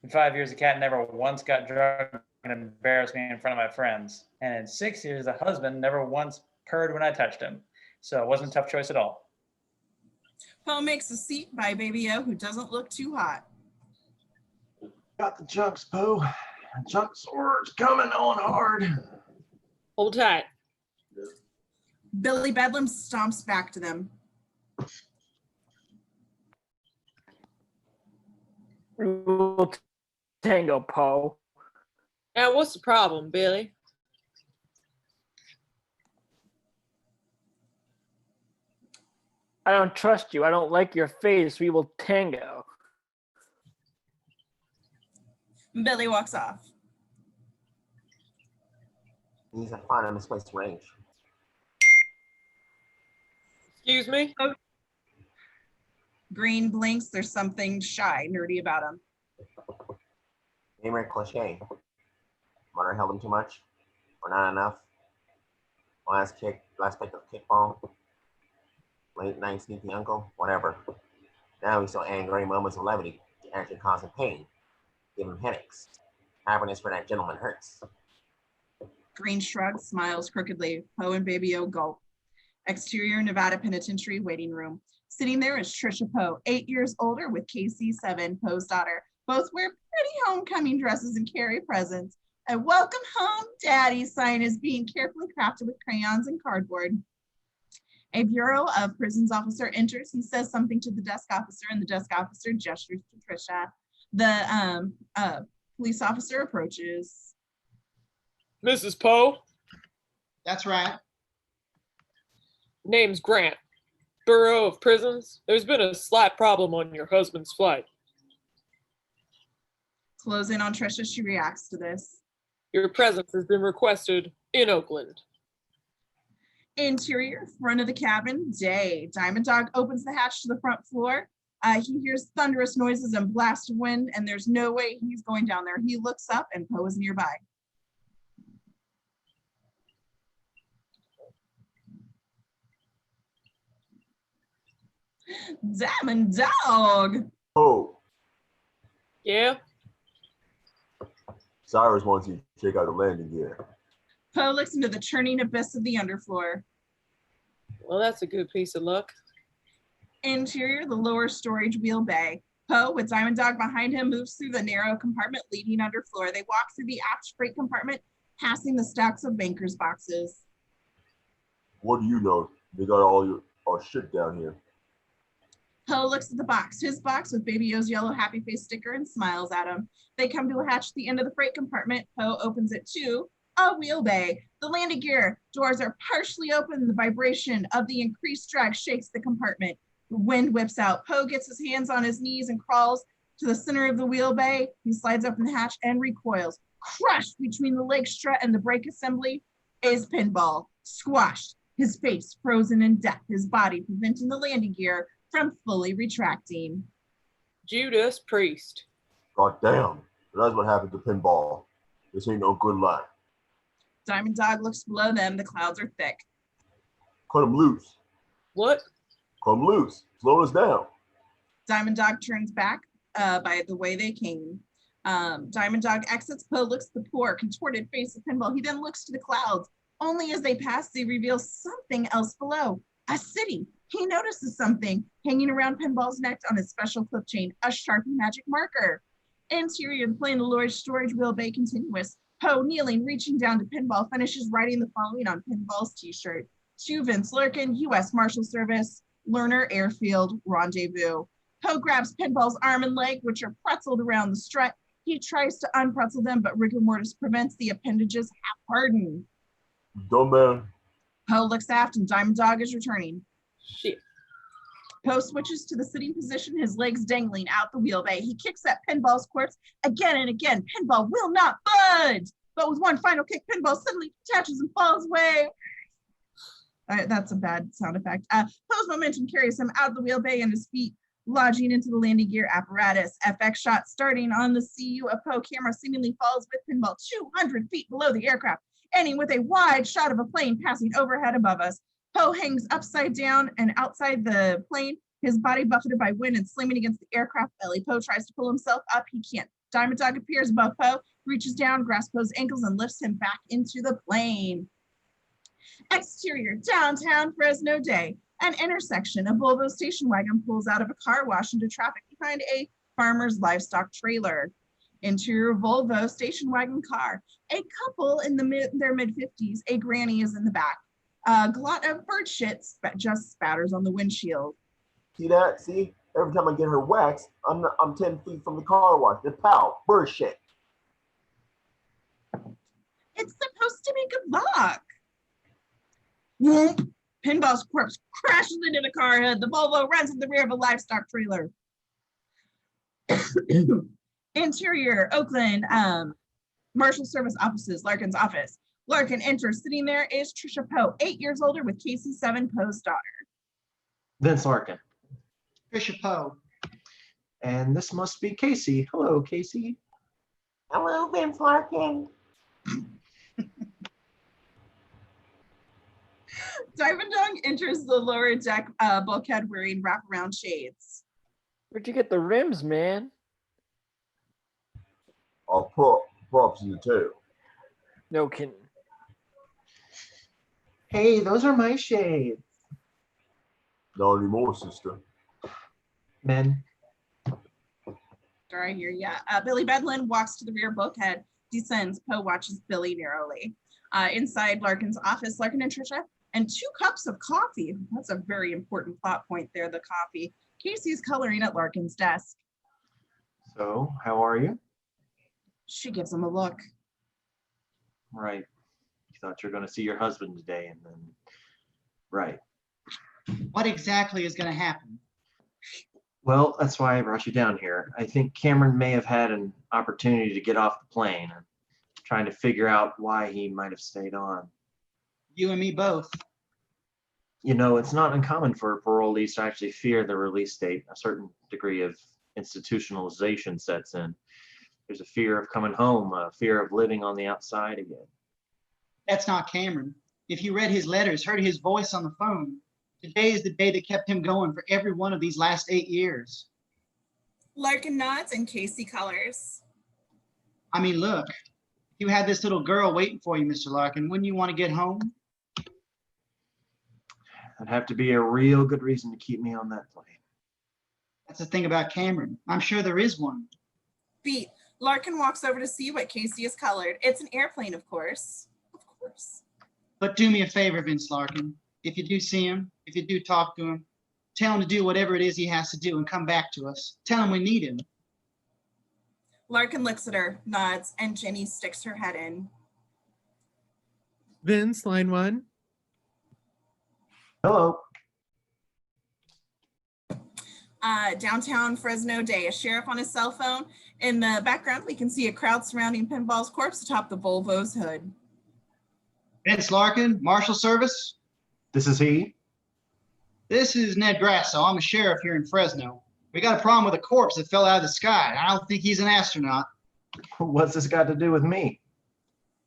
In 5 years, the cat never once got drugged and embarrassed me in front of my friends. And in 6 years, the husband never once purred when I touched him. So it wasn't a tough choice at all. Poe makes a seat by Baby O, who doesn't look too hot. Got the junks, Poe. Junk sword's coming on hard. Hold tight. Billy Bedlam stomps back to them. We'll tango, Poe. Now, what's the problem, Billy? I don't trust you. I don't like your face. We will tango. Billy walks off. He needs to find a misplaced range. Excuse me? Green blinks. There's something shy, nerdy about him. Name or cliche. Mother held him too much, or not enough. Last pick of kickball. Late night sneaky uncle, whatever. Now he's so angry, moments of levity to answer constant pain. Give him headaches. Happiness for that gentleman hurts. Green shrugs, smiles crookedly. Poe and Baby O gulp. Exterior Nevada Penitentiary waiting room. Sitting there is Trisha Poe, 8 years older with Casey, 7, Poe's daughter. Both wear pretty homecoming dresses and carry presents. A welcome home daddy sign is being carefully crafted with crayons and cardboard. A Bureau of Prisons officer enters. He says something to the desk officer, and the desk officer gestures to Trisha. The police officer approaches. Mrs. Poe? That's right. Name's Grant. Bureau of Prisons. There's been a slight problem on your husband's flight. Close in on Trisha. She reacts to this. Your presence has been requested in Oakland. Interior, front of the cabin, day. Diamond Dog opens the hatch to the front floor. He hears thunderous noises and blast of wind, and there's no way he's going down there. He looks up, and Poe is nearby. Diamond Dog! Oh, Yeah? Cyrus wants you to check out the landing gear. Poe looks into the churning abyss of the underfloor. Well, that's a good piece of luck. Interior, the lower storage wheel bay. Poe, with Diamond Dog behind him, moves through the narrow compartment leading underfloor. They walk through the aft freight compartment, passing the stacks of bankers' boxes. What do you know? They got all our shit down here. Poe looks at the box, his box with Baby O's yellow happy face sticker, and smiles at him. They come to a hatch at the end of the freight compartment. Poe opens it too. A wheel bay. The landing gear doors are partially open. The vibration of the increased drag shakes the compartment. The wind whips out. Poe gets his hands on his knees and crawls to the center of the wheel bay. He slides open the hatch and recoils. Crushed between the leg strut and the brake assembly is Pinball, squashed, his face frozen in death, his body preventing the landing gear from fully retracting. Judas Priest. God damn. That's what happened to Pinball. This ain't no good lie. Diamond Dog looks below them. The clouds are thick. Cut him loose. What? Cut him loose. Slow us down. Diamond Dog turns back by the way they came. Diamond Dog exits. Poe looks at the poor, contorted face of Pinball. He then looks to the clouds. Only as they pass, they reveal something else below. A city. He notices something hanging around Pinball's neck on his special clip chain, a Sharpie magic marker. Interior, the plane, the large storage wheel bay continuous. Poe, kneeling, reaching down to Pinball, finishes writing the following on Pinball's t-shirt. To Vince Lurkin, U.S. Marshal Service, Lerner Airfield Rendezvous. Poe grabs Pinball's arm and leg, which are pretzeled around the strut. He tries to unpretzel them, but rigor mortis prevents the appendages half hardened. Dumb man. Poe looks aft and Diamond Dog is returning. Shit. Poe switches to the sitting position, his legs dangling out the wheel bay. He kicks at Pinball's corpse again and again. Pinball will not budge. But with one final kick, Pinball suddenly detaches and falls away. That's a bad sound effect. Poe's momentum carries him out of the wheel bay and his feet lodging into the landing gear apparatus. FX shot starting on the CU of Poe camera seemingly falls with Pinball 200 feet below the aircraft, ending with a wide shot of a plane passing overhead above us. Poe hangs upside down and outside the plane, his body buffeted by wind and slamming against the aircraft belly. Poe tries to pull himself up. He can't. Diamond Dog appears above Poe, reaches down, grasps Poe's ankles, and lifts him back into the plane. Exterior, downtown Fresno day. An intersection. A Volvo station wagon pulls out of a car wash into traffic behind a farmer's livestock trailer. Interior Volvo station wagon car. A couple in their mid-50s. A granny is in the back. A glot of bird shit just spatters on the windshield. See that? See? Every time I get her waxed, I'm 10 feet from the car wash. The pow, bird shit. It's supposed to make a buck. Whoop. Pinball's corpse crashes into the car hood. The Volvo runs in the rear of a livestock trailer. Interior, Oakland, Marshal Service offices, Larkin's office. Larkin enters. Sitting there is Trisha Poe, 8 years older with Casey, 7, Poe's daughter. Vince Larkin. Trisha Poe. And this must be Casey. Hello, Casey. Hello, Vince Larkin. Diamond Dog enters the lower deck bulkhead wearing wraparound shades. Where'd you get the rims, man? Our props in the tail. No kidding. Hey, those are my shades. Not anymore, sister. Men. I hear ya. Billy Bedlin walks to the rear bulkhead, descends. Poe watches Billy narrowly. Inside Larkin's office, Larkin and Trisha, and 2 cups of coffee. That's a very important plot point there, the coffee. Casey's coloring at Larkin's desk. So, how are you? She gives him a look. Right. You thought you were going to see your husband today, and then... Right. What exactly is going to happen? Well, that's why I brought you down here. I think Cameron may have had an opportunity to get off the plane. I'm trying to figure out why he might have stayed on. You and me both. You know, it's not uncommon for parolees to actually fear the release date. A certain degree of institutionalization sets in. There's a fear of coming home, a fear of living on the outside again. That's not Cameron. If you read his letters, heard his voice on the phone, today is the day that kept him going for every one of these last 8 years. Larkin nods and Casey colors. I mean, look, you had this little girl waiting for you, Mr. Larkin. Wouldn't you want to get home? That'd have to be a real good reason to keep me on that plane. That's the thing about Cameron. I'm sure there is one. Beat. Larkin walks over to see what Casey has colored. It's an airplane, of course. Of course. But do me a favor, Vince Larkin. If you do see him, if you do talk to him, tell him to do whatever it is he has to do and come back to us. Tell him we need him. Larkin looks at her, nods, and Jenny sticks her head in. Vince, line 1. Hello. Downtown Fresno day, a sheriff on his cell phone. In the background, we can see a crowd surrounding Pinball's corpse atop the Volvo's hood. Vince Larkin, Marshal Service. This is he. This is Ned Grasso. I'm a sheriff here in Fresno. We got a problem with a corpse that fell out of the sky. I don't think he's an astronaut. What's this got to do with me?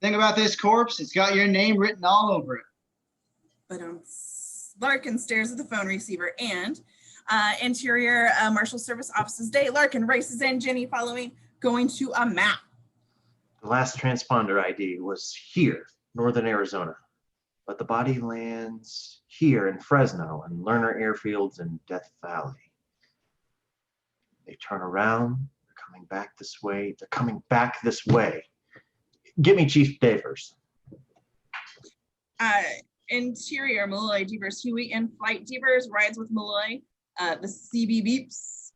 Thing about this corpse, it's got your name written all over it. But Larkin stares at the phone receiver and interior Marshal Service offices day. Larkin races in, Jenny following, going to a map. The last transponder ID was here, northern Arizona. But the body lands here in Fresno and Lerner airfields in Death Valley. They turn around, they're coming back this way, they're coming back this way. Get me Chief Davers. Interior Malloy, Devers, Huey in flight. Devers rides with Malloy. The CB beeps.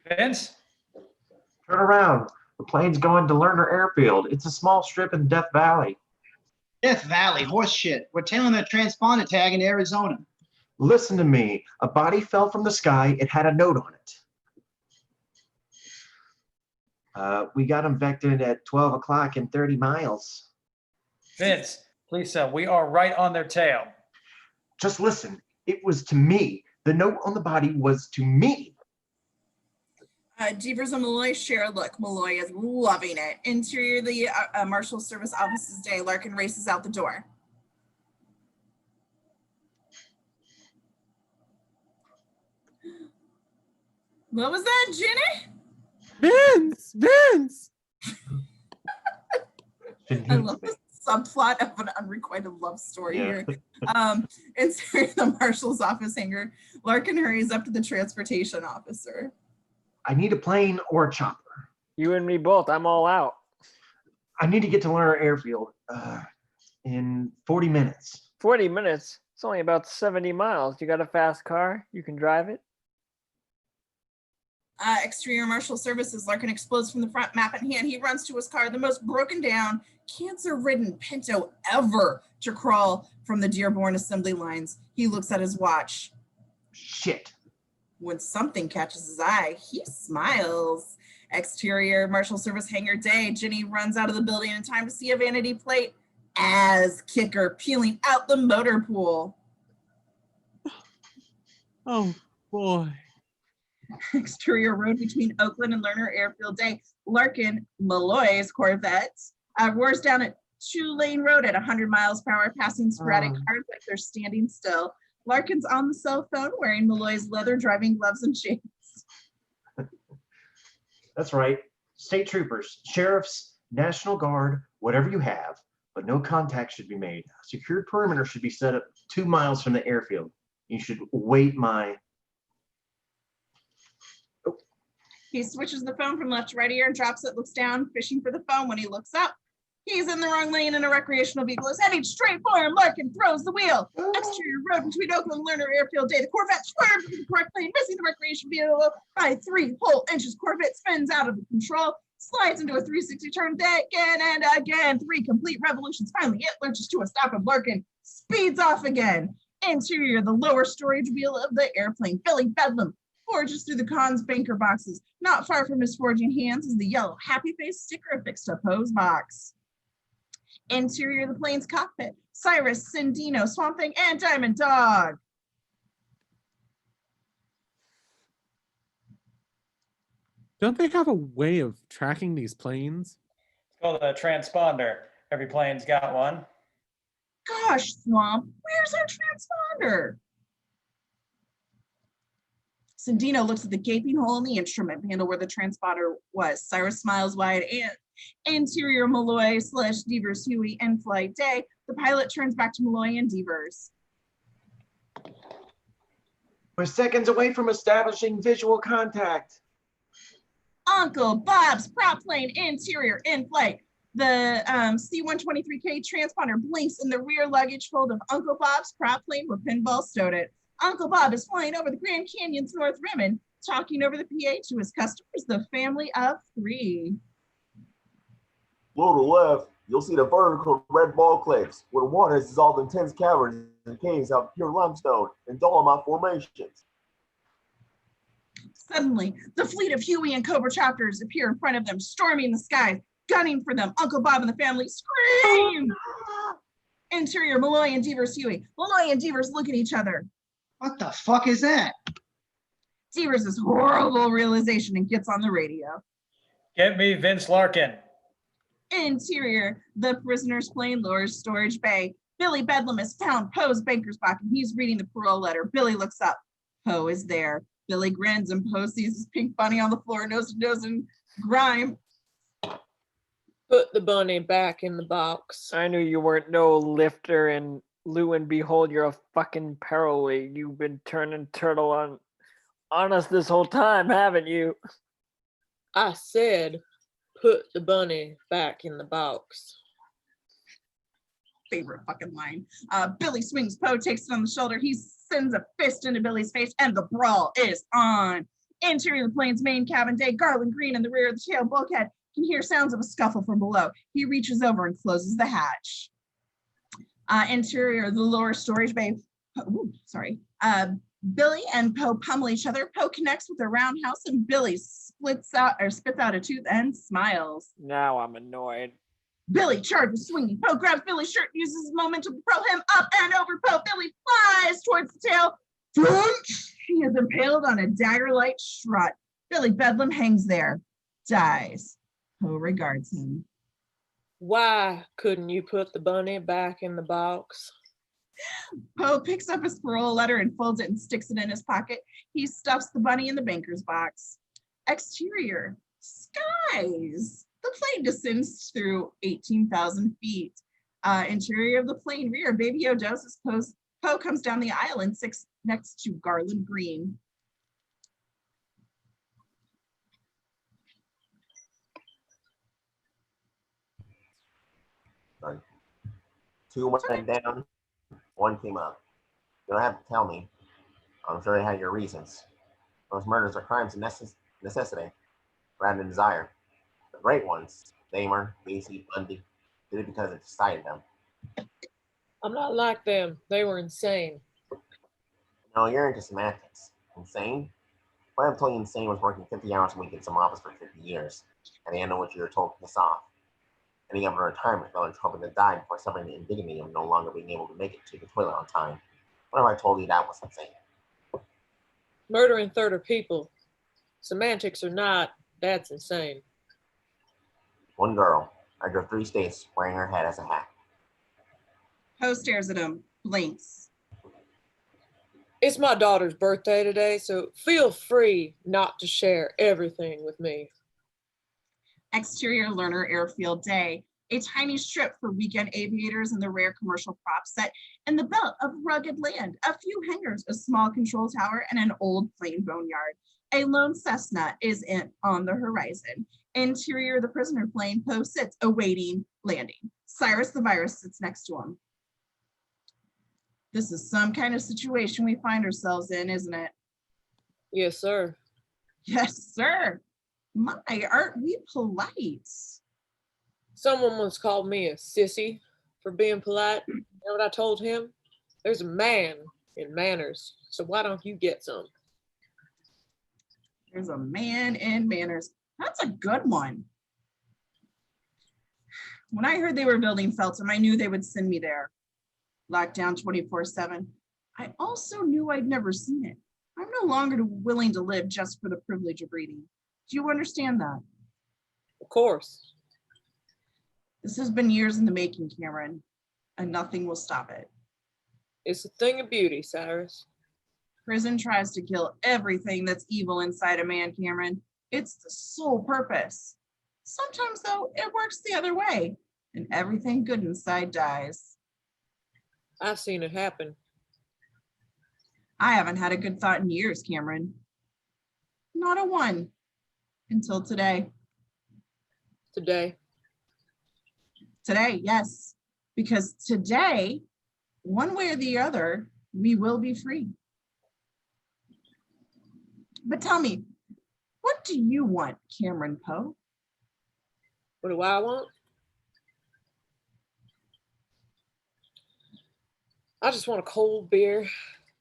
Vince? Turn around. The plane's going to Lerner Airfield. It's a small strip in Death Valley. Death Valley, horse shit. We're tailing a transponder tag in Arizona. Listen to me. A body fell from the sky. It had a note on it. We got him vectored at 12 o'clock in 30 miles. Vince, please, sir, we are right on their tail. Just listen. It was to me. The note on the body was to me. Devers and Malloy share a look. Malloy is loving it. Interior, the Marshal Service offices day. Larkin races out the door. What was that, Jenny? Vince! I love the subplot of an unrequited love story here. Interior, the Marshal's office hangar. Larkin hurries up to the transportation officer. I need a plane or a chopper. You and me both. I'm all out. I need to get to Lerner Airfield in 40 minutes. 40 minutes? It's only about 70 miles. You got a fast car? You can drive it? Exterior Marshal Services. Larkin explodes from the front, map in hand. He runs to his car, the most broken down, cancer-ridden Pinto ever to crawl from the Dearborn assembly lines. He looks at his watch. Shit. When something catches his eye, he smiles. Exterior Marshal Service hangar day. Jenny runs out of the building in time to see a vanity plate as kicker peeling out the motor pool. Oh, boy. Exterior road between Oakland and Lerner Airfield day. Larkin, Malloy's Corvette, roars down a 2-lane road at 100 miles per hour, passing sporadic cars like they're standing still. Larkin's on the cell phone wearing Malloy's leather driving gloves and shades. That's right. State troopers, sheriffs, National Guard, whatever you have, but no contact should be made. A secured perimeter should be set up 2 miles from the airfield. You should wait my... He switches the phone from left to right ear and drops it, looks down, fishing for the phone. When he looks up, he's in the wrong lane in a recreational vehicle. Is heading straight for him. Larkin throws the wheel. Exterior road between Oakland and Lerner Airfield Day. The Corvette swerves into the correct lane, missing the recreation vehicle by 3 whole inches. Corvette spins out of control, slides into a 360 turn again and again. 3 complete revolutions. Finally, it lurches to a stop and Larkin speeds off again. Interior, the lower storage wheel of the airplane. Billy Bedlam forges through the Cons banker boxes. Not far from his forging hands is the yellow happy face sticker affixed to Poe's box. Interior of the plane's cockpit. Cyrus, Cindino, Swamp Thing, and Diamond Dog. Don't they have a way of tracking these planes? It's called a transponder. Every plane's got one. Gosh, Swamp, where's our transponder? Cindino looks at the gaping hole in the instrument panel where the transponder was. Cyrus smiles wide and interior Malloy / Devers Huey in flight day. The pilot turns back to Malloy and Devers. We're seconds away from establishing visual contact. Uncle Bob's prop plane interior in flight. The C-123K transponder blinks in the rear luggage hold of Uncle Bob's prop plane where Pinball stowed it. Uncle Bob is flying over the Grand Canyon's North Rim and talking over the PA to his customers, the family of 3. Low to the left, you'll see the vertical red ball cliffs, where the water is dissolved in dense caverns and caves out pure limestone and dolomite formations. Suddenly, the fleet of Huey and Cobra chapters appear in front of them, storming the skies, gunning for them. Uncle Bob and the family scream! Interior, Malloy and Devers Huey. Malloy and Devers look at each other. What the fuck is that? Devers' horrible realization and gets on the radio. Get me Vince Larkin. Interior, the prisoner's plane lowers storage bay. Billy Bedlam has found Poe's banker's box and he's reading the parole letter. Billy looks up. Poe is there. Billy grins and Poe sees his pink bunny on the floor, nose to nose in grime. Put the bunny back in the box. I knew you weren't no lifter, and lo and behold, you're a fucking parolee. You've been turning turtle on us this whole time, haven't you? I said, put the bunny back in the box. Favorite fucking line. Billy swings Poe, takes it on the shoulder. He sends a fist into Billy's face, and the brawl is on. Interior of the plane's main cabin day, Garland Green in the rear of the tail bulkhead can hear sounds of a scuffle from below. He reaches over and closes the hatch. Interior of the lower storage bay, Billy and Poe pummel each other. Poe connects with the roundhouse and Billy spits out a tooth and smiles. Now I'm annoyed. Billy charges swinging. Poe grabs Billy's shirt, uses his momentum to throw him up and over Poe. Billy flies towards the tail. He is impaled on a dagger-like strut. Billy Bedlam hangs there, dies. Poe regards him. Why couldn't you put the bunny back in the box? Poe picks up his parole letter and folds it and sticks it in his pocket. He stuffs the bunny in the banker's box. Exterior, skies. The plane descends through 18,000 feet. Interior of the plane rear, Baby Odos's Poe comes down the aisle and sits next to Garland Green. Sorry. 2 went down, 1 came up. You don't have to tell me. I'm sure you had your reasons. Those murders are crimes of necessity rather than desire. The great ones, Damer, Gacy, Bundy, did it because it decided them. I'm not like them. They were insane. No, you're into semantics. Insane? What I'm telling you, insane was working 50 hours a week in some office for 50 years. At the end of which you were told to piss off. Ending up in retirement, fell in trouble and died before suffering the indignity of no longer being able to make it to the toilet on time. What if I told you that was insane? Murdering third of people. Semantics or not, that's insane. One girl. I drove 3 states wearing her head as a hat. Poe stares at him, blinks. It's my daughter's birthday today, so feel free not to share everything with me. Exterior Learner Airfield Day, a tiny strip for weekend aviators and the rare commercial prop set in the belt of rugged land, a few hangars, a small control tower, and an old plane boneyard. A lone Cessna is on the horizon. Interior, the prisoner plane Poe sits awaiting landing. Cyrus the Virus sits next to him. This is some kind of situation we find ourselves in, isn't it? Yes, sir. Yes, sir. My, aren't we polite? Someone once called me a sissy for being polite. You know what I told him? There's a man in manners, so why don't you get some? There's a man in manners. That's a good one. When I heard they were building Feltham, I knew they would send me there. Locked down 24/7. I also knew I'd never seen it. I'm no longer willing to live just for the privilege of reading. Do you understand that? Of course. This has been years in the making, Cameron, and nothing will stop it. It's a thing of beauty, Cyrus. Prison tries to kill everything that's evil inside a man, Cameron. It's the sole purpose. Sometimes, though, it works the other way, and everything good inside dies. I've seen it happen. I haven't had a good thought in years, Cameron. Not a one. Until today. Today. Today, yes. Because today, one way or the other, we will be free. But tell me, what do you want, Cameron Poe? What do I want? I just want a cold beer.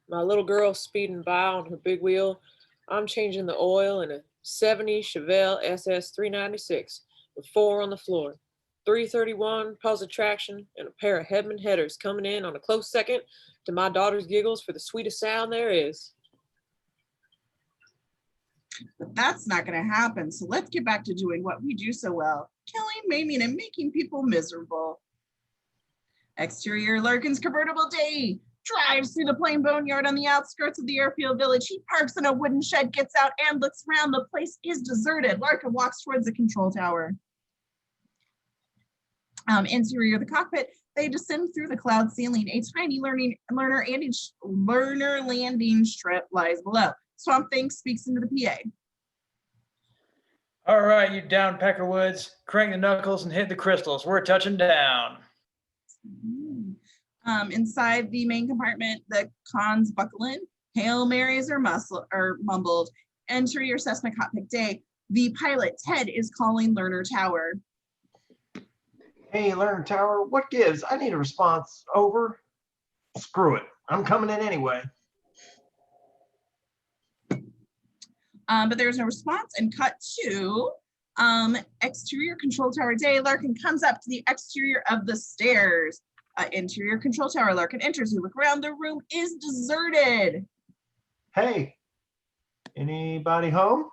My little girl speeding by on her big wheel. I'm changing the oil in a 70 Chevelle SS 396 with 4 on the floor. 331 positive traction and a pair of Hedman headers coming in on a close second to my daughter's giggles for the sweetest sound there is. But that's not going to happen. So let's get back to doing what we do so well. Killing, maiming, and making people miserable. Exterior Larkin's convertible day drives through the plain boneyard on the outskirts of the airfield village. He parks in a wooden shed, gets out, and looks around. The place is deserted. Larkin walks towards the control tower. Interior of the cockpit, they descend through the cloud ceiling. A tiny learner landing strip lies below. Swamp Thing speaks into the PA. All right, you down Peckerwoods, crank the knuckles and hit the crystals. We're touching down. Inside the main compartment, the cons buckle in. Hail Marys are mumbled. Enter your Cessna cockpit day. The pilot, Ted, is calling Learner Tower. Hey, Learner Tower, what gives? I need a response. Over. Screw it. I'm coming in anyway. But there's no response, and cut to exterior control tower day. Larkin comes up to the exterior of the stairs. Interior control tower, Larkin enters. You look around, the room is deserted. Hey, anybody home?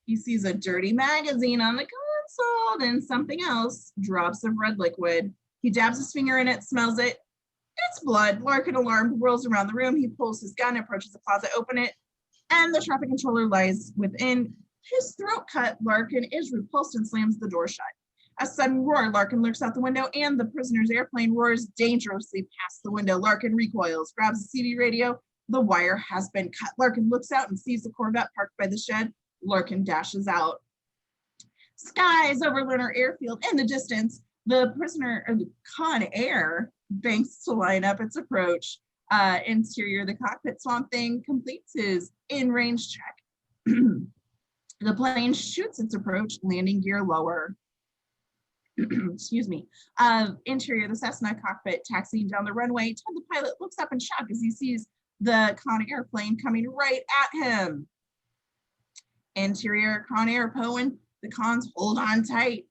He sees a dirty magazine on the console, then something else, drops of red liquid. He dabs his finger in it, smells it. It's blood. Larkin, alarmed, whirls around the room. He pulls his gun, approaches the closet, open it, and the traffic controller lies within. His throat cut, Larkin is repulsed and slams the door shut. A sudden roar, Larkin looks out the window, and the prisoner's airplane roars dangerously past the window. Larkin recoils, grabs the CB radio. The wire has been cut. Larkin looks out and sees the Corvette parked by the shed. Larkin dashes out. Skies over Learner Airfield. In the distance, the prisoner, or the Con Air, banks to line up its approach. Interior, the cockpit, Swamp Thing completes his in-range check. The plane shoots its approach, landing gear lower. Excuse me. Interior, the Cessna cockpit taxiing down the runway. Ted the pilot looks up in shock as he sees the Con Air plane coming right at him. Interior, Con Air, Poe and the cons hold on tight.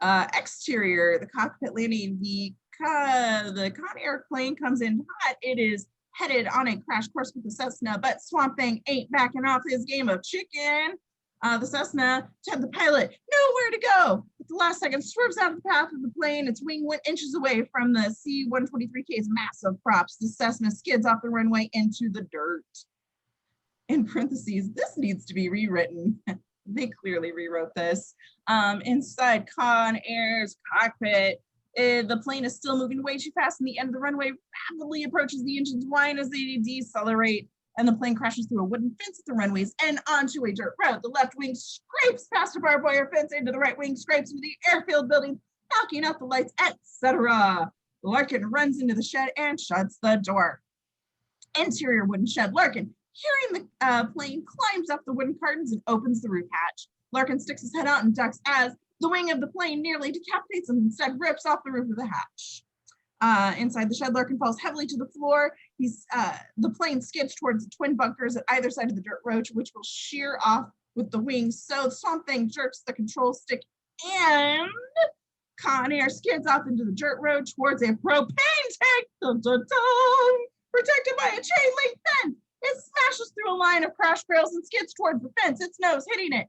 Exterior, the cockpit landing. The Con Air plane comes in hot. It is headed on a crash course with the Cessna, but Swamp Thing ain't backing off his game of chicken. The Cessna, Ted the pilot, nowhere to go. At the last second, swerves out of the path of the plane. Its wing went inches away from the C-123K's massive props. The Cessna skids off the runway into the dirt. In parentheses, this needs to be rewritten. They clearly rewrote this. Inside Con Air's cockpit, the plane is still moving way too fast, and the end of the runway rapidly approaches. The engines whine as they decelerate, and the plane crashes through a wooden fence at the runway's end onto a dirt road. The left wing scrapes past a barbed wire fence into the right wing, scrapes into the airfield building, knocking out the lights, etc. Larkin runs into the shed and shuts the door. Interior wooden shed. Larkin, hearing the plane, climbs up the wooden curtains and opens the roof hatch. Larkin sticks his head out and ducks as the wing of the plane nearly decapitates him and instead rips off the roof of the hatch. Inside the shed, Larkin falls heavily to the floor. The plane skids towards the twin bunkers at either side of the dirt road, which will shear off with the wings. So Swamp Thing jerks the control stick and Con Air skids off into the dirt road towards a propane tank. Dun, dun, dun, protected by a chain link fence. It smashes through a line of crash barrels and skids towards the fence, its nose hitting it,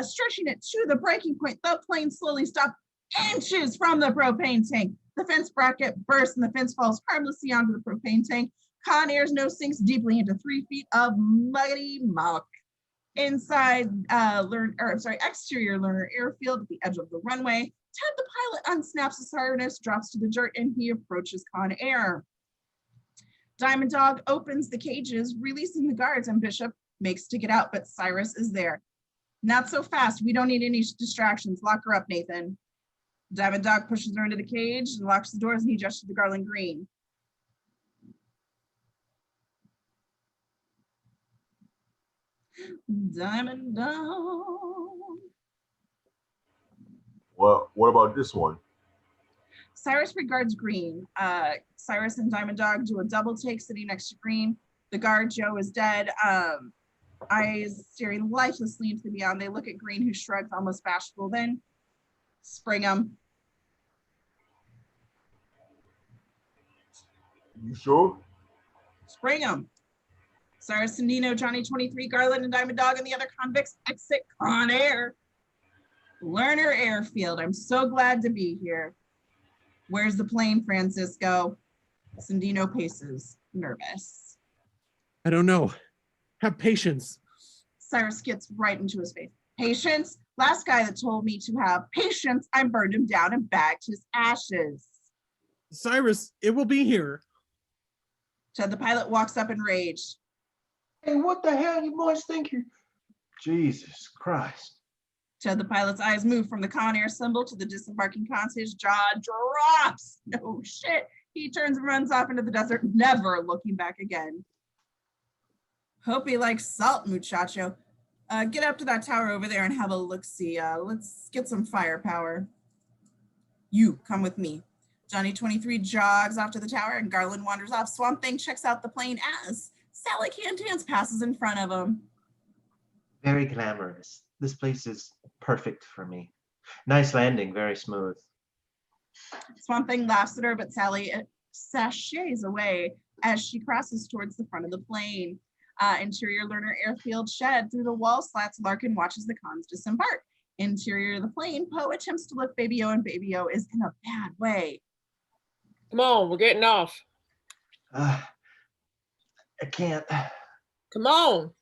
stretching it to the breaking point. The plane slowly stops inches from the propane tank. The fence bracket bursts and the fence falls harmlessly onto the propane tank. Con Air's nose sinks deeply into 3 feet of muddy muck. Inside exterior Lerner Airfield at the edge of the runway, Ted the pilot unsnaps his harness, drops to the dirt, and he approaches Con Air. Diamond Dog opens the cages, releasing the guards, and Bishop makes to get out, but Cyrus is there. Not so fast. We don't need any distractions. Lock her up, Nathan. Diamond Dog pushes her into the cage and locks the doors, and he gestures to Garland Green. Diamond Dog. Well, what about this one? Cyrus regards Green. Cyrus and Diamond Dog do a double take sitting next to Green. The guard, Joe, is dead. Eyes staring lifelessly into the beyond. They look at Green, who shrugs, almost bashful. Then spring him. You sure? Spring him. Cyrus and Nino, Johnny 23, Garland, and Diamond Dog, and the other convicts exit Con Air. Lerner Airfield. I'm so glad to be here. Where's the plane, Francisco? Sandino paces, nervous. I don't know. Have patience. Cyrus gets right into his face. Patience? Last guy that told me to have patience, I burned him down and bagged his ashes. Cyrus, it will be here. Ted the pilot walks up in rage. Hey, what the hell you boys think you're... Jesus Christ. Ted the pilot's eyes move from the Con Air symbol to the disembarking cons. His jaw drops. No shit. He turns and runs off into the desert, never looking back again. Hope he likes salt, muchacho. Get up to that tower over there and have a look-see. Let's get some firepower. You, come with me. Johnny 23 jogs off to the tower and Garland wanders off. Swamp Thing checks out the plane as Sally Cantans passes in front of him. Very glamorous. This place is perfect for me. Nice landing, very smooth. Swamp Thing laughs at her, but Sally sachets away as she crosses towards the front of the plane. Interior Lerner Airfield shed. Through the wall slats, Larkin watches the cons disembark. Interior of the plane, Poe attempts to lift Baby O, and Baby O is in a bad way. Come on, we're getting off. I can't. Come on.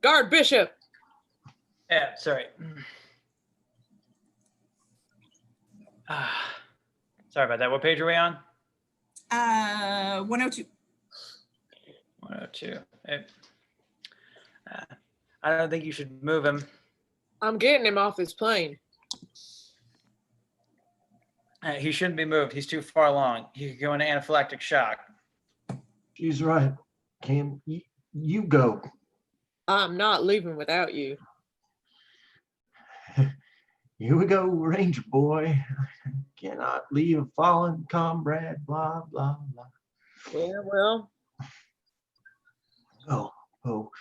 Guard Bishop. Yeah, sorry. Sorry about that. What page are we on? 102. 102. I don't think you should move him. I'm getting him off his plane. He shouldn't be moved. He's too far along. He could go into anaphylactic shock. She's right. Cam, you go. I'm not leaving without you. Here we go, Ranger boy. Cannot leave a fallen comrade, blah, blah, blah. Yeah, well. Oh,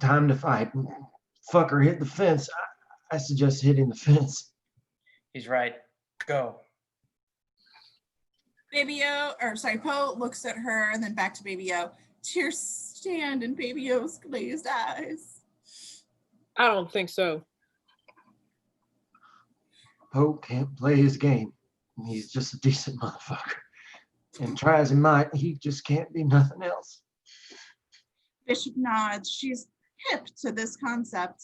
time to fight. Fucker hit the fence. I suggest hitting the fence. He's right. Go. Poe looks at her and then back to Baby O. Tears stand in Baby O's glazed eyes. I don't think so. Poe can't play his game. He's just a decent motherfucker. And try as he might, he just can't be nothing else. Bishop nods. She's hip to this concept.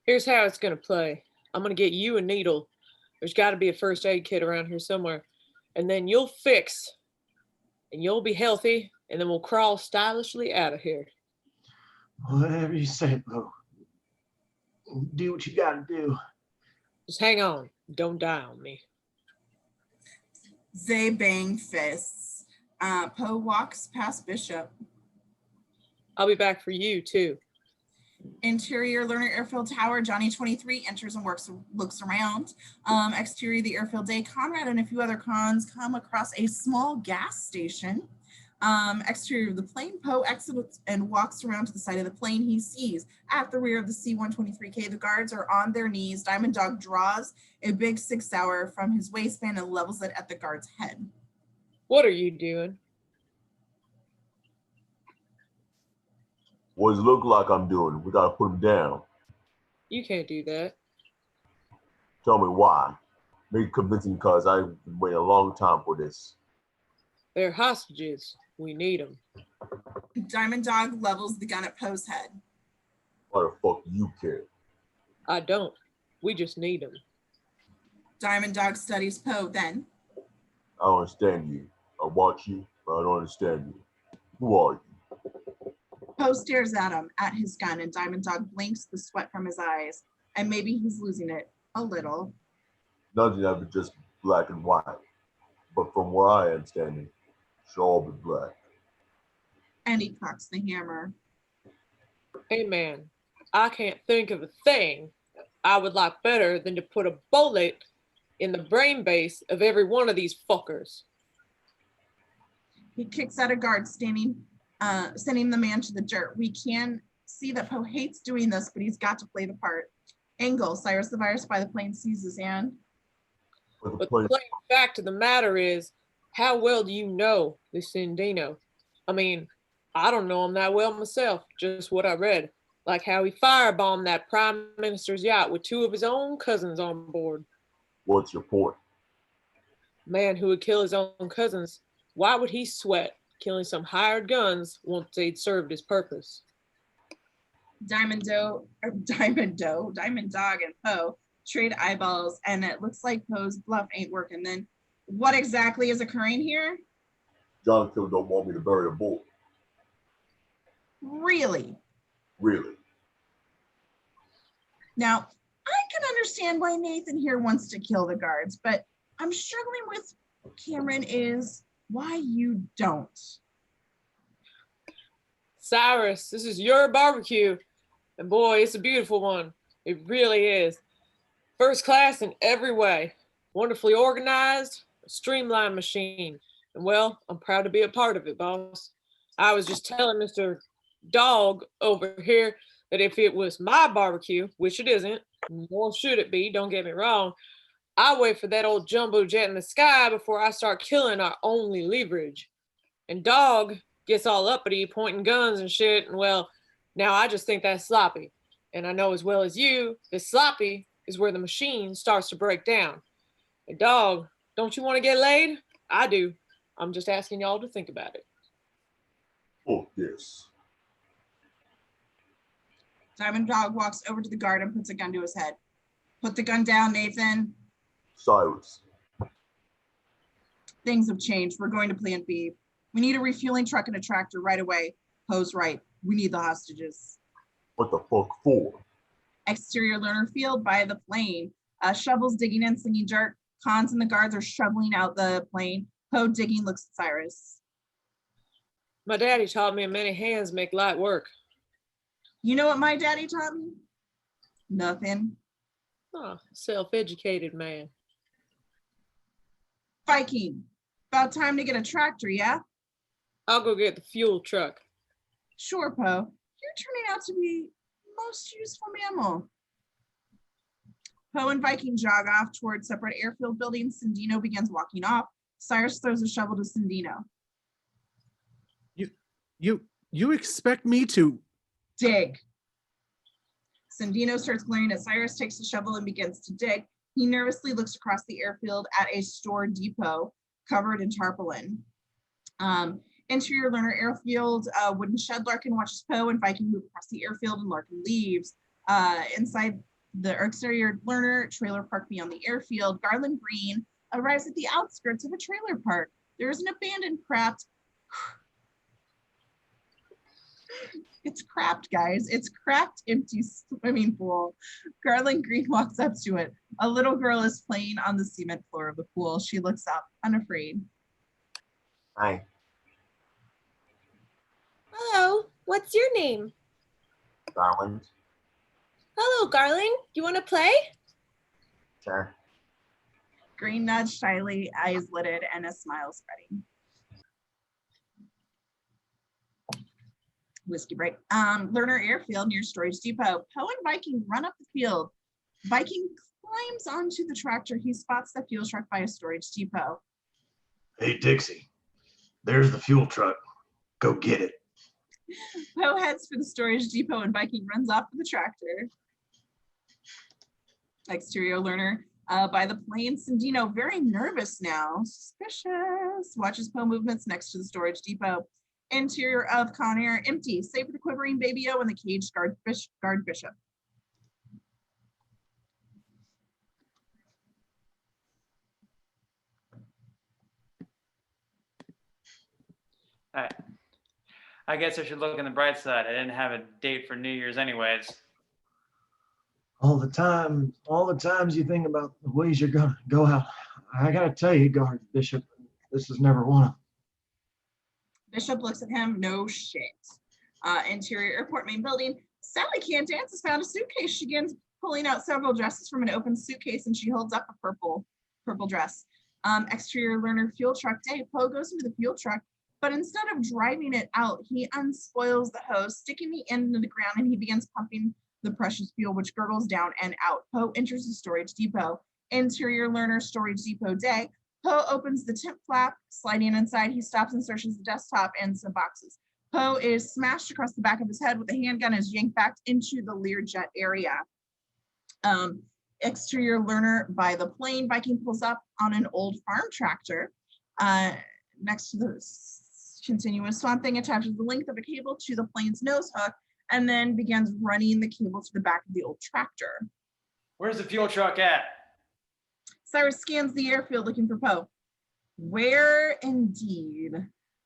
Here's how it's gonna play. I'm gonna get you a needle. There's gotta be a first aid kit around here somewhere. And then you'll fix, and you'll be healthy, and then we'll crawl stylishly out of here. Whatever you say, Bo. Do what you gotta do. Just hang on. Don't die on me. They bang fists. Poe walks past Bishop. I'll be back for you, too. Interior Learner Airfield Tower, Johnny 23 enters and looks around. Exterior the airfield day, Conrad and a few other cons come across a small gas station. Exterior of the plane, Poe exits and walks around to the side of the plane. He sees at the rear of the C-123K, the guards are on their knees. Diamond Dog draws a big 6-hour from his waistband and levels it at the guard's head. What are you doing? What does it look like I'm doing? We gotta put him down. You can't do that. Tell me why. Make it convincing, because I've been waiting a long time for this. They're hostages. We need them. Diamond Dog levels the gun at Poe's head. Why the fuck you care? I don't. We just need them. Diamond Dog studies Poe, then. I don't understand you. I watch you, but I don't understand you. Who are you? Poe stares at him, at his gun, and Diamond Dog blinks the sweat from his eyes. And maybe he's losing it a little. Nothing of it just black and white. But from where I am standing, it should all be black. And he cocks the hammer. Hey, man, I can't think of a thing I would like better than to put a bullet in the brain base of every one of these fuckers. He kicks at a guard standing, sending the man to the dirt. We can see that Poe hates doing this, but he's got to play the part. Angle, Cyrus the Virus by the plane sees his hand. But the plain fact of the matter is, how well do you know this Sandino? I mean, I don't know him that well myself, just what I read. Like how he firebombed that prime minister's yacht with 2 of his own cousins on board. What's your point? Man who would kill his own cousins, why would he sweat killing some hired guns once they'd served his purpose? Diamond Dog and Poe trade eyeballs, and it looks like Poe's bluff ain't working. Then what exactly is occurring here? Jonathan don't want me to bury a bull. Really? Really? Now, I can understand why Nathan here wants to kill the guards, but I'm struggling with Cameron is why you don't. Cyrus, this is your barbecue. And boy, it's a beautiful one. It really is. First class in every way. Wonderfully organized, a streamlined machine. And well, I'm proud to be a part of it, boss. I was just telling Mr. Dog over here that if it was my barbecue, which it isn't, nor should it be, don't get me wrong, I wait for that old jumbo jet in the sky before I start killing our only leverage. And Dog gets all uppity, pointing guns and shit, and well, now I just think that's sloppy. And I know as well as you that sloppy is where the machine starts to break down. And Dog, don't you want to get laid? I do. I'm just asking y'all to think about it. Oh, yes. Diamond Dog walks over to the guard and puts a gun to his head. Put the gun down, Nathan. Cyrus. Things have changed. We're going to Plan B. We need a refueling truck and a tractor right away. Poe's right. We need the hostages. What the fuck for? Exterior learner field by the plane. Shovels digging in, slinging dirt. Cons and the guards are shoveling out the plane. Poe digging looks at Cyrus. My daddy taught me many hands make light work. You know what my daddy taught me? Nothing. Oh, self-educated man. Viking, about time to get a tractor, yeah? I'll go get the fuel truck. Sure, Poe. You're turning out to be most useful mammal. Poe and Viking jog off towards separate airfield buildings. Sandino begins walking off. Cyrus throws a shovel to Sandino. You expect me to dig? Sandino starts glaring at Cyrus, takes the shovel and begins to dig. He nervously looks across the airfield at a store depot. covered in tarpaulin. Interior learner airfield, wooden shed. Larkin watches Poe and Viking move across the airfield, and Larkin leaves. Inside the exterior learner trailer park beyond the airfield, Garland Green arrives at the outskirts of a trailer park. There is an abandoned it's crapped, guys. It's crapped, empty swimming pool. Garland Green walks up to it. A little girl is playing on the cement floor of the pool. She looks up, unafraid. Hi. Hello, what's your name? Garland. Hello, Garland. You want to play? Sure. Green nods shyly, eyes lidded, and a smile spreading. Whiskey break. Learner airfield near Storage Depot. Poe and Viking run up the field. Viking climbs onto the tractor. He spots the fuel truck by a storage depot. Hey, Dixie, there's the fuel truck. Go get it. Poe heads for the storage depot and Viking runs off with the tractor. Exterior learner by the plane. Sandino, very nervous now. Suspicious. Watches Poe movements next to the storage depot. Interior of Conair, empty, save for the quivering baby-o and the caged guard bishop. I guess I should look on the bright side. I didn't have a date for New Year's anyways. All the times you think about the ways you're gonna go out, I gotta tell you, Guard Bishop, this is never one of them. Bishop looks at him, no shit. Interior airport main building. Sally Can't Dance has found a suitcase. She begins pulling out several dresses from an open suitcase and she holds up a purple dress. Exterior learner fuel truck day. Poe goes into the fuel truck, but instead of driving it out, he unspoils the hose, sticking the end into the ground, and he begins pumping the precious fuel, which gurgles down and out. Poe enters the storage depot. Interior learner storage depot day. Poe opens the tent flap, sliding inside. He stops and searches the desktop and some boxes. Poe is smashed across the back of his head with a handgun and is yanked back into the Learjet area. Exterior learner by the plane. Viking pulls up on an old farm tractor. Next to the continuous swamp thing, attaches the length of a cable to the plane's nose hook and then begins running the cable to the back of the old tractor. Where's the fuel truck at? Cyrus scans the airfield looking for Poe. Where indeed?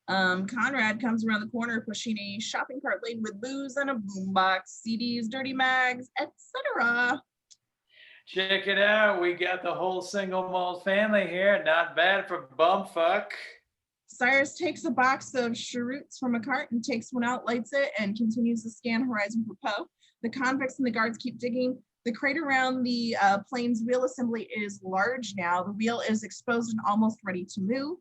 Conrad comes around the corner pushing a shopping cart laden with booze and a boombox, CDs, dirty mags, etc. Check it out. We got the whole single malt family here. Not bad for bumfuck. Cyrus takes a box of cheroots from a cart and takes one out, lights it, and continues to scan horizon for Poe. The convicts and the guards keep digging. The crate around the plane's wheel assembly is large now. The wheel is exposed and almost ready to move.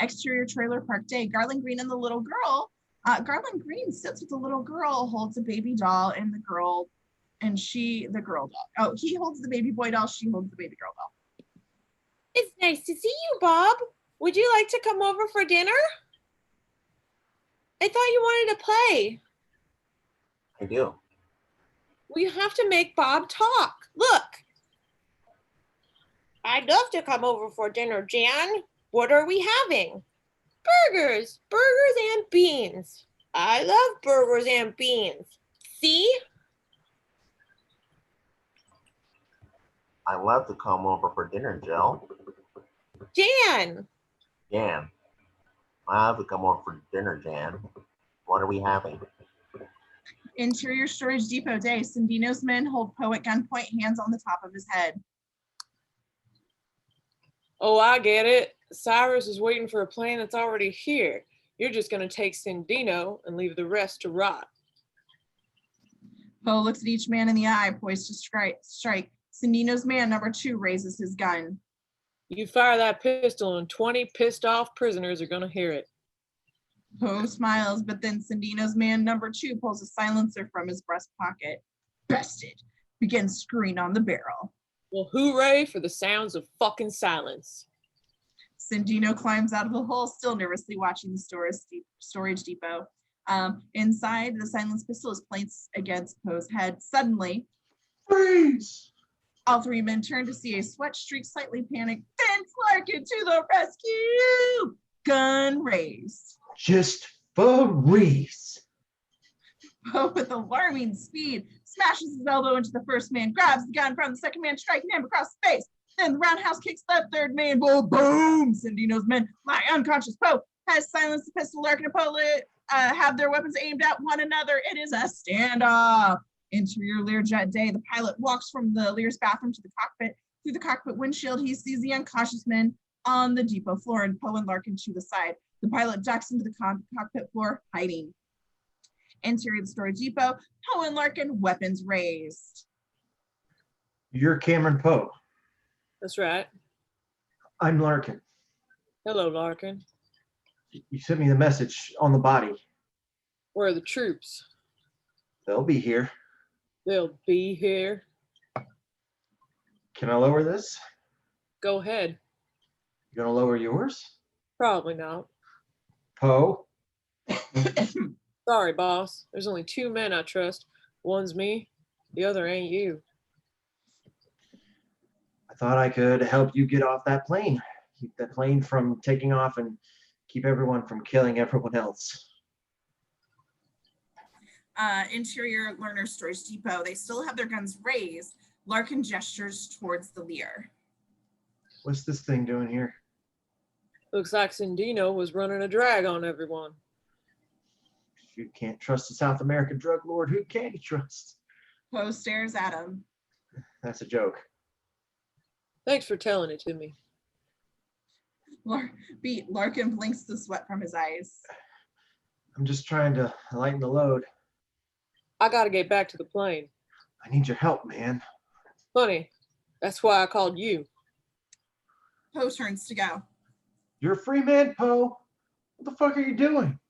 Exterior trailer park day. Garland Green and the little girl. Garland Green sits with the little girl, holds a baby doll, and the girl doll. Oh, he holds the baby boy doll, she holds the baby girl doll. It's nice to see you, Bob. Would you like to come over for dinner? I thought you wanted to play. I do. We have to make Bob talk. Look. I'd love to come over for dinner, Jan. What are we having? Burgers. Burgers and beans. I love burgers and beans. See? I love to come over for dinner, Jill. Jan. Jan. I love to come over for dinner, Jan. What are we having? Interior storage depot day. Sandino's men hold Poe at gunpoint, hands on the top of his head. Oh, I get it. Cyrus is waiting for a plane that's already here. You're just going to take Sandino and leave the rest to rot. Poe looks at each man in the eye, poised to strike. Sandino's man, number 2, raises his gun. You fire that pistol and 20 pissed off prisoners are going to hear it. Poe smiles, but then Sandino's man, number 2, pulls a silencer from his breast pocket. Bested. Begins screwing on the barrel. Well, hooray for the sounds of fucking silence. Sandino climbs out of the hole, still nervously watching the storage depot. Inside, the silenced pistol is placed against Poe's head. Suddenly, freeze! All three men turn to see a sweat-streaked, slightly panicked Vince Larkin to the rescue. Gun raised. Just freeze. Poe, with alarming speed, smashes his elbow into the first man, grabs the gun from the second man, striking him across the face. Then the roundhouse kicks the third man. Boom! Sandino's men lie unconscious. Poe has silenced the pistol. Larkin and Poe have their weapons aimed at one another. It is a standoff. Interior Learjet Day. The pilot walks from the Lear's bathroom to the cockpit. Through the cockpit windshield, he sees the unconscious men on the depot floor and Poe and Larkin to the side. The pilot ducks into the cockpit floor, hiding. Interior of the storage depot. Poe and Larkin, weapons raised. You're Cameron Poe. That's right. I'm Larkin. Hello, Larkin. You sent me the message on the body. Where are the troops? They'll be here. They'll be here. Can I lower this? Go ahead. You gonna lower yours? Probably not. Poe? Sorry, boss. There's only two men I trust. One's me, the other ain't you. I thought I could help you get off that plane. Keep that plane from taking off and keep everyone from killing everyone else. Interior Learner Storage Depot. They still have their guns raised. Larkin gestures towards the Lear. What's this thing doing here? Looks like Sandino was running a drag on everyone. If you can't trust a South American drug lord, who can you trust? Poe stares at him. That's a joke. Thanks for telling it to me. Larkin blinks the sweat from his eyes. I'm just trying to lighten the load. I gotta get back to the plane. I need your help, man. Funny. That's why I called you. Poe turns to go. You're a free man, Poe. What the fuck are you doing?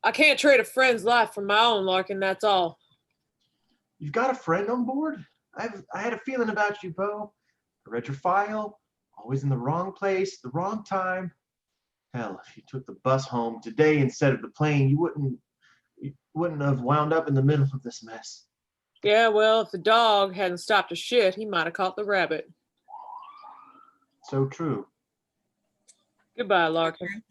I can't trade a friend's life for my own, Larkin, that's all. You've got a friend on board? I had a feeling about you, Poe. I read your file. Always in the wrong place, the wrong time. Hell, if you took the bus home today instead of the plane, you wouldn't have wound up in the middle of this mess. Yeah, well, if the dog hadn't stopped a shit, he might have caught the rabbit. So true. Goodbye, Larkin.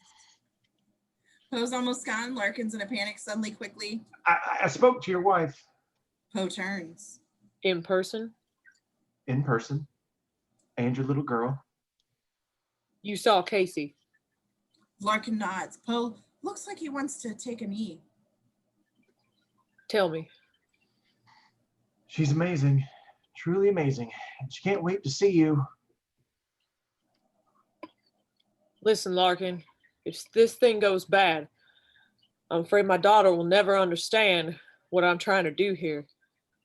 Poe's almost gone. Larkin's in a panic, suddenly, quickly. I spoke to your wife. Poe turns. In person? In person. And your little girl. You saw Casey. Larkin nods. Poe looks like he wants to take a knee. Tell me. She's amazing. Truly amazing. And she can't wait to see you. Listen, Larkin, if this thing goes bad, I'm afraid my daughter will never understand what I'm trying to do here.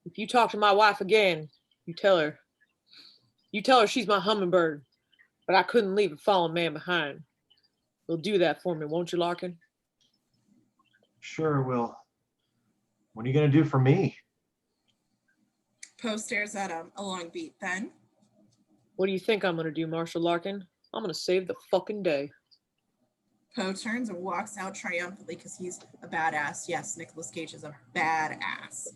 If you talk to my wife again, you tell her she's my hummingbird, but I couldn't leave a fallen man behind. You'll do that for me, won't you, Larkin? Sure will. What are you going to do for me? Poe stares at him, a long beat. Then? What do you think I'm going to do, Marshal Larkin? I'm going to save the fucking day. Poe turns and walks out triumphantly because he's a badass. Yes, Nicolas Cage is a badass.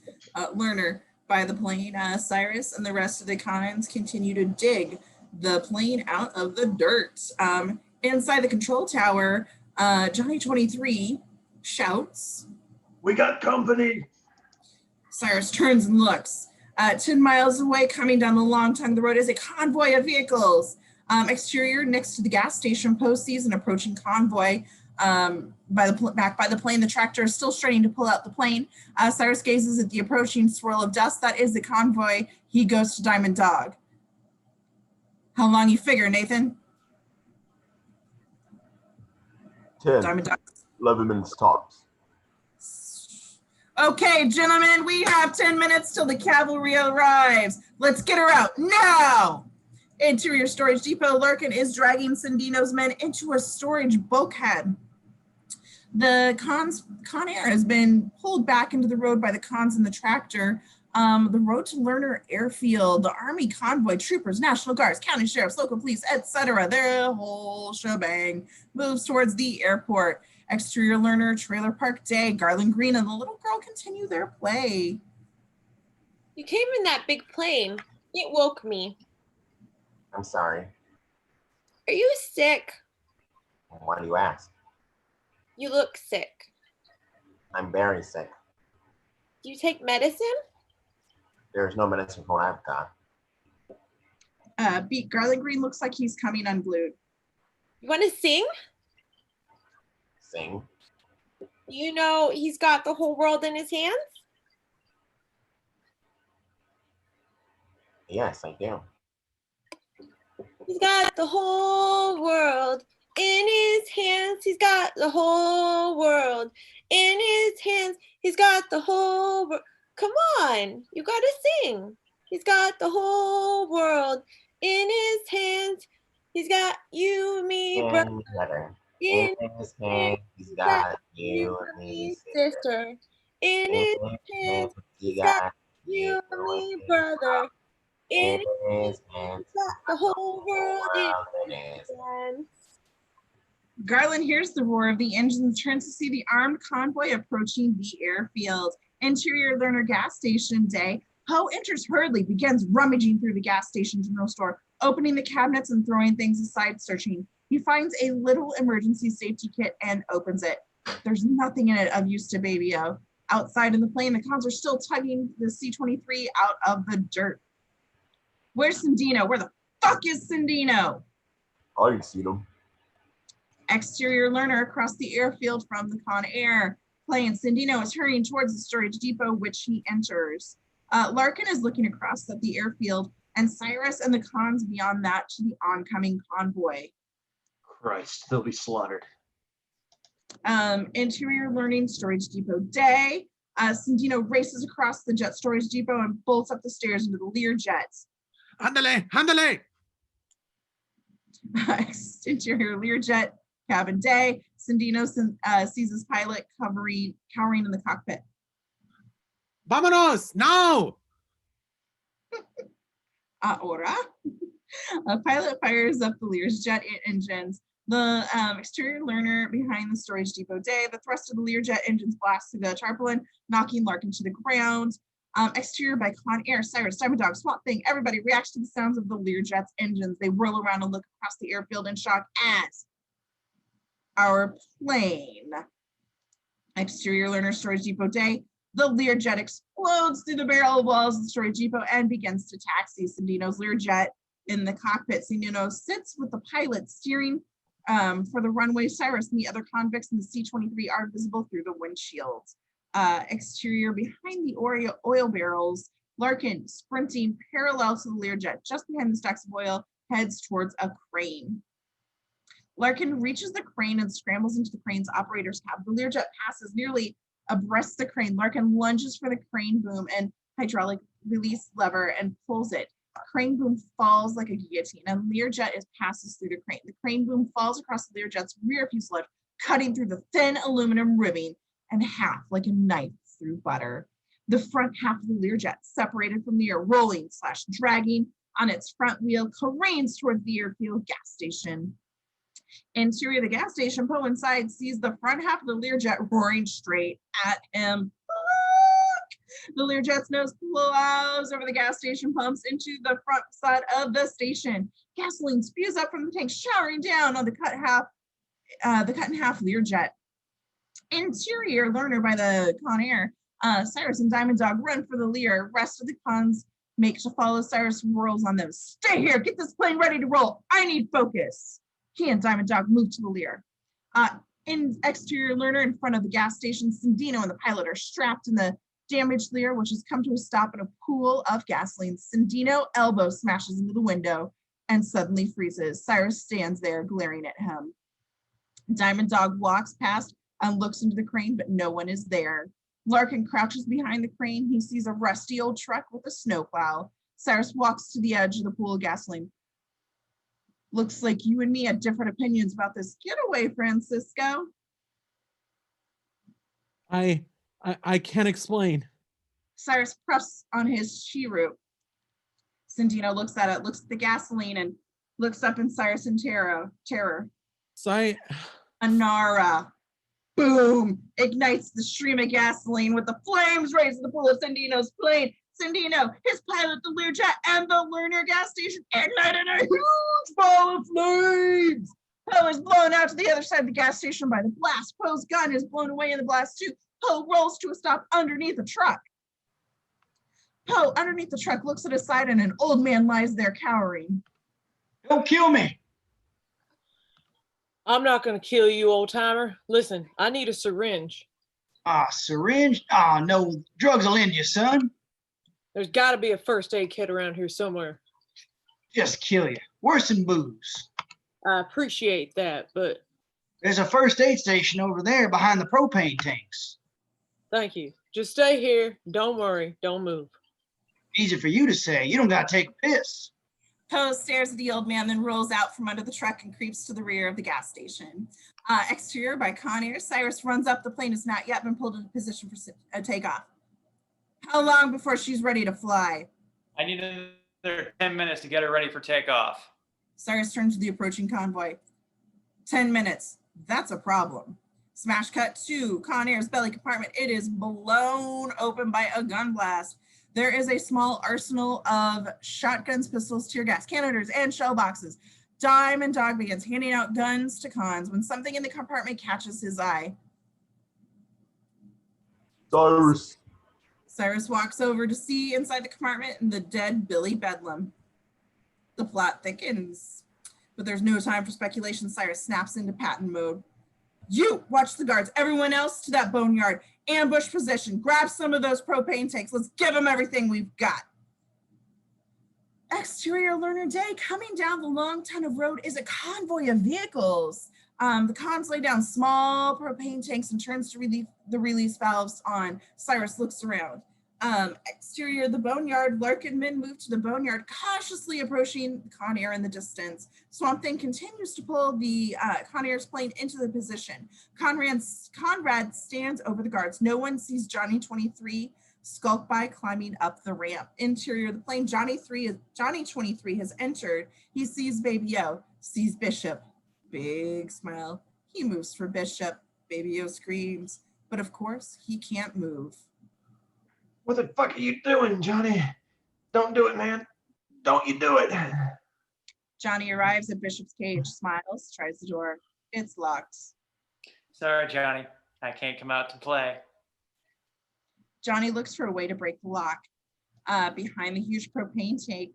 Learner, by the plane, Cyrus and the rest of the cons continue to dig the plane out of the dirt. Inside the control tower, Johnny 23 shouts, "We got company!" Cyrus turns and looks. 10 miles away, coming down the long tongue of the road, is a convoy of vehicles. Exterior next to the gas station, Poe sees an approaching convoy back by the plane. The tractor is still straining to pull out the plane. Cyrus gazes at the approaching swirl of dust. That is the convoy. He goes to Diamond Dog. How long you figure, Nathan? 10, Diamond Dog. 11 minutes tops. Okay, gentlemen, we have 10 minutes till the cavalry arrives. Let's get her out now. Interior Storage Depot, Larkin is dragging Sandino's men into a storage bulkhead. The Con Air has been pulled back into the road by the cons and the tractor. The road to Lerner Airfield, the Army convoy, troopers, National Guards, county sheriffs, local police, etc. Their whole shebang moves towards the airport. Exterior Lerner Trailer Park Day, Garland Green and the little girl continue their play. You came in that big plane. It woke me. I'm sorry. Are you sick? Why do you ask? You look sick. I'm very sick. Do you take medicine? There's no medicine for what I've got. Beat Garlic Green looks like he's coming unglued. You want to sing? Sing? You know he's got the whole world in his hands? Yes, I do. He's got the whole world in his hands. He's got the whole world in his hands. He's got the whole world. Come on, you gotta sing. He's got the whole world in his hands. He's got you and me, brother. In his hands, he's got you and me, sister. In his hands, he's got you and me, brother. In his hands, he's got the whole world in his hands. Garland hears the roar of the engines and turns to see the armed convoy approaching the airfield. Interior Learner gas station day. Poe enters hurriedly, begins rummaging through the gas station general store, opening the cabinets and throwing things aside, searching. He finds a little emergency safety kit and opens it. There's nothing in it of use to Baby O. Outside in the plane, the cons are still tugging the C-23 out of the dirt. Where's Sandino? Where the fuck is Sandino? I ain't seen him. Exterior Learner across the airfield from the Con Air plane. Sandino is hurrying towards the storage depot, which he enters. Larkin is looking across at the airfield, and Cyrus and the cons beyond that to the oncoming convoy. Christ, they'll be slaughtered. Interior Learning Storage Depot day. Sandino races across the jet storage depot and bolts up the stairs into the Lear jets. Handale, handale! Interior Learjet cabin day. Sandino sees his pilot cowering in the cockpit. Vámonos, now! Ahora. A pilot fires up the Lear's jet engines. The exterior learner behind the storage depot day. The thrust of the Learjet engines blast through the tarpaulin, knocking Larkin to the ground. Exterior by Con Air, Cyrus, Diamond Dog, Swamp Thing. Everybody reacts to the sounds of the Learjet's engines. They whirl around and look across the airfield in shock as our plane. Exterior learner storage depot day. The Learjet explodes through the barrel walls of the storage depot and begins to taxi. Sandino's Learjet in the cockpit. Sandino sits with the pilot steering for the runway. Cyrus and the other convicts in the C-23 are visible through the windshield. Exterior behind the oil barrels. Larkin sprinting parallel to the Learjet, just behind the stacks of oil, heads towards a crane. Larkin reaches the crane and scrambles into the crane's operator's cab. The Learjet passes nearly abreast the crane. Larkin lunges for the crane boom and hydraulic release lever and pulls it. Crane boom falls like a guillotine, and Learjet passes through the crane. The crane boom falls across the Learjet's rear fuselage, cutting through the thin aluminum ribbing and half like a knife through butter. The front half of the Learjet, separated from the air, rolling / dragging on its front wheel, careens towards the airfield gas station. Interior of the gas station, Poe inside sees the front half of the Learjet roaring straight at him. The Learjet's nose plows over the gas station pumps into the front side of the station. Gasoline spews up from the tank, showering down on the cut in half Learjet. Interior learner by the Con Air. Cyrus and Diamond Dog run for the Lear. Rest of the cons make to follow. Cyrus whirls on them. Stay here, get this plane ready to roll. I need focus. He and Diamond Dog move to the Lear. In exterior learner in front of the gas station, Sandino and the pilot are strapped in the damaged Lear, which has come to a stop in a pool of gasoline. Sandino elbow smashes into the window and suddenly freezes. Cyrus stands there glaring at him. Diamond Dog walks past and looks into the crane, but no one is there. Larkin crouches behind the crane. He sees a rusty old truck with a snowplow. Cyrus walks to the edge of the pool of gasoline. Looks like you and me had different opinions about this getaway, Francisco. I can't explain. Cyrus puffs on his cheroot. Sandino looks at it, looks at the gasoline, and looks up in Cyrus in terror. Anara. Boom! Ignites the stream of gasoline with the flames raised in the pool of Sandino's plane. Sandino, his pilot, the Learjet, and the Learner gas station ignite in a huge ball of flames. Poe is blown out to the other side of the gas station by the blast. Poe's gun is blown away in the blast too. Poe rolls to a stop underneath a truck. Poe, underneath the truck, looks at his side and an old man lies there cowering. Don't kill me. I'm not going to kill you, old timer. Listen, I need a syringe. Syringe? No, drugs will end you, son. There's got to be a first aid kit around here somewhere. Just kill you. Worse than booze. I appreciate that, but... There's a first aid station over there behind the propane tanks. Thank you. Just stay here. Don't worry. Don't move. Easy for you to say. You don't got to take a piss. Poe stares at the old man, then rolls out from under the truck and creeps to the rear of the gas station. Exterior by Con Air. Cyrus runs up. The plane has not yet been pulled into position for takeoff. How long before she's ready to fly? I need another 10 minutes to get her ready for takeoff. Cyrus turns to the approaching convoy. 10 minutes. That's a problem. Smash cut to Con Air's belly compartment. It is blown open by a gun blast. There is a small arsenal of shotguns, pistols, tear gas, canisters, and shell boxes. Diamond Dog begins handing out guns to Cons when something in the compartment catches his eye. Cyrus walks over to see inside the compartment and the dead Billy Bedlam. The plot thickens, but there's no time for speculation. Cyrus snaps into Patton mode. You watch the guards. Everyone else to that boneyard. Ambush position. Grab some of those propane tanks. Let's give them everything we've got. Exterior Learner Day. Coming down the long ton of road is a convoy of vehicles. The Cons lay down small propane tanks and turns to the release valves on. Cyrus looks around. Exterior, the boneyard. Larkinmen move to the boneyard, cautiously approaching Con Air in the distance. Swamp Thing continues to pull the Con Air's plane into the position. Conrad stands over the guards. No one sees Johnny 23 skulk by, climbing up the ramp. Interior, the plane. Johnny 23 has entered. He sees Baby O, sees Bishop. Big smile. He moves for Bishop. Baby O screams, but of course he can't move. What the fuck are you doing, Johnny? Don't do it, man. Don't you do it. Johnny arrives at Bishop's cage, smiles, tries the door. It's locked. Sorry, Johnny. I can't come out to play. Johnny looks for a way to break the lock. Behind the huge propane tank,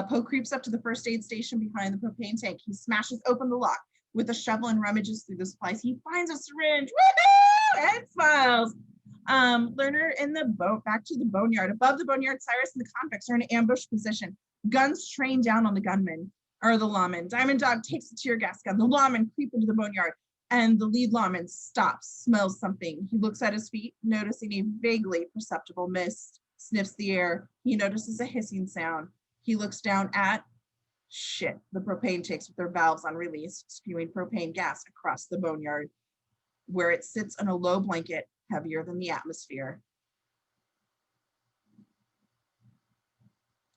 Poe creeps up to the first aid station behind the propane tank. He smashes open the lock with a shovel and rummages through the supplies. He finds a syringe. Woohoo! And smiles. Learner in the boat, back to the boneyard. Above the boneyard, Cyrus and the convicts are in ambush position. Guns train down on the gunmen, or the lawman. Diamond Dog takes the tear gas gun. The lawmen creep into the boneyard, and the lead lawman stops, smells something. He looks at his feet, noticing a vaguely perceptible mist, sniffs the air. He notices a hissing sound. He looks down at, the propane tanks with their valves on release, spewing propane gas across the boneyard, where it sits on a low blanket, heavier than the atmosphere.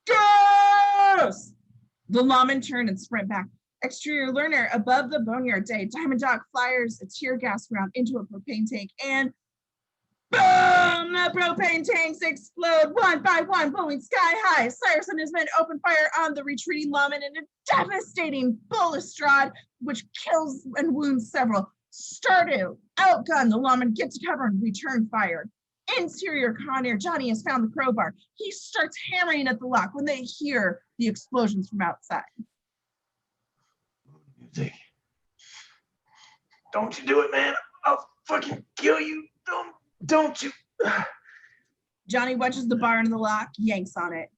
Gas! The lawmen turn and sprint back. Exterior Learner, above the boneyard day, Diamond Dog fires a tear gas round into a propane tank, and boom! The propane tanks explode one by one, blowing sky high. Cyrus and his men open fire on the retreating lawmen in a devastating balustrade, which kills and wounds several. Stardew, outgun the lawmen, get to cover and return fire. Interior Con Air, Johnny has found the crowbar. He starts hammering at the lock when they hear the explosions from outside. Music. Don't you do it, man. I'll fucking kill you. Don't you. Johnny wedges the bar into the lock, yanks on it.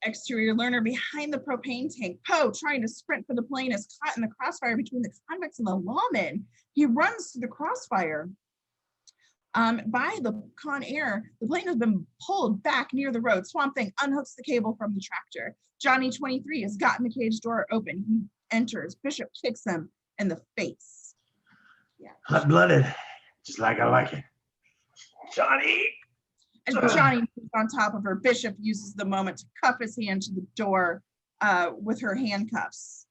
Exterior Learner, behind the propane tank. Poe, trying to sprint for the plane, is caught in the crossfire between the convicts and the lawmen. He runs to the crossfire. By the Con Air, the plane has been pulled back near the road. Swamp Thing unhooks the cable from the tractor. Johnny 23 has gotten the cage door open. He enters. Bishop kicks him in the face. Yeah. Hot-blooded, just like I like it. Johnny! As Johnny moves on top of her, Bishop uses the moment to cuff his hand to the door with her handcuffs.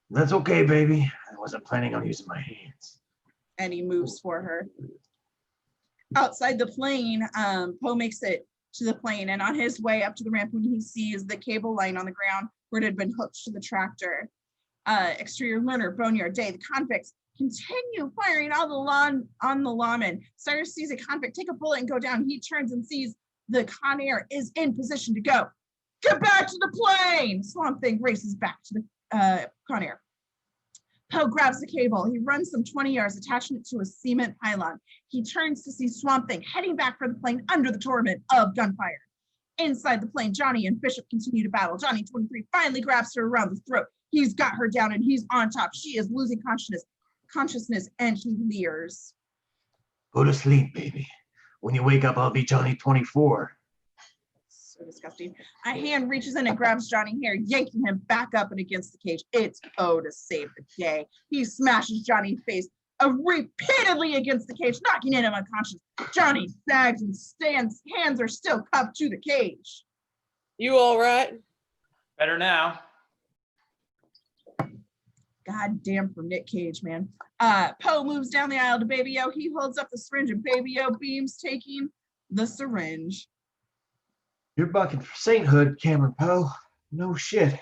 That's okay, baby. I wasn't planning on using my hands. And he moves for her. Outside the plane, Poe makes it to the plane, and on his way up to the ramp, when he sees the cable line on the ground where it had been hooked to the tractor. Exterior learner, Boneyard Day, the convicts continue firing on the lawman. Cyrus sees a convict take a bullet and go down. He turns and sees the Con Air is in position to go. Get back to the plane! Swamp Thing races back to the Con Air. Poe grabs the cable. He runs some 20 yards, attaching it to a cement pylon. He turns to see Swamp Thing heading back for the plane under the torment of gunfire. Inside the plane, Johnny and Bishop continue to battle. Johnny 23 finally grabs her around the throat. He's got her down and he's on top. She is losing consciousness, and he leers. Go to sleep, baby. When you wake up, I'll be Johnny 24. So disgusting. A hand reaches in and grabs Johnny hair, yanking him back up and against the cage. It's Poe to save the day. He smashes Johnny's face repeatedly against the cage, knocking him unconscious. Johnny sags and stands. Hands are still cuffed to the cage. You all right? Better now. God damn for Nick Cage, man. Poe moves down the aisle to Baby O. He holds up the syringe and Baby O beams, taking the syringe. You're bucking for sainthood, Cameron Poe. No shit.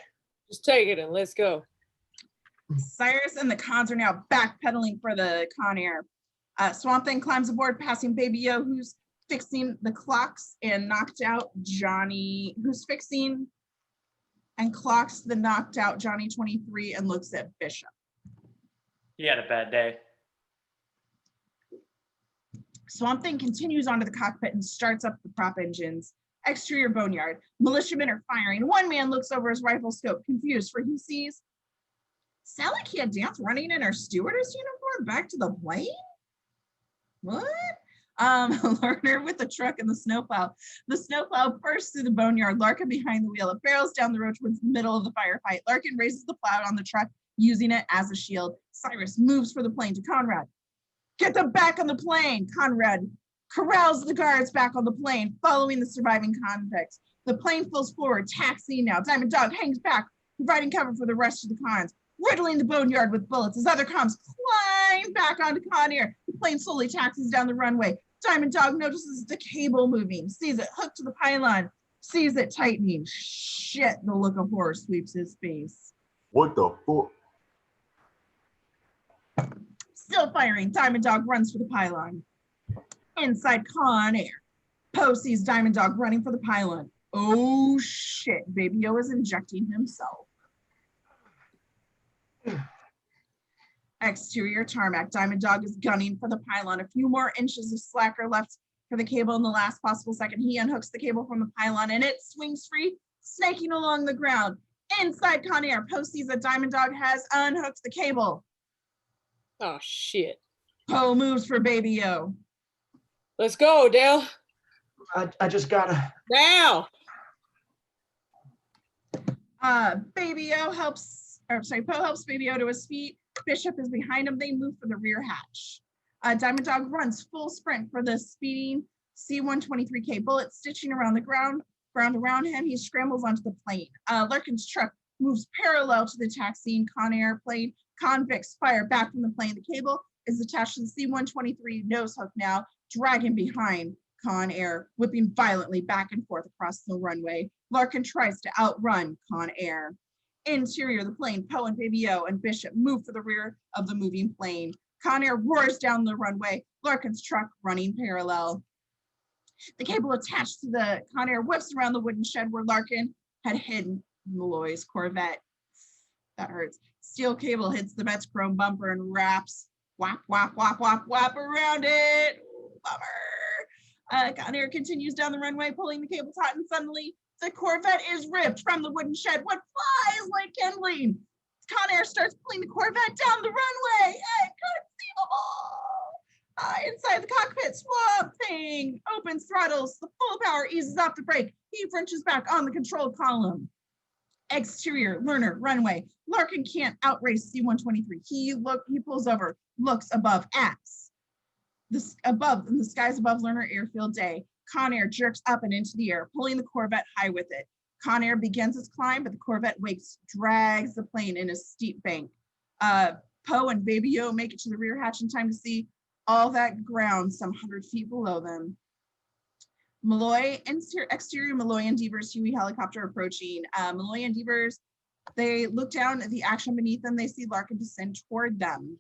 Just take it and let's go. Cyrus and the Cons are now backpedaling for the Con Air. Swamp Thing climbs aboard, passing Baby O, who's fixing the clocks and knocked out Johnny, who's fixing and clocks the knocked out Johnny 23 and looks at Bishop. He had a bad day. Swamp Thing continues onto the cockpit and starts up the prop engines. Exterior boneyard. Militiamen are firing. One man looks over his rifle scope, confused, for he sees Sally Kid Dance running in her stewardess uniform back to the plane? What? Lerner with the truck and the snowplow. The snowplow bursts through the boneyard, Larkin behind the wheel. It barrels down the road towards the middle of the firefight. Larkin raises the plow on the truck, using it as a shield. Cyrus moves for the plane to Conrad. Get them back on the plane! Conrad corrals the guards back on the plane, following the surviving convicts. The plane flows forward, taxiing now. Diamond Dog hangs back, providing cover for the rest of the cons, riddling the boneyard with bullets as other comms climb back onto Con Air. The plane slowly taxis down the runway. Diamond Dog notices the cable moving, sees it hooked to the pylon, sees it tightening. Shit, the look of horror sweeps his face. What the fuck? Still firing, Diamond Dog runs for the pylon. Inside Con Air, Poe sees Diamond Dog running for the pylon. Oh shit, Baby O is injecting himself. Exterior tarmac, Diamond Dog is gunning for the pylon. A few more inches of slack are left for the cable in the last possible second. He unhooks the cable from the pylon and it swings free, snaking along the ground. Inside Con Air, Poe sees that Diamond Dog has unhooked the cable. Oh shit. Poe moves for Baby O. Let's go, Dale. I just gotta. Now. Poe helps Baby O to his feet. Bishop is behind him. They move for the rear hatch. Diamond Dog runs full sprint for the speeding C-123K bullet, stitching around the ground around him. He scrambles onto the plane. Larkin's truck moves parallel to the taxiing Con Air plane. Convicts fire back from the plane. The cable is attached to the C-123 nose hook now, dragging behind Con Air, whipping violently back and forth across the runway. Larkin tries to outrun Con Air. Interior of the plane, Poe and Baby O and Bishop move for the rear of the moving plane. Con Air roars down the runway, Larkin's truck running parallel. The cable attached to the Con Air whips around the wooden shed where Larkin had hidden Malloy's Corvette. That hurts. Steel cable hits the Met's chrome bumper and wraps, whap, whap, whap, whap, whap around it. Bummer. Con Air continues down the runway, pulling the cable taut, and suddenly the Corvette is ripped from the wooden shed. What flies like kindling? Con Air starts pulling the Corvette down the runway. Inconceivable. Inside the cockpit, Swamp Thing opens throttles. The full power eases off the brake. He wrenches back on the control column. Exterior, learner, runway. Larkin can't outrace C-123. He pulls over, looks above, acts. In the skies above Learner Airfield Day, Con Air jerks up and into the air, pulling the Corvette high with it. Con Air begins its climb, but the Corvette drags the plane in a steep bank. Poe and Baby O make it to the rear hatch in time to see all that ground some 100 feet below them. Malloy, exterior Malloy and Devers Huey helicopter approaching. Malloy and Devers, they look down at the action beneath them. They see Larkin descend toward them.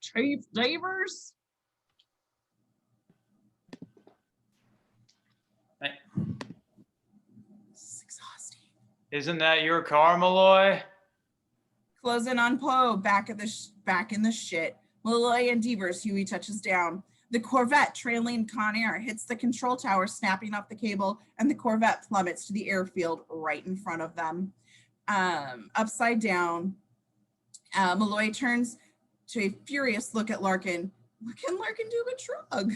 Chief Devers? This is exhausting. Isn't that your car, Malloy? Closing on Poe, back in the shit. Malloy and Devers, Huey touches down. The Corvette trailing Con Air hits the control tower, snapping off the cable, and the Corvette plummets to the airfield right in front of them. Upside down, Malloy turns to a furious look at Larkin. What can Larkin do but shrug?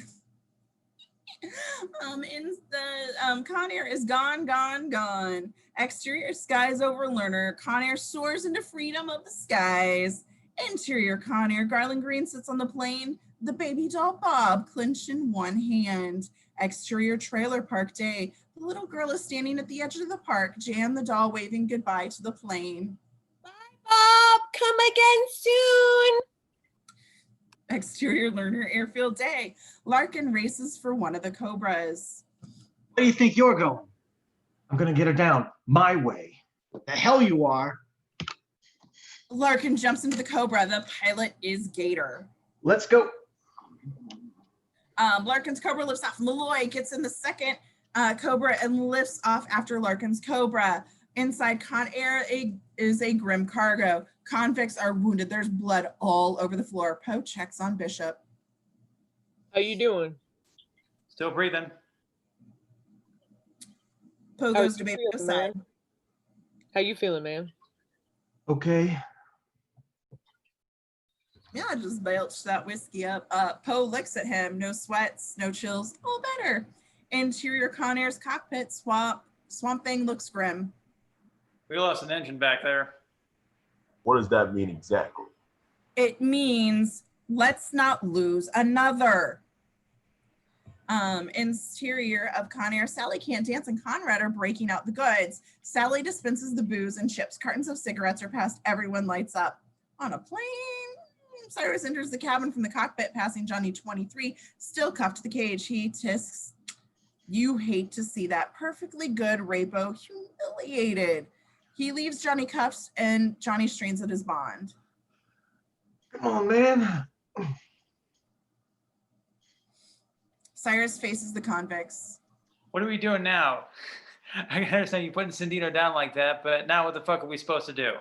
Con Air is gone. Exterior skies over Lerner. Con Air soars into freedom of the skies. Interior Con Air, Garland Green sits on the plane, the baby doll Bob clenched in one hand. Exterior Trailer Park Day. The little girl is standing at the edge of the park, Jan the doll waving goodbye to the plane. Bye, Bob. Come again soon. Exterior Lerner Airfield Day. Larkin races for one of the Cobras. Where do you think you're going? I'm gonna get her down my way. The hell you are. Larkin jumps into the Cobra. The pilot is Gator. Let's go. Larkin's Cobra lifts off. Malloy gets in the second Cobra and lifts off after Larkin's Cobra. Inside Con Air is a grim cargo. Convicts are wounded. There's blood all over the floor. Poe checks on Bishop. How you doing? Still breathing. Poe How goes you to baby feeling, side. man? How you feeling, man? Okay. Yeah, just belched that whiskey up. Poe looks at him. No sweats, no chills. All better. Interior Con Air's cockpit. Swamp Thing looks grim. We lost an engine back there. What does that mean exactly? It means let's not lose another. Interior of Con Air, Sally Can't Dance and Conrad are breaking out the goods. Sally dispenses the booze and chips. Cartons of cigarettes are passed. Everyone lights up. On a plane, Cyrus enters the cabin from the cockpit, passing Johnny 23, still cuffed to the cage. He tisks, "You hate to see that perfectly good Rapo humiliated." He leaves Johnny cuffs and Johnny strains at his bond. Come on, man. Cyrus faces the convicts. What are we doing now? I can understand you putting Sandino down like that, but now what the fuck are we supposed to do?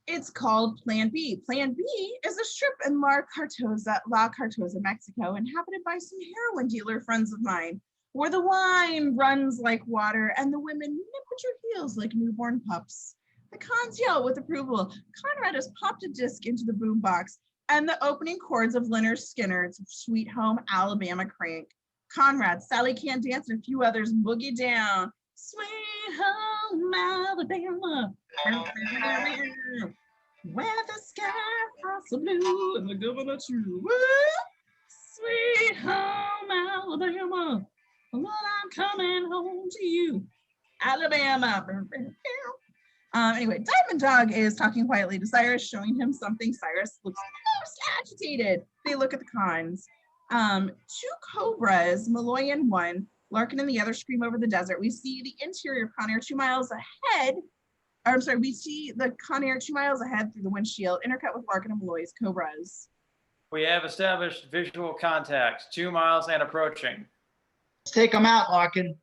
It's called Plan B. Plan B is a strip in La Cartoza, Mexico, inhabited by some heroin dealer friends of mine, where the wine runs like water and the women nip at your heels like newborn pups. The cons yell with approval. Conrad has popped a disc into the boombox, and the opening chords of Leonard Skinner's Sweet Home Alabama crank. Conrad, Sally Can't Dance, and a few others boogie down. Sweet Home Alabama, where the sky frosts so blue and the governor too. Woo! Sweet Home Alabama, Lord, I'm coming home to you, Alabama. Anyway, Diamond Dog is talking quietly to Cyrus, showing him something. Cyrus looks most agitated. They look at the cons. Two Cobras, Malloy and one, Larkin and the other scream over the desert. We see the interior of Con Air 2 miles ahead. Or, I'm sorry, we see the Con Air 2 miles ahead through the windshield, intercut with Larkin and Malloy's Cobras. We have established visual contacts, 2 miles and approaching. Let's take them out, Larkin.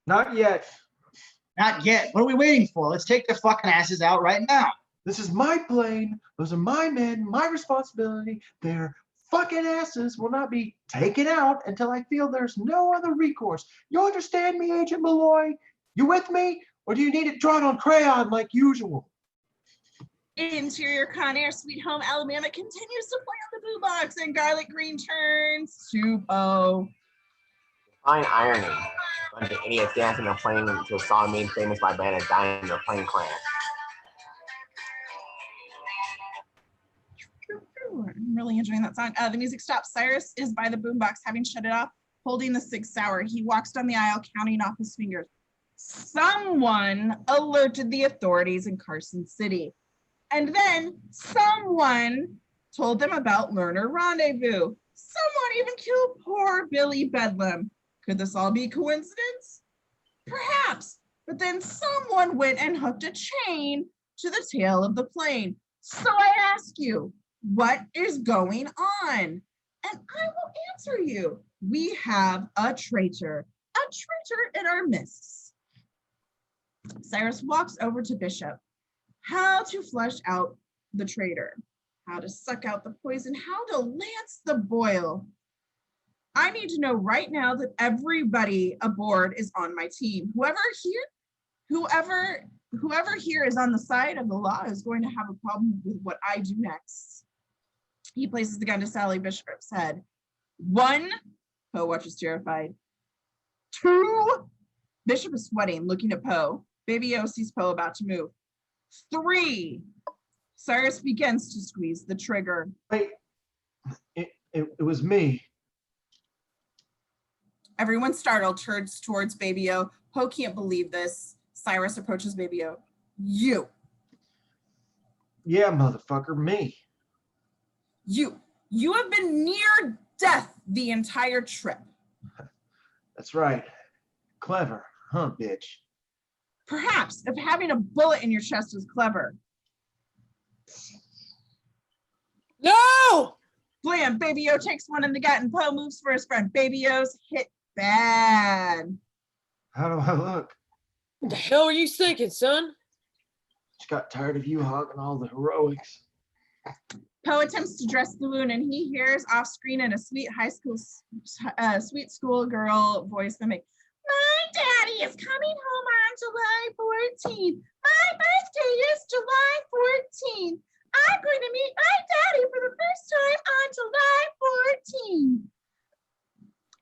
Not yet. Not yet. What are we waiting for? Let's take their fucking asses out right now. This is my plane. Those are my men, my responsibility. Their fucking asses will not be taken out until I feel there's no other recourse. You understand me, Agent Malloy? You with me? Or do you need it drawn on crayon like usual? Interior Con Air, Sweet Home Alabama continues to play on the boombox, and Garlic Green turns to Poe. Fine irony. Bunch of idiots dancing and playing to a song made famous by band and dying in their plane crash. I'm really enjoying that song. The music stops. Cyrus is by the boombox, having shut it off, holding the 6 sour. He walks down the aisle, counting off his fingers. Someone alerted the authorities in Carson City. And then someone told them about Learner Rendezvous. Someone even killed poor Billy Bedlam. Could this all be coincidence? Perhaps. But then someone went and hooked a chain to the tail of the plane. So I ask you, what is going on? And I will answer you. We have a traitor in our midst. Cyrus walks over to Bishop. How to flush out the traitor, how to suck out the poison, how to lance the boil. I need to know right now that everybody aboard is on my team. Whoever here is on the side of the law is going to have a problem with what I do next. He places the gun to Sally Bishop's head. 1, Poe watches terrified. 2, Bishop is sweating, looking at Poe. Baby O sees Poe about to move. 3, Cyrus begins to squeeze the trigger. Wait, it was me. Everyone startled turns towards Baby O. Poe can't believe this. Cyrus approaches Baby O. You. Yeah, motherfucker, me. You have been near death the entire trip. That's right. Clever, huh, bitch? Perhaps if having a bullet in your chest is clever. No! Blam, Baby O takes one in the gut and Poe moves for his friend. Baby O's hit bad. How do I look? What the hell are you thinking, son? Just got tired of you hogging all the heroics. Poe attempts to dress the wound and he hears off screen in a sweet sweet schoolgirl voice mimic. My daddy is coming home on July 14th. My birthday is July 14th. I'm going to meet my daddy for the first time on July 14th.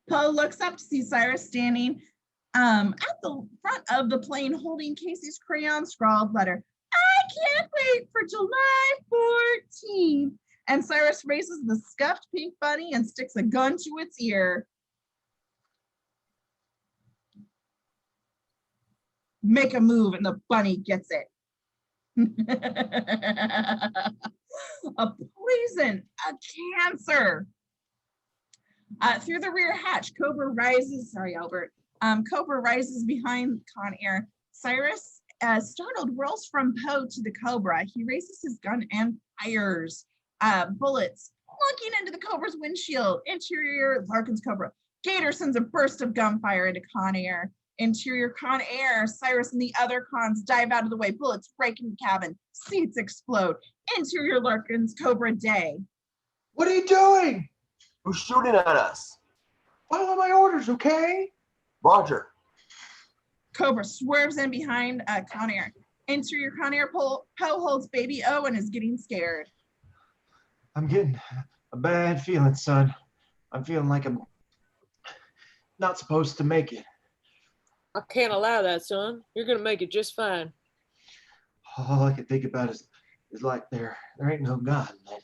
Poe looks up to see Cyrus standing at the front of the plane holding Casey's crayon scrawled letter. I can't wait for July 14th. And Cyrus raises the scuffed pink bunny and sticks a gun to its ear. Make a move and the bunny gets it. A poison, a cancer. Through the rear hatch, Cobra rises. Sorry, Albert. Cobra rises behind Con Air. Cyrus, startled, whirls from Poe to the Cobra. He raises his gun and fires. Bullets plunking into the Cobra's windshield. Interior, Larkin's Cobra. Gator sends a burst of gunfire into Con Air. Interior Con Air, Cyrus and the other cons dive out of the way. Bullets break in the cabin. Seats explode. Interior Larkin's Cobra Day. What are you doing? Who's shooting at us? Follow my orders, okay? Roger. Cobra swerves in behind Con Air. Interior Con Air, Poe holds Baby O and is getting scared. I'm getting a bad feeling, son. I'm feeling like I'm not supposed to make it. I can't allow that, son. You're gonna make it just fine. All I can think about is like there ain't no God, man.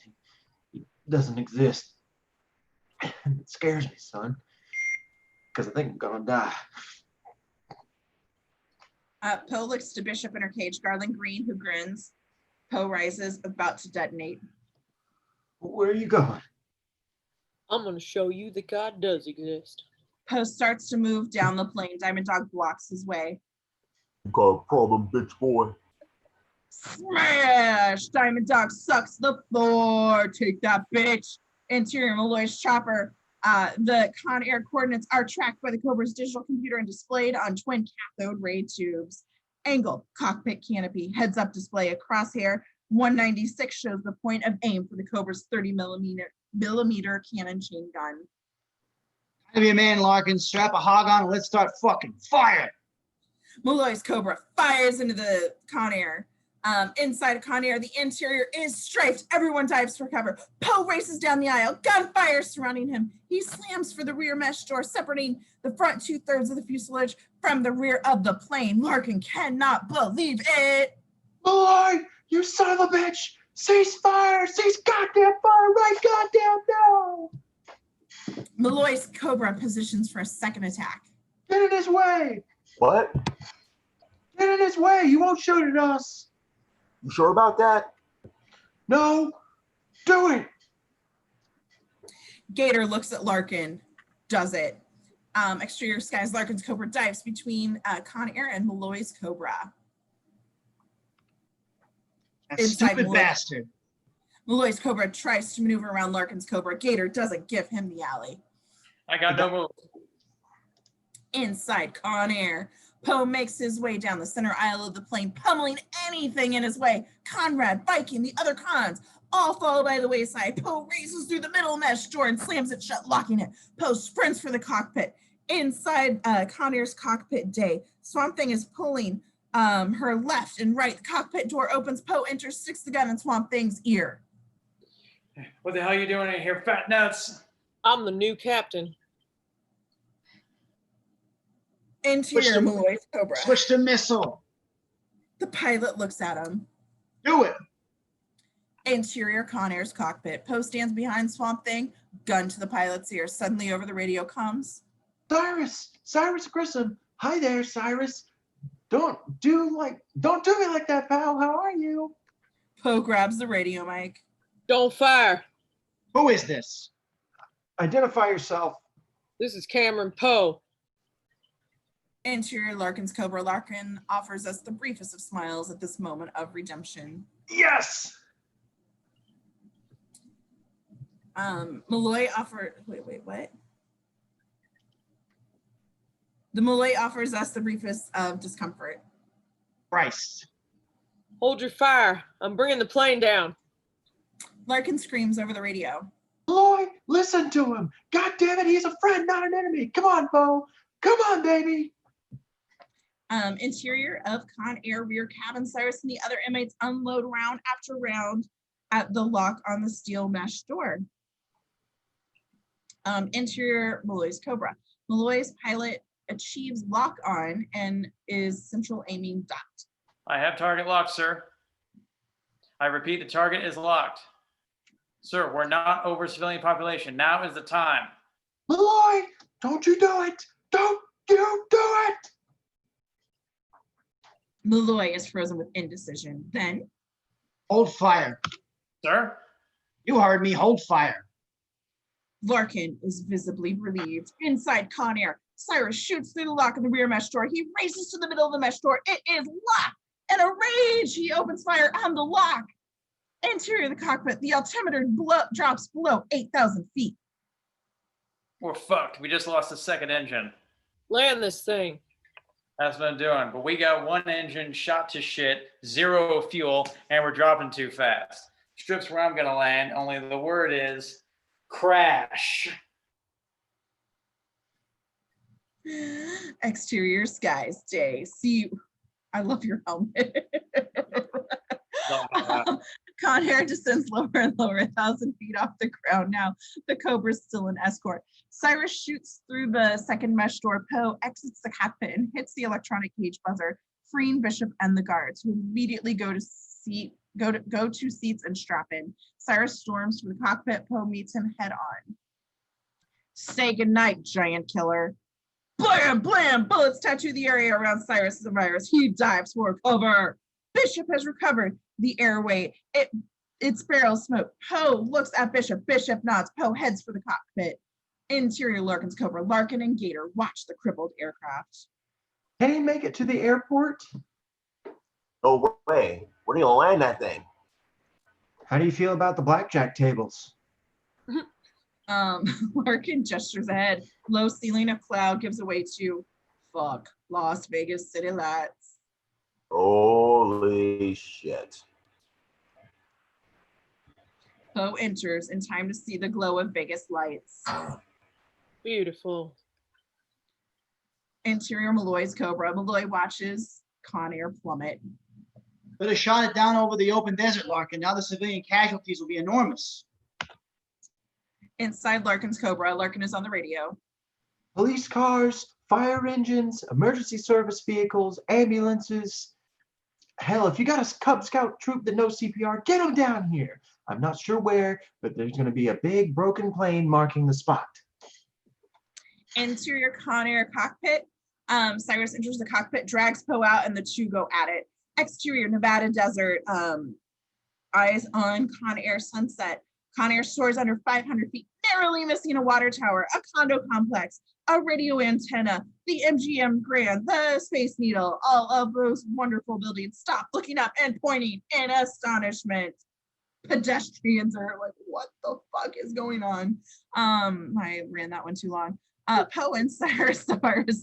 He doesn't exist. It scares me, son, because I think I'm gonna die. Poe looks to Bishop in her cage, Garland Green, who grins. Poe rises, about to detonate. Where are you going? I'm gonna show you that God does exist. Poe starts to move down the plane. Diamond Dog blocks his way. You got a problem, bitch boy? Smash! Diamond Dog sucks the floor. Take that, bitch. Interior Malloy's chopper. The Con Air coordinates are tracked by the Cobra's digital computer and displayed on twin cathode ray tubes. Angle, cockpit canopy, heads up display, a crosshair. 196 shows the point of aim for the Cobra's 30 millimeter cannon chain gun. Gotta be a man, Larkin. Strap a hog on and let's start fucking fire. Malloy's Cobra fires into the Con Air. Inside of Con Air, the interior is strafed. Everyone dives for cover. Poe races down the aisle. Gunfire surrounding him. He slams for the rear mesh door, separating the front 2/3 of the fuselage from the rear of the plane. Larkin cannot believe it. Malloy, you son of a bitch! Cease fire! Cease goddamn fire right goddamn now! Malloy's Cobra positions for a second attack. Get in his way! What? in his way. He won't shoot at us. You sure about that? No. Do it. Gator looks at Larkin, does it. Exterior skies, Larkin's Cobra dives between Con Air and Malloy's Cobra. That Inside stupid Malloy. bastard. Malloy's Cobra tries to maneuver around Larkin's Cobra. Gator doesn't give him the alley. I got no move. Inside Con Air, Poe makes his way down the center aisle of the plane, pummeling anything in his way. Conrad, Viking, the other cons, all follow by the wayside. Poe races through the middle mesh door and slams it shut, locking it. Poe sprints for the cockpit. Inside Con Air's cockpit day, Swamp Thing is pulling her left and right. The cockpit door opens. Poe enters, sticks the gun in Swamp Thing's ear. What the hell are you doing in here, fat nuts? I'm the new captain. Interior Malloy's Cobra. Switch to missile. The pilot looks at him. Do it. Interior Con Air's cockpit. Poe stands behind Swamp Thing, gun to the pilot's ear. Suddenly over the radio comes. Cyrus Grissom. Hi there, Cyrus. Don't do me like that, pal. How are you? Poe grabs the radio mic. Don't fire. Who is this? Identify yourself. This is Cameron Poe. Interior Larkin's Cobra. Larkin offers us the briefest of smiles at this moment of redemption. Yes. Malloy offered. Wait, what? The Malloy offers us the briefest of discomfort. Christ. Hold your fire. I'm bringing the plane down. Larkin screams over the radio. Malloy, listen to him. God damn it, he's a friend, not an enemy. Come on, Bo. Come on, baby. Interior of Con Air rear cabin. Cyrus and the other inmates unload round after round at the lock on the steel mesh door. Interior Malloy's Cobra. Malloy's pilot achieves lock on and is central aiming docked. I have target locked, sir. I repeat, the target is locked. Sir, we're not over civilian population. Now is the time. Malloy, don't you do it. Don't you do it. Malloy is frozen with indecision. Then, hold fire. Sir? You heard me. Hold fire. Larkin is visibly relieved. Inside Con Air, Cyrus shoots through the lock of the rear mesh door. He races to the middle of the mesh door. It is locked. In a rage, he opens fire on the lock. Interior of the cockpit, the altimeter drops below 8,000 feet. We're fucked. We just lost the second engine. Land this thing. That's what I'm doing. But we got one engine shot to shit, 0 fuel, and we're dropping too fast. Strip's where I'm going to land, only the word is crash. Exterior skies day. See, I love your helmet. Con Air descends lower and lower, 1,000 feet off the ground now. The Cobra's still an escort. Cyrus shoots through the second mesh door. Poe exits the cockpit and hits the electronic cage buzzer, freeing Bishop and the guards, who immediately go to seats and strap in. Cyrus storms through the cockpit. Poe meets him head on. Say goodnight, giant killer. Blam, blam, bullets tattoo the area around Cyrus and Virus. He dives for cover. Bishop has recovered the airway. It's barrel smoke. Poe looks at Bishop. Bishop nods. Poe heads for the cockpit. Interior Larkin's Cobra. Larkin and Gator watch the crippled aircraft. Can he make it to the airport? No way. Where do you land that thing? How do you feel about the blackjack tables? Larkin gestures ahead. Low ceiling of cloud gives away to fuck Las Vegas city lights. Holy shit. Poe enters in time to see the glow of Vegas lights. Beautiful. Interior Malloy's Cobra. Malloy watches Con Air plummet. Could have shot it down over the open desert, Larkin. Now the civilian casualties will be enormous. Inside Larkin's Cobra, Larkin is on the radio. Police cars, fire engines, emergency service vehicles, ambulances. Hell, if you got a Cub Scout troop that knows CPR, get them down here. I'm not sure where, but there's going to be a big broken plane marking the spot. Interior Con Air cockpit. Cyrus enters the cockpit, drags Poe out, and the two go at it. Exterior, Nevada desert. Eyes on Con Air sunset. Con Air soars under 500 feet, narrowly missing a water tower, a condo complex, a radio antenna, the MGM Grand, the Space Needle. All of those wonderful buildings stop looking up and pointing in astonishment. Pedestrians are like, what the fuck is going on? I ran that one too long. Poe and Cyrus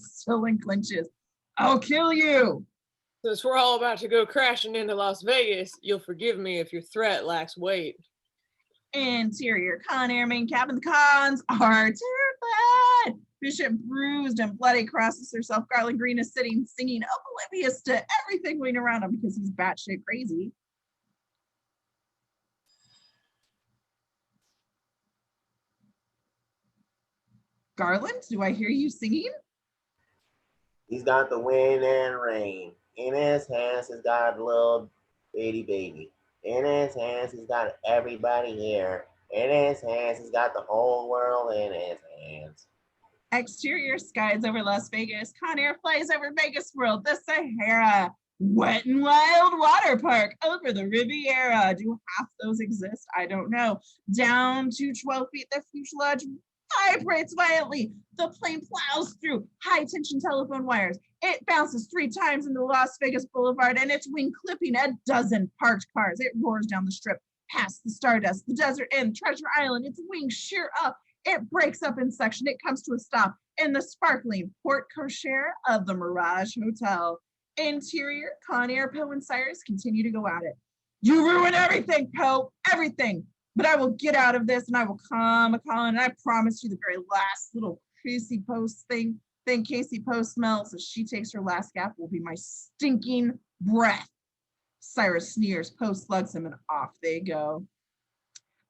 still in clinches. I'll kill you. Since we're all about to go crashing into Las Vegas, you'll forgive me if your threat lacks weight. Interior Con Air main cabin. The cons are terrified. Bishop, bruised and bloody, crosses herself. Garland Green is sitting, singing, oblivious to everything going around him because he's batshit crazy. Garland, do I hear you singing? He's got the wind and rain. In his hands, he's got a little bitty baby. In his hands, he's got everybody here. In his hands, he's got the whole world in his hands. Exterior skies over Las Vegas. Con Air flies over Vegas World, the Sahara. Wet and Wild Water Park over the Riviera. Do half those exist? I don't know. Down to 12 feet, the fuselage vibrates violently. The plane plows through high-tension telephone wires. It bounces 3 times into Las Vegas Boulevard, and its wing clipping a dozen parked cars. It roars down the strip, past the Stardust, the Desert Inn, Treasure Island. Its wings sheer up. It breaks up in section. It comes to a stop in the sparkling porte cochere of the Mirage Hotel. Interior, Con Air, Poe, and Cyrus continue to go at it. You ruin everything, Poe, everything. But I will get out of this and I will come a calling. And I promise you the very last little Casey Post thing Casey Post smells as she takes her last gap will be my stinking breath. Cyrus sneers, Poe slugs him, and off they go.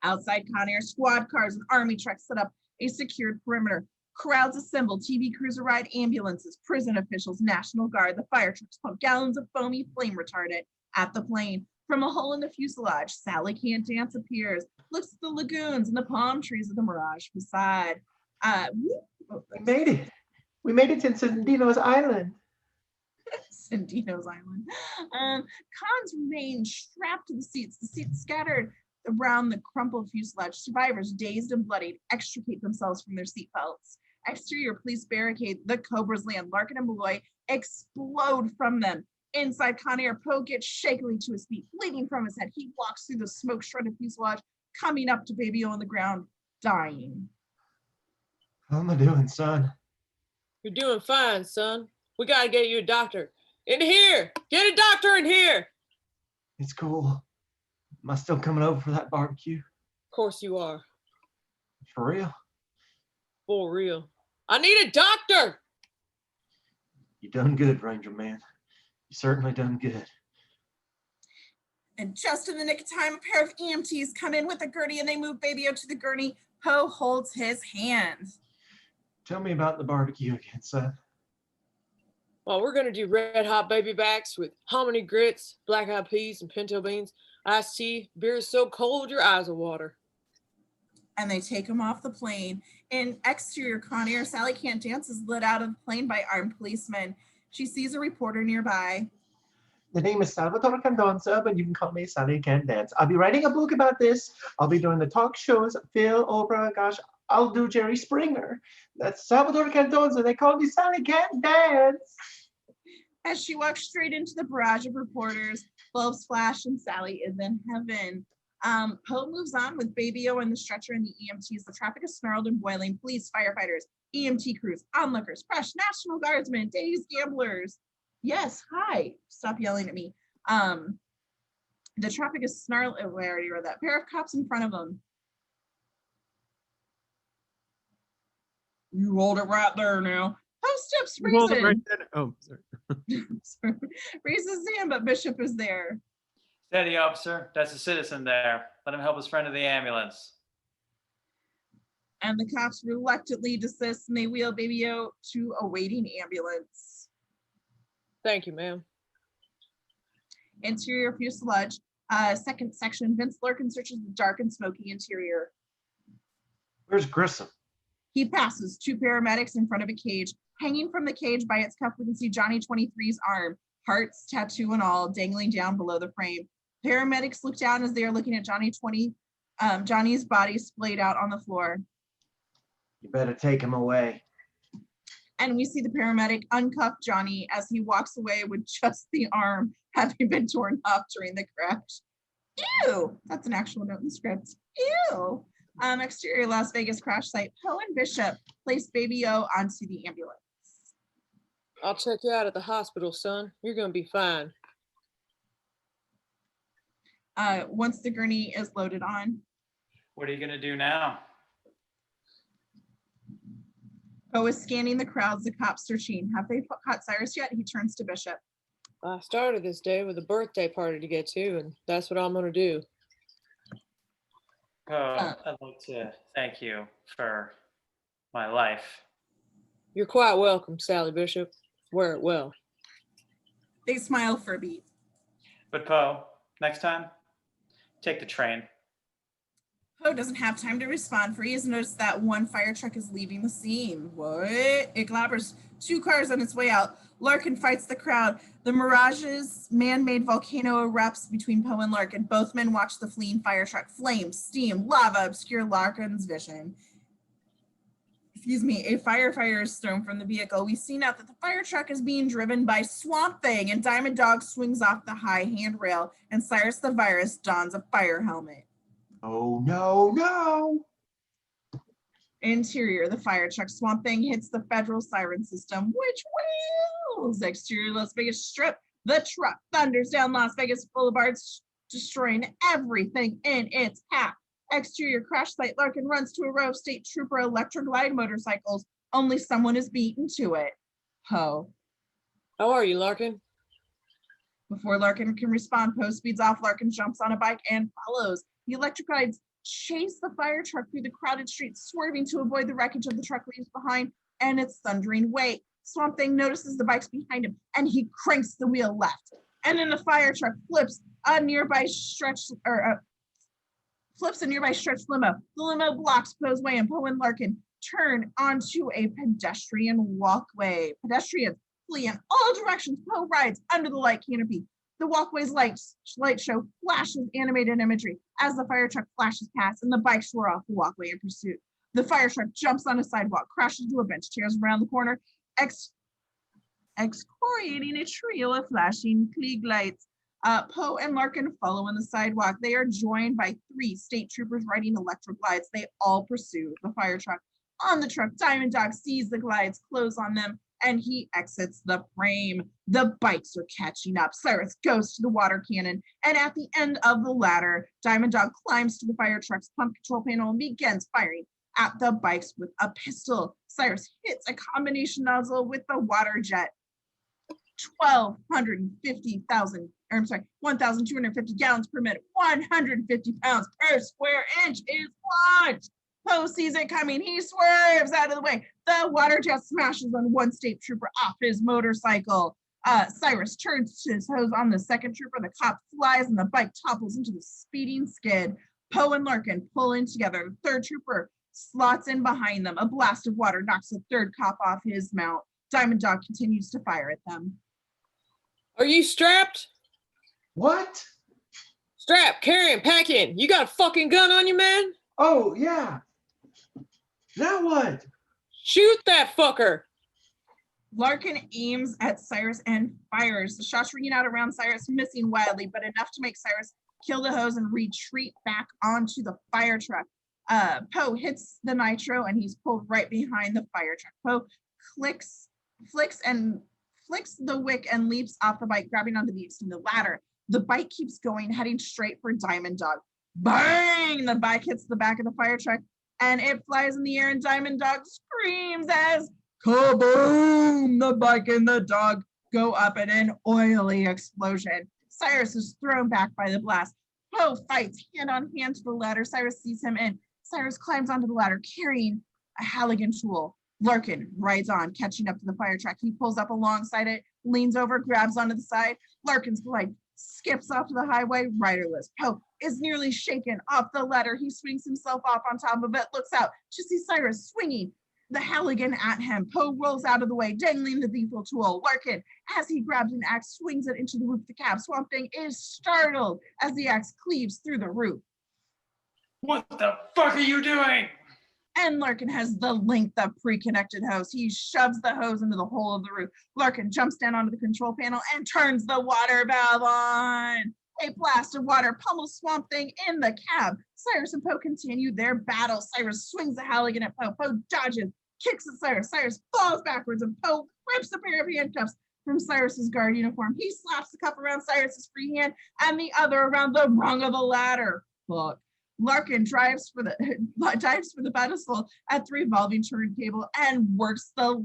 Outside Con Air, squad cars and army trucks set up a secured perimeter. Crowds assemble, TV crews arrive, ambulances, prison officials, National Guard, the fire trucks pump gallons of foamy flame retardant at the plane. From a hole in the fuselage, Sally Can't Dance appears, looks at the lagoons and the palm trees of the Mirage facade. We made it. We made it to Sandino's Island. Sandino's Island. Cons remain strapped to the seats scattered around the crumpled fuselage. Survivors, dazed and bloodied, extricate themselves from their seatbelts. Exterior police barricade. The Cobras land. Larkin and Malloy explode from them. Inside Con Air, Poe gets shakily to his feet, bleeding from his head. He walks through the smoke-shredded fuselage, coming up to Baby O on the ground, dying. How am I doing, son? You're doing fine, son. We gotta get you a doctor. In here! Get a doctor in here! It's cool. Am I still coming over for that barbecue? Of course you are. For real? For real. I need a doctor! You done good, Ranger Man. You certainly done good. And just in the nick of time, a pair of EMTs come in with a gurney and they move Baby O to the gurney. Poe holds his hand. Tell me about the barbecue again, son. Well, we're gonna do red hot baby backs with hominy grits, black eyed peas, and pinto beans. Iced tea, beer is so cold your eyes will water. And they take him off the plane. In exterior Con Air, Sally Can't Dance is led out of the plane by armed policemen. She sees a reporter nearby. The name is Salvatore Candonza, but you can call me Sally Can't Dance. I'll be writing a book about this. I'll be doing the talk shows, Phil, Oprah, gosh, I'll do Jerry Springer. That's Salvatore Candonza. They call me Sally Can't Dance. As she walks straight into the barrage of reporters, bulbs flash and Sally is in heaven. Poe moves on with Baby O and the stretcher and the EMTs. The traffic is snarled and boiling. Police, firefighters, EMT crews, onlookers, fresh National Guardsmen, dazed gamblers. Yes, hi. Stop yelling at me. The traffic is snarled. Oh, I already read that. Pair of cops in front of them. You hold it right there now. Poe steps Reason. Right oh, sorry. Raises his hand, but Bishop is there. Steady, officer. That's a citizen there. Let him help his friend to the ambulance. And the cops reluctantly desist and they wheel Baby O to a waiting ambulance. Thank you, ma'am. Interior fuselage, second section. Vince Lurkin searches the dark and smoky interior. Where's Grissom? He passes 2 paramedics in front of a cage. Hanging from the cage by its cuff, we can see Johnny 23's arm, hearts, tattoo and all, dangling down below the frame. Paramedics look down as they are looking at Johnny's body splayed out on the floor. You better take him away. And we see the paramedic uncuff Johnny as he walks away with just the arm having been torn off during the crash. Ew, that's an actual note in the script. Ew. Exterior Las Vegas crash site. Poe and Bishop place Baby O onto the ambulance. I'll check you out at the hospital, son. You're gonna be fine. Once the gurney is loaded on. What are you gonna do now? Poe is scanning the crowds, the cops searching. Have they caught Cyrus yet? He turns to Bishop. I started this day with a birthday party to get to, and that's what I'm gonna do. I'd like to thank you for my life. You're quite welcome, Sally Bishop. Wear it well. They smile for a beat. But Poe, next time, take the train. Poe doesn't have time to respond, for he has noticed that one fire truck is leaving the scene. What? It clappers 2 cars on its way out. Larkin fights the crowd. The Mirage's man-made volcano erupts between Poe and Larkin. Both men watch the fleeing fire truck. Flames, steam, lava obscure Larkin's vision. A firefighter is thrown from the vehicle. We see now that the fire truck is being driven by Swamp Thing, and Diamond Dog swings off the high handrail, and Cyrus the Virus dons a fire helmet. Oh, no, no. Interior, the fire truck. Swamp Thing hits the federal siren system, which wheels. Exterior, Las Vegas Strip. The truck thunders down Las Vegas boulevards, destroying everything in its path. Exterior crash site. Larkin runs to a row of state trooper Electroglide motorcycles. Only someone is beaten to it. Poe. How are you, Larkin? Before Larkin can respond, Poe speeds off. Larkin jumps on a bike and follows. The Electroglides chase the fire truck through the crowded streets, swerving to avoid the wreckage of the truck leaves behind and its thundering weight. Swamp Thing notices the bikes behind him, and he cranks the wheel left. And then the fire truck flips a nearby stretch limo. The limo blocks Poe's way, and Poe and Larkin turn onto a pedestrian walkway. Pedestrians flee in all directions. Poe rides under the light canopy. The walkway's light show flashes animated imagery as the fire truck flashes past and the bikes roar off the walkway in pursuit. The fire truck jumps on a sidewalk, crashes into a bench, tears around the corner, excoriating a trio of flashing Klieg lights. Poe and Larkin follow on the sidewalk. They are joined by 3 state troopers riding Electroglides. They all pursue the fire truck. On the truck, Diamond Dog sees the glides close on them, and he exits the frame. The bikes are catching up. Cyrus goes to the water cannon, and at the end of the ladder, Diamond Dog climbs to the fire truck's pump control panel and begins firing at the bikes with a pistol. Cyrus hits a combination nozzle with the water jet. 1,250 gallons per minute, 150 pounds per square inch is launched. Poe sees it coming. He swerves out of the way. The water jet smashes on one state trooper off his motorcycle. Cyrus turns his hose on the second trooper. The cop flies and the bike topples into the speeding skid. Poe and Larkin pull in together. The third trooper slots in behind them. A blast of water knocks the third cop off his mount. Diamond Dog continues to fire at them. Are you strapped? What? Strap, carrying, packing. You got a fucking gun on you, man? Oh, yeah. Now what? Shoot that fucker. Larkin aims at Cyrus and fires. The shots ringing out around Cyrus, missing wildly, but enough to make Cyrus kill the hose and retreat back onto the fire truck. Poe hits the nitro and he's pulled right behind the fire truck. Poe flicks the wick and leaps off the bike, grabbing onto the extended ladder. The bike keeps going, heading straight for Diamond Dog. Bang! The bike hits the back of the fire truck and it flies in the air, and Diamond Dog screams as kaboom! The bike and the dog go up in an oily explosion. Cyrus is thrown back by the blast. Poe fights hand on hand to the ladder. Cyrus sees him in. Cyrus climbs onto the ladder carrying a Halligan tool. Larkin rides on, catching up to the fire truck. He pulls up alongside it, leans over, grabs onto the side. Larkin's glide skips off to the highway, riderless. Poe is nearly shaken off the ladder. He swings himself off on top of it, looks out to see Cyrus swinging the Halligan at him. Poe rolls out of the way, dangling the lethal tool. Larkin, as he grabs an axe, swings it into the roof of the cab. Swamp Thing is startled as the axe cleaves through the roof. What the fuck are you doing? And Larkin has the length of pre-connected hose. He shoves the hose into the hole of the roof. Larkin jumps down onto the control panel and turns the water valve on. A blast of water pummels Swamp Thing in the cab. Cyrus and Poe continue their battle. Cyrus swings the Halligan at Poe. Poe dodges, kicks at Cyrus. Cyrus falls backwards, and Poe rips a pair of handcuffs from Cyrus's guard uniform. He slaps the cuff around Cyrus's free hand and the other around the rung of the ladder. Fuck. Larkin dives for the pedestal at the revolving turntable and works the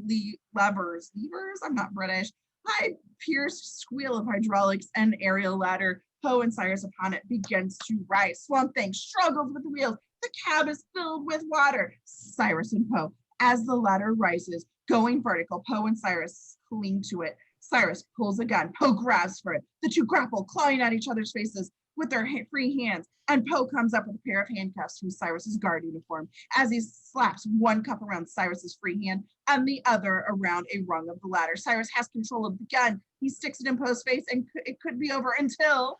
levers. Levers? I'm not British. High-pierced squeal of hydraulics and aerial ladder. Poe and Cyrus upon it begins to rise. Swamp Thing struggles with the wheels. The cab is filled with water. Cyrus and Poe, as the ladder rises, going vertical, Poe and Cyrus cling to it. Cyrus pulls a gun. Poe grabs for it. The two grapple, clawing at each other's faces with their free hands, and Poe comes up with a pair of handcuffs from Cyrus's guard uniform as he slaps one cuff around Cyrus's free hand and the other around a rung of the ladder. Cyrus has control of the gun. He sticks it in Poe's face, and it could be over until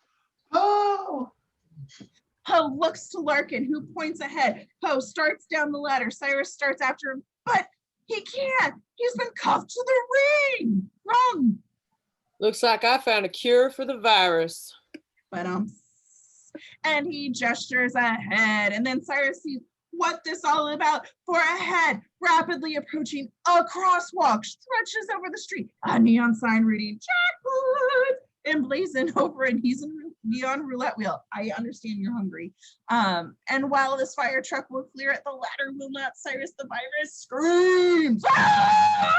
Poe looks to Larkin, who points ahead. Poe starts down the ladder. Cyrus starts after him, but he can't. He's been cuffed to the rung. Looks like I found a cure for the virus. But and he gestures ahead, and then Cyrus sees what this all about. For ahead, rapidly approaching a crosswalk, stretches over the street. A neon sign reading "Jackpot" emblazoned over a neon roulette wheel. I understand you're hungry. And while this fire truck will clear it, the ladder will not. Cyrus the virus screams. "Ah!"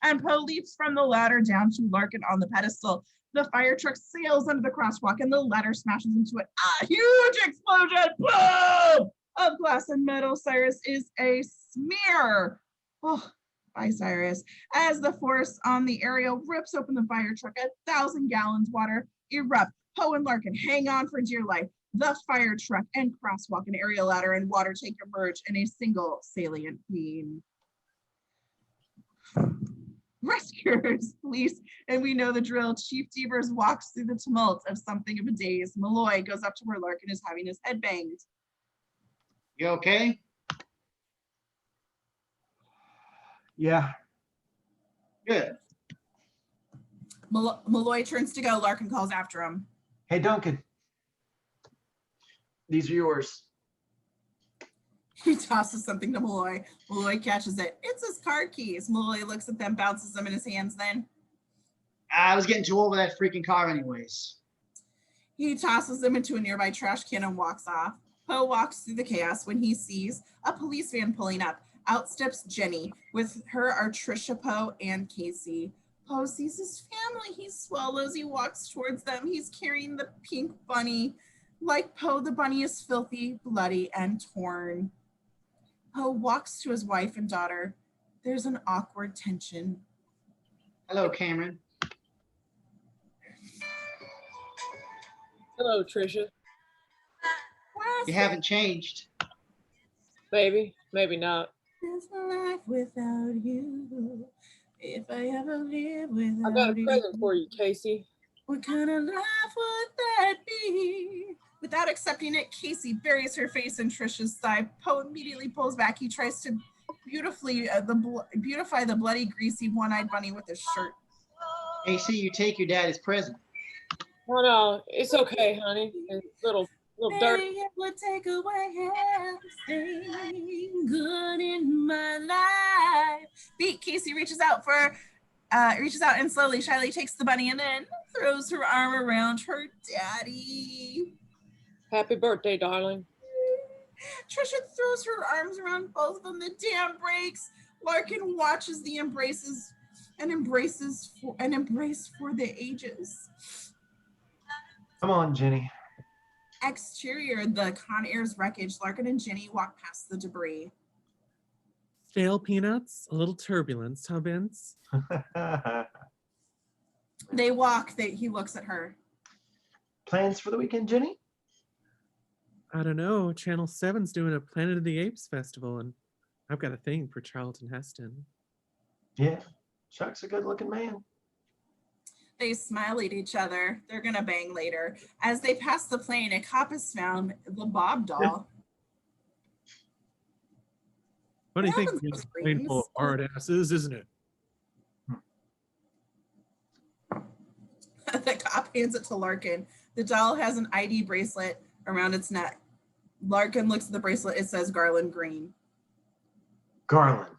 And Poe leaps from the ladder down to Larkin on the pedestal. The fire truck sails under the crosswalk and the ladder smashes into it. A huge explosion, boom, of glass and metal. Cyrus is a smear. Oh, bye, Cyrus. As the force on the aerial rips open the fire truck, 1,000 gallons water erupt. Poe and Larkin hang on for dear life. The fire truck and crosswalk and aerial ladder and water tank emerge in a single salient beam. Rescuers, police, and we know the drill. Chief Devers walks through the tumult of something of a daze. Malloy goes up to where Larkin is having his head banged. You okay? Yeah. Good. Malloy turns to go. Larkin calls after him. Hey, Duncan. These are yours. He tosses something to Malloy. Malloy catches it. It's his car keys. Malloy looks at them, bounces them in his hands then. I was getting too old for that freaking car anyways. He tosses them into a nearby trash can and walks off. Poe walks through the chaos when he sees a police van pulling up. Out steps Jenny. With her are Trisha, Poe, and Casey. Poe sees his family. He swallows. He walks towards them. He's carrying the pink bunny. Like Poe, the bunny is filthy, bloody, and torn. Poe walks to his wife and daughter. There's an awkward tension. Hello, Cameron. Hello, Trisha. You haven't changed. Maybe, maybe not. There's no life without you. If I ever live without you. I got a present for you, Casey. What kind of life would that be? Without accepting it, Casey buries her face in Trisha's thigh. Poe immediately pulls back. He tries to beautify the bloody, greasy, one-eyed bunny with his shirt. Casey, you take your daddy's present. Oh no, it's okay, honey. It's little dirt. It would take away everything good in my life. Beat. Casey reaches out and slowly, shyly takes the bunny and then throws her arm around her daddy. Happy birthday, darling. Trisha throws her arms around both of them. The dam breaks. Larkin watches the embrace for the ages. Come on, Jenny. Exterior, the Con Air's wreckage. Larkin and Jenny walk past the debris. Stale peanuts, a little turbulence, huh, Vince? They walk. He looks at her. Plans for the weekend, Jenny? I don't know. Channel 7's doing a Planet of the Apes festival, and I've got a thing for Charlton Heston. Yeah, Chuck's a good-looking man. They smile at each other. They're gonna bang later. As they pass the plane, a cop has found the Bob doll. Funny What thing, happens being with a plane full of hard asses, isn't it? The cop hands it to Larkin. The doll has an ID bracelet around its neck. Larkin looks at the bracelet. It says Garland Green. Garland.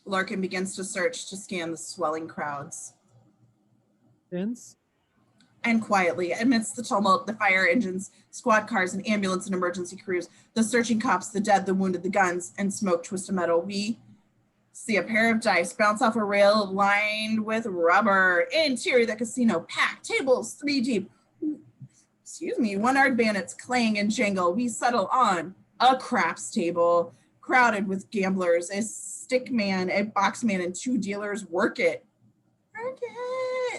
Larkin begins to search to scan the swelling crowds. Vince? And quietly, amidst the tumult, the fire engines, squad cars, and ambulance and emergency crews, the searching cops, the dead, the wounded, the guns, and smoke twist of metal, we see a pair of dice bounce off a rail lined with rubber. Interior the casino, packed, tables 3 deep. One-armed bandits clang and jangle. We settle on a craps table, crowded with gamblers. A stick man, a box man, and 2 dealers work it.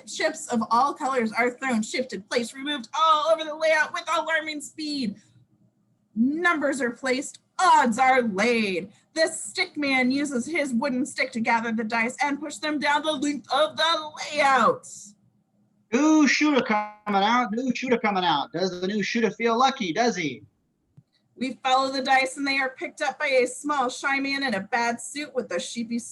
Chips of all colors are thrown, shifted, placed, removed all over the layout with alarming speed. Numbers are placed, odds are laid. The stick man uses his wooden stick to gather the dice and push them down the length of the layout. New shooter coming out. New shooter coming out. Does the new shooter feel lucky? Does he? We follow the dice and they are picked up by a small, shy man in a bad suit with a sheepish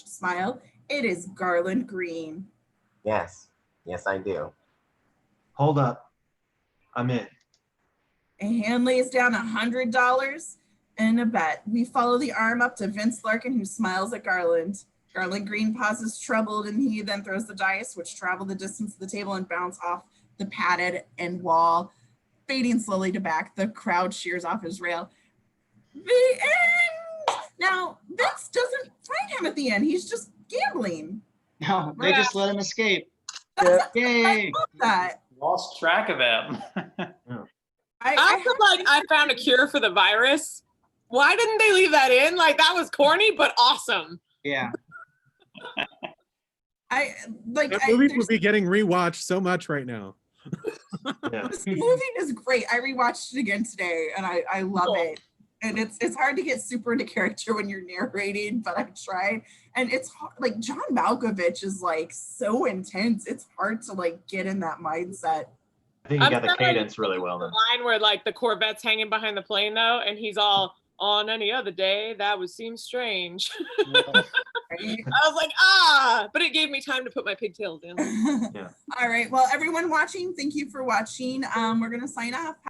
smile. It is Garland Green. Yes. Yes, I do. Hold up. I'm in. A hand lays down $100 and a bet. We follow the arm up to Vince Larkin, who smiles at Garland. Garland Green pauses troubled, and he then throws the dice, which travel the distance of the table and bounce off the padded end wall. Fading slowly to back, the crowd shears off his rail. The end! Now, Vince doesn't find him at the end. He's just gambling. No, they just let him escape. Yay! I love that. Lost track of him. I feel like I found a cure for the virus. Why didn't they leave that in? Like, that was corny, but awesome. Yeah. That movie will be getting rewatched so much right now. This movie is great. I rewatched it again today, and I love it. And it's hard to get super into character when you're narrating, but I tried. And it's hard, like John Malkovich is like so intense. It's hard to like get in that mindset. I think you got the cadence really well The then. line where like the Corvette's hanging behind the plane though, and he's all, on any other day, that would seem strange. I was like, but it gave me time to put my pigtails in. All right. Well, everyone watching, thank you for watching. We're going to sign off.